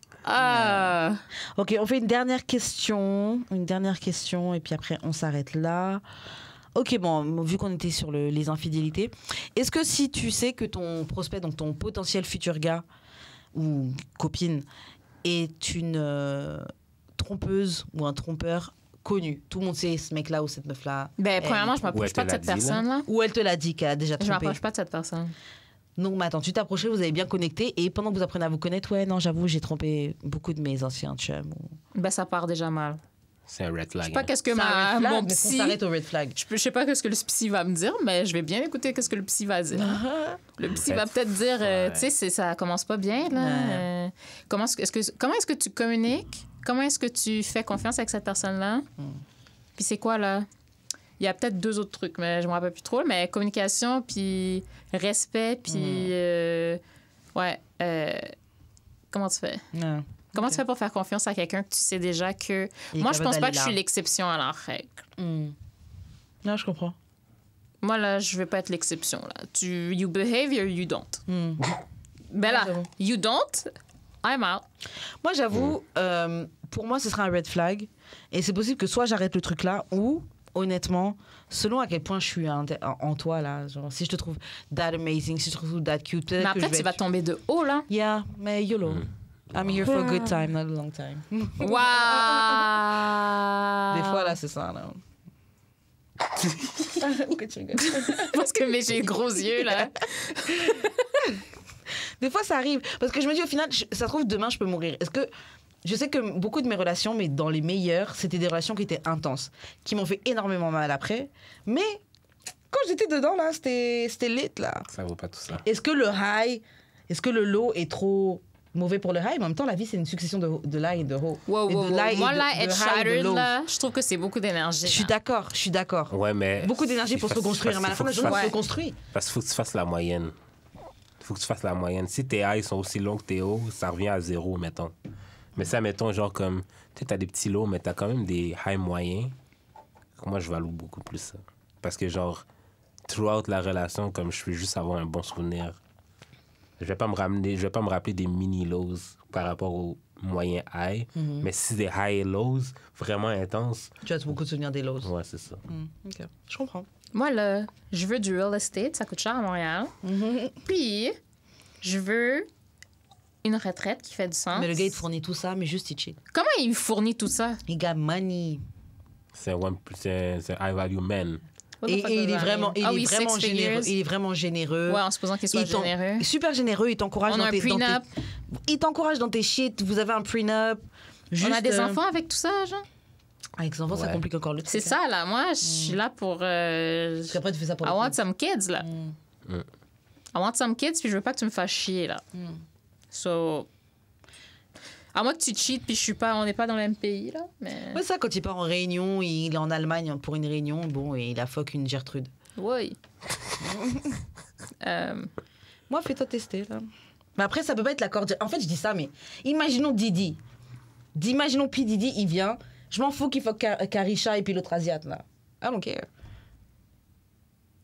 Ok, on fait une dernière question et puis après on s'arrête là. Ok, bon, vu qu'on était sur les infidélités, est-ce que si tu sais que ton prospect, donc ton potentiel futur gars ou copine, est une trompeuse ou un trompeur, connu. Tout le monde sait ce mec-là ou cette meuf-là. Ben, premièrement, je m'approche pas de cette personne-là. Ou elle te l'a dit qu'elle a déjà trompé. Je m'approche pas de cette personne. Donc, mais attends, tu t'approchais, vous avez bien connecté, et pendant que vous apprenez à vous connaître, ouais, non, j'avoue, j'ai trompé beaucoup de mes anciens chums. Ben, ça part déjà mal. C'est un red flag. Je sais pas qu'est-ce que mon psy... On s'arrête au red flag. Je sais pas qu'est-ce que le psy va me dire, mais je vais bien écouter qu'est-ce que le psy va dire. Le psy va peut-être dire, tu sais, ça commence pas bien, là. Comment est-ce que tu communiques? Comment est-ce que tu fais confiance avec cette personne-là? Puis c'est quoi, là? Il y a peut-être 2 autres trucs, mais je me rappelle plus trop. Mais communication, puis respect, puis... comment tu fais? Comment tu fais pour faire confiance à quelqu'un que tu sais déjà que... Moi, je pense pas que je suis l'exception à la règle. Non, je comprends. Moi, là, je vais pas être l'exception, là. You behave or you don't. Ben là, you don't, I'm out. Moi, j'avoue, pour moi, ce sera un red flag. Et c'est possible que soit j'arrête le truc là, ou... Honnêtement, selon à quel point je suis en toi, là, genre, si je te trouve that amazing, si je te trouve that cute, peut-être mais après, tu vas tomber de haut, là. Yeah, mais YOLO. I'm here for a good time, not a long time. Wow! Des fois, là, c'est ça, là. Parce que mais j'ai gros yeux, là. Des fois, ça arrive. Parce que je me dis, au final, ça se trouve, demain, je peux mourir. Est-ce que... Je sais que beaucoup de mes relations, mais dans les meilleures, c'était des relations qui étaient intenses, qui m'ont fait énormément mal après. Mais quand j'étais dedans, là, c'était lit, là. Ça vaut pas tout ça. Est-ce que le low est trop mauvais pour le high? Mais en même temps, la vie, c'est une succession de high et de low. Moi, là, être shattered, là, je trouve que c'est beaucoup d'énergie. Je suis d'accord. Ouais, mais... Beaucoup d'énergie pour se reconstruire. Mais à la fin de la journée, on se reconstruit. Parce qu'il faut que tu fasses la moyenne. Si tes highs sont aussi longs que tes hauts, ça revient à 0, mettons. Mais ça, mettons, genre comme... Tu sais, t'as des petits lots, mais t'as quand même des highs moyens. Moi, je value beaucoup plus ça. Parce que, genre, throughout la relation, comme je veux juste avoir un bon souvenir, je vais pas me rappeler des mini-lows par rapport aux moyens high. Mais si c'est des high lows vraiment intenses... Tu as beaucoup de souvenirs des lows. Ouais, c'est ça. OK. Je comprends. Moi, là, je veux du real estate. Ça coûte cher à Montréal. Puis, je veux... une retraite qui fait du sens. Mais le gars, il te fournit tout ça, mais juste il cheat. Comment il fournit tout ça? Il got money. C'est un high value man. Et il est vraiment généreux. Il est vraiment généreux. Ouais, en supposant qu'il soit généreux. Super généreux. Il t'encourage il t'encourage dans tes shit. Vous avez un prenup. On a des enfants avec tout ça, genre? Avec les enfants, ça complique encore le truc. C'est ça, là. Moi, je suis là pour... Parce qu'après, tu fais ça pour I want some kids, là. I want some kids, puis je veux pas que tu me fasses chier, là. So... À moins que tu cheats, puis on n'est pas dans le même pays, là. Mais... Ouais, ça, quand il part en réunion, il est en Allemagne pour une réunion, bon, et il a fuck une Gertrude. Oui. Moi, fais-toi tester, là. Mais après, ça peut pas être la cordiale. En fait, je dis ça, mais imaginons Didi. Imaginons P. Didi, il vient. Je m'en fous qu'il fuck Karisha et puis l'autre Asiate, là. I don't care.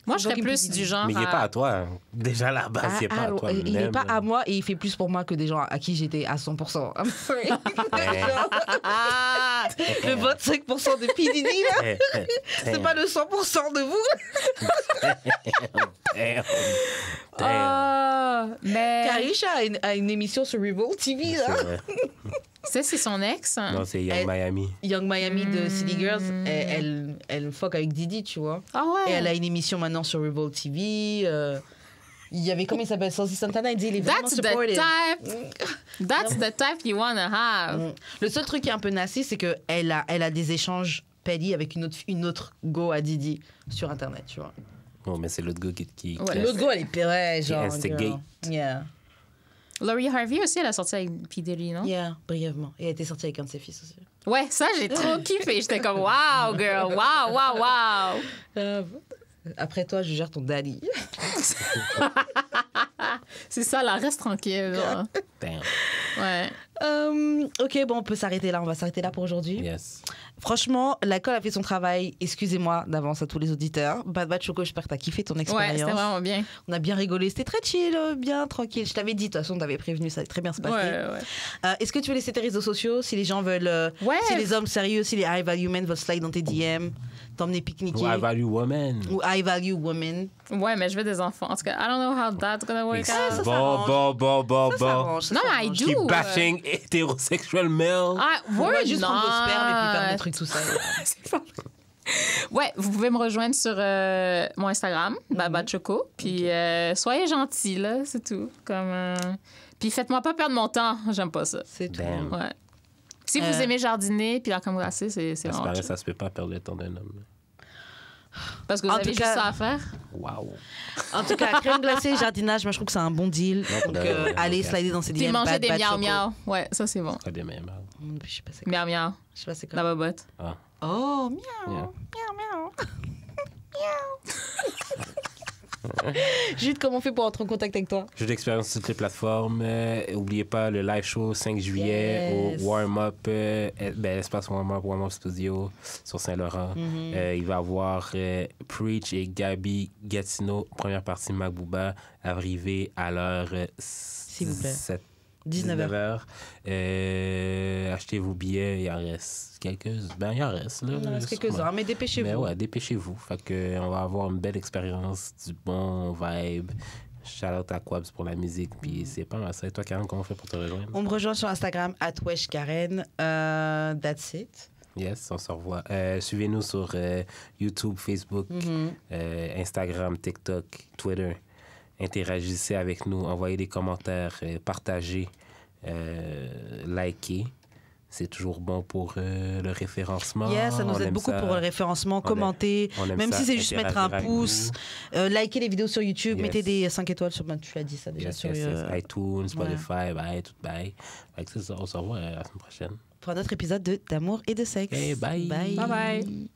Moi, je serais plus du genre. Mais il n'est pas à toi. Déjà, là base, il n'est pas à toi. Il n'est pas à moi et il fait plus pour moi que des gens à qui j'étais à 100%. I'm sorry. Le 25% de P. Diddy, là, c'est pas le 100% de vous. Mais... Karisha a une émission sur Revolt TV, là. C'est son ex? Non, c'est Young Miami. Young Miami de City Girls. Elle fuck avec Didi, tu vois. Ah ouais? Et elle a une émission maintenant sur Revolt TV. Il y avait, comment il s'appelle? Saucy Santana, il dit, il est vraiment supported. That's the type you wanna have. Le seul truc qui est un peu nasty, c'est qu'elle a des échanges petty avec une autre go à Didi sur Internet, tu vois. Oh, mais c'est l'autre go qui l'autre go, elle est pire, genre. Qui instigate. Yeah. Laurie Harvey aussi, elle a sorti avec P. Diddy, non? Yeah, brièvement. Et elle était sortie avec un de ses fils aussi. Ouais, ça, j'ai trop kiffé. J'étais comme, wow, girl, wow. Après toi, je gère ton daddy. C'est ça, là, reste tranquille. Genre. Damn. Ouais. OK, bon, on peut s'arrêter là. On va s'arrêter là pour aujourd'hui. Yes. Franchement, l'école a fait son travail. Excusez-moi d'avance à tous les auditeurs. Bad Choco, j'espère que t'as kiffé ton expérience. Ouais, c'était vraiment bien. On a bien rigolé. C'était très chill, bien tranquille. Je t'avais dit, de toute façon, t'avais prévenu, ça allait très bien se passer. Ouais. Est-ce que tu veux laisser tes réseaux sociaux si les gens veulent... Si les hommes sérieux, si les high value men veulent slide dans tes DM, t'emmener pique-niquer. Ou high value woman. Ou high value woman. Ouais, mais je veux des enfants. En tout cas, I don't know how that's gonna work. Nice. Bon. Non, mais I do. Keep bashing hétérosexuel male. Ouais, juste prendre vos spermes et puis faire des trucs tout ça. C'est pas... Ouais, vous pouvez me rejoindre sur mon Instagram, Baba Choco. Puis soyez gentils, là, c'est tout. Puis faites-moi pas perdre mon temps. J'aime pas ça. C'est tout. Ouais. Si vous aimez jardiner puis la crème glacée, c'est vraiment ça se peut pas perdre le temps d'un homme. Parce que vous avez juste ça à faire. Waouh. En tout cas, crème glacée et jardinage, moi je trouve que c'est un bon deal. Donc allez slider dans ces DM. Puis manger des miao-miao. Ouais, ça c'est bon. Quoi des miao-miao? Je sais pas c'est quoi. Miao-miao. Je sais pas c'est quoi. La bobotte. Ah. Oh, miaou. Miaou, miaou. Jude, comment on fait pour entrer en contact avec toi? Jeux d'expérience sur toutes les plateformes. N'oubliez pas le live show 5 juillet au Warm-Up, espace Warm-Up Studio sur Saint-Laurent. Il va y avoir Preach et Gabi Gatineau, première partie Macbouba, arrivé à l'heure 19h. Achetez vos billets, il en reste quelques-uns. Il en reste, là. Il en reste quelques-uns, mais dépêchez-vous. Mais ouais, dépêchez-vous. Fait que, on va avoir une belle expérience, du bon vibe. Shout out à Quabs pour la musique. Puis c'est pas mal ça. Et toi, Karen, comment on fait pour te rejoindre? On me rejoint sur Instagram, @weshkaren. That's it. Yes, on se revoit. Suivez-nous sur YouTube, Facebook, Instagram, TikTok, Twitter. Interagissez avec nous, envoyez des commentaires, partagez, likez. C'est toujours bon pour le référencement. Yes, ça nous aide beaucoup pour le référencement. Commentez, même si c'est juste mettre un pouce. Likez les vidéos sur YouTube, mettez des 5 étoiles sur... Tu l'as dit ça déjà sur iTunes, Spotify, bye. C'est ça, on se revoit la semaine prochaine. Pour un autre épisode de D'amour et de sexe. Okay, bye. Bye.